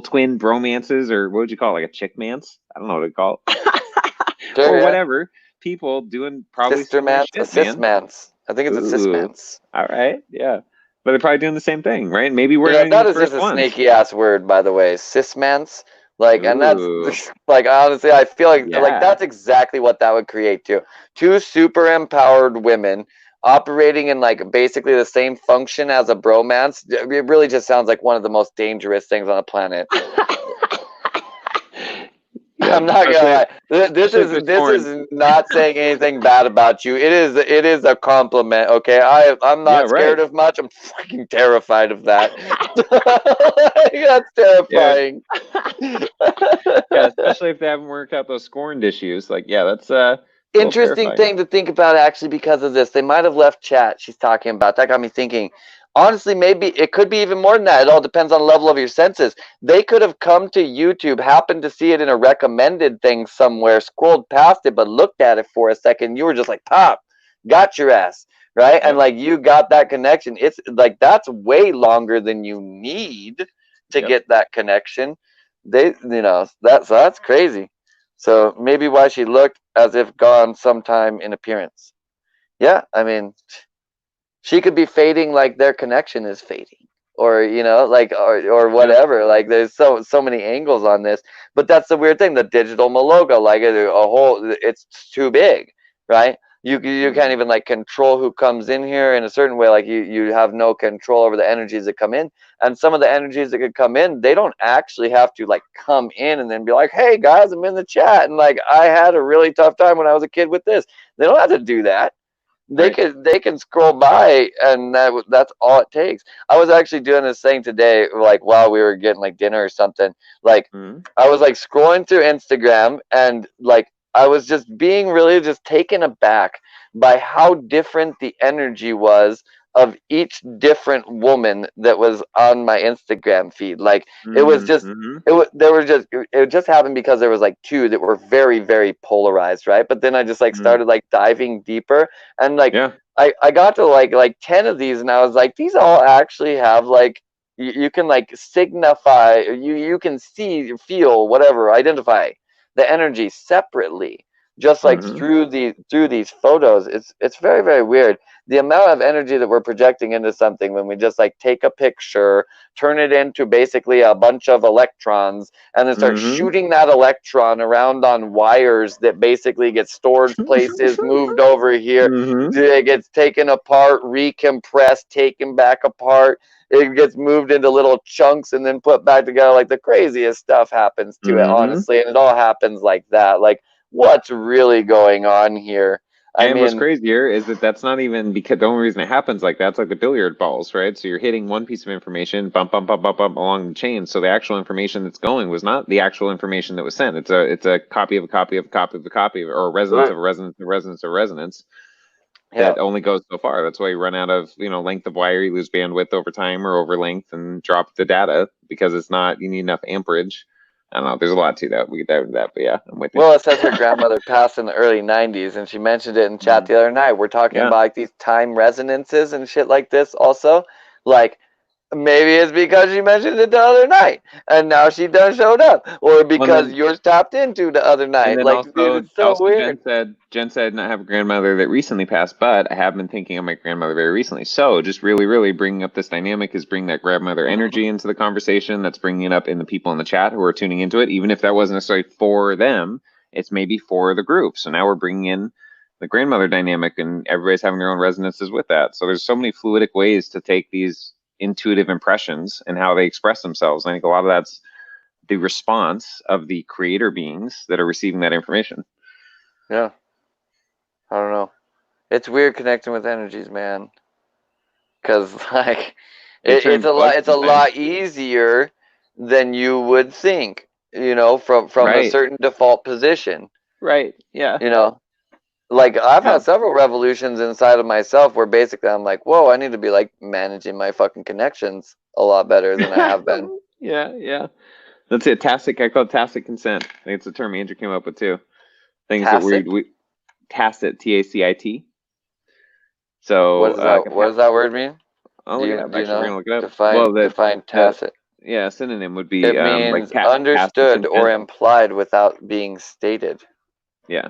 A: twin bromances, or what would you call it? Like a chickmance? I don't know what to call it. Or whatever. People doing probably similar shit, man.
B: I think it's a cismance.
A: All right, yeah. But they're probably doing the same thing, right? Maybe we're
B: that is just a snaky ass word, by the way. Cismance. Like, and that's like, honestly, I feel like that's exactly what that would create too. 2 super empowered women operating in like basically the same function as a bromance. It really just sounds like one of the most dangerous things on the planet. I'm not gonna lie. This is not saying anything bad about you. It is a compliment. Okay, I'm not scared of much. I'm fucking terrified of that. That's terrifying.
A: Yeah, especially if they haven't worked out those scorned issues. Like, yeah, that's
B: interesting thing to think about actually because of this. They might have left chat. She's talking about that. Got me thinking. Honestly, maybe it could be even more than that. It all depends on the level of your senses. They could have come to YouTube, happened to see it in a recommended thing somewhere, scrolled past it, but looked at it for a second. You were just like, pop, got your ass, right? And like you got that connection. It's like that's way longer than you need to get that connection. That's crazy. So maybe why she looked as if gone sometime in appearance. Yeah, I mean, she could be fading like their connection is fading, or like or whatever. Like there's so many angles on this, but that's the weird thing. The digital Maloka, like it's too big, right? You can't even like control who comes in here in a certain way. Like you have no control over the energies that come in, and some of the energies that could come in, they don't actually have to like come in and then be like, hey guys, I'm in the chat, and like I had a really tough time when I was a kid with this. They don't have to do that. They can scroll by, and that's all it takes. I was actually doing this thing today, like while we were getting like dinner or something. Like
A: Mhm.
B: I was like scrolling through Instagram, and like I was just being really just taken aback by how different the energy was of each different woman that was on my Instagram feed. Like it was just
A: Mhm.
B: it just happened because there was like two that were very, very polarized, right? But then I just like
A: Mhm.
B: started like diving deeper, and like
A: Yeah.
B: I got to like 10 of these, and I was like, these all actually have like you can like signify, you can see, feel, whatever, identify the energy separately, just like
A: Mhm.
B: through these photos. It's very, very weird the amount of energy that we're projecting into something when we just like take a picture, turn it into basically a bunch of electrons, and then start
A: Mhm.
B: shooting that electron around on wires that basically get stored places, moved over here.
A: Mhm.
B: It gets taken apart, recompressed, taken back apart. It gets moved into little chunks and then put back together. Like the craziest stuff happens to it,
A: Mhm.
B: honestly. And it all happens like that. Like, what's really going on here? I
A: And what's
B: mean,
A: crazier is that that's not even because the only reason it happens like that's like the billiard balls, right? So you're hitting one piece of information, bump, bump, bump, bump, bump along the chain. So the actual information that's going was not the actual information that was sent. It's a copy of a copy of a copy of a copy, or a resonance of a resonance of a resonance of a resonance
B: yeah.
A: that only goes so far. That's why you run out of, length of wire, you lose bandwidth over time or over length and drop the data because it's not, you need enough amperage. I don't know. There's a lot to that. We get into that, but yeah, I'm with you.
B: Well, it says her grandmother passed in the early 90s, and she mentioned it in chat
A: Mhm.
B: the other night. We're talking
A: Yeah.
B: about like these time resonances and shit like this also. Like, maybe it's because she mentioned it the other night, and now she done showed up. Or
A: Well, and
B: because
A: then
B: yours tapped into the other
A: And
B: night.
A: then
B: Like, dude,
A: also,
B: it's so weird.
A: Jen said not have a grandmother that recently passed, but I have been thinking of my grandmother very recently. So just really, really bringing up this dynamic is bringing that grandmother energy into the conversation. That's bringing it up in the people in the chat who are tuning into it, even if that wasn't necessarily for them. It's maybe for the group. So now we're bringing in the grandmother dynamic, and everybody's having their own resonances with that. So there's so many fluidic ways to take these intuitive impressions and how they express themselves. I think a lot of that's the response of the creator beings that are receiving that information.
B: Yeah. I don't know. It's weird connecting with energies, man. Because, like,
A: It turns
B: it's a
A: sometimes.
B: lot easier than you would think, from a
A: Right.
B: certain default position,
A: Right. Yeah.
B: you know. Like I've
A: Yeah.
B: had several revolutions inside of myself where basically I'm like, whoa, I need to be like managing my fucking connections a lot better than I have been.
A: Yeah. Yeah. That's it. Tacit. I call it tacit consent. I think it's a term Andrew came up with too. Things that
B: Tacit?
A: we tacit, TACIT. So
B: What does that word mean?
A: I'll
B: Do
A: look it
B: you
A: up.
B: do you
A: Actually, we're
B: know?
A: gonna look it up.
B: Define
A: Well,
B: define
A: the
B: tacit.
A: yeah synonym would be
B: It
A: like
B: means
A: tacit
B: understood or
A: consent.
B: implied without being stated.
A: Yeah.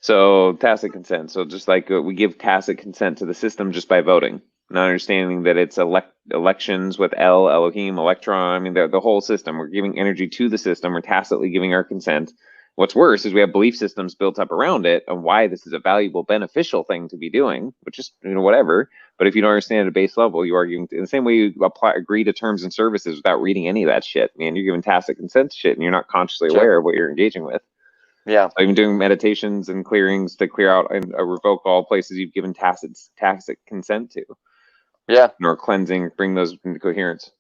A: So tacit consent. So just like we give tacit consent to the system just by voting, not understanding that it's elections with Elohim, electron. I mean, the whole system. We're giving energy to the system. We're tacitly giving our consent. What's worse is we have belief systems built up around it on why this is a valuable, beneficial thing to be doing, which is whatever. But if you don't understand at a base level, you are giving in the same way you agree to terms and services without reading any of that shit. Man, you're giving tacit consent to shit, and you're not consciously
B: Sure.
A: aware of what you're engaging with.
B: Yeah.
A: So even doing meditations and clearings to clear out and revoke all places you've given tacit consent to,
B: Yeah.
A: or cleansing, bring those into coherence.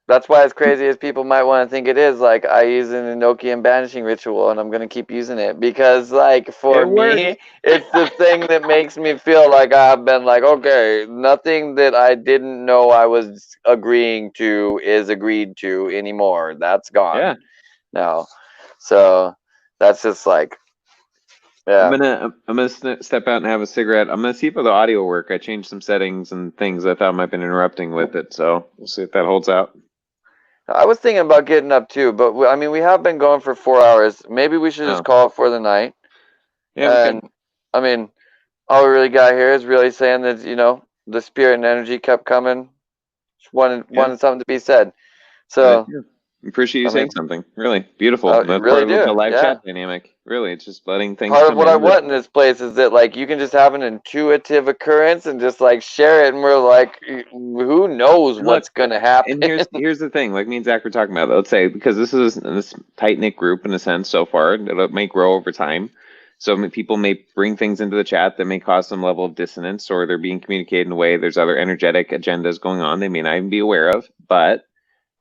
B: That's why, as crazy as people might want to think it is, like I use an Enochian banishing ritual, and I'm gonna keep using it because, like, for
A: It works.
B: me, it's the thing that makes me feel like I've been like, okay, nothing that I didn't know I was agreeing to is agreed to anymore. That's gone
A: Yeah.
B: now. So that's just like,
A: I'm
B: yeah.
A: gonna step out and have a cigarette. I'm gonna see if the audio work. I changed some settings and things I thought might have been interrupting with it, so we'll see if that holds out.
B: I was thinking about getting up too, but I mean, we have been going for 4 hours. Maybe we should just
A: Oh,
B: call it for the night.
A: yeah, we could.
B: And I mean, all we really got here is really saying that the spirit and energy kept coming,
A: Yeah,
B: wanted something to be said.
A: glad
B: So
A: to. Appreciate you
B: I mean,
A: saying something. Really beautiful. That's
B: really
A: part of
B: do,
A: the live
B: yeah.
A: chat dynamic. Really, it's just letting things
B: Part of
A: come
B: what I
A: in.
B: want in this place is that like you can just have an intuitive occurrence and just like share it, and we're like, who knows
A: And look,
B: what's gonna
A: and
B: happen?
A: here's the thing. Like me and Zach were talking about. Let's say because this is this tight knit group in a sense so far. It may grow over time. So people may bring things into the chat that may cause some level of dissonance, or they're being communicated in a way there's other energetic agendas going on they may not even be aware of. But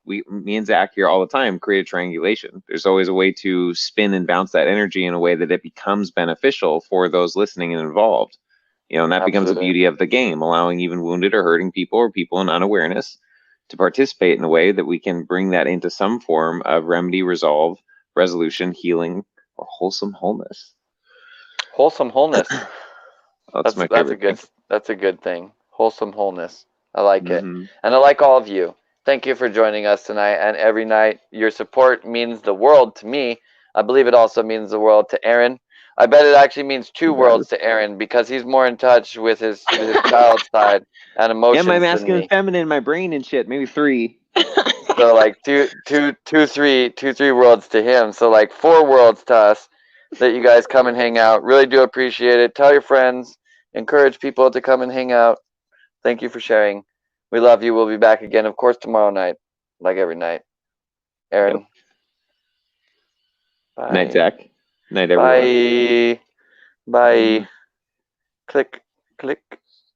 A: me and Zach here all the time create a triangulation. There's always a way to spin and bounce that energy in a way that it becomes beneficial for those listening and involved. And that becomes the
B: Absolutely.
A: beauty of the game, allowing even wounded or hurting people or people in unawareness to participate in a way that we can bring that into some form of remedy, resolve, resolution, healing, or wholesome wholeness.
B: Wholesome wholeness.
A: That's my favorite thing.
B: That's a good thing. Wholesome wholeness. I like it.
A: Mm-hmm.
B: And I like all of you. Thank you for joining us tonight and every night. Your support means the world to me. I believe it also means the world to Aaron. I bet it actually means two worlds to Aaron because he's more in touch with his child side and emotions
A: Yeah, my
B: than
A: masculine,
B: me.
A: feminine, my brain and shit. Maybe 3.
B: So like three worlds to him. So like 4 worlds to us that you guys come and hang out. Really do appreciate it. Tell your friends. Encourage people to come and hang out. Thank you for sharing. We love you. We'll be back again, of course, tomorrow night, like every night. Aaron.
A: Yep.
B: Bye.
A: Night, Zach. Night, everyone.
B: Bye. Bye. Click. Click.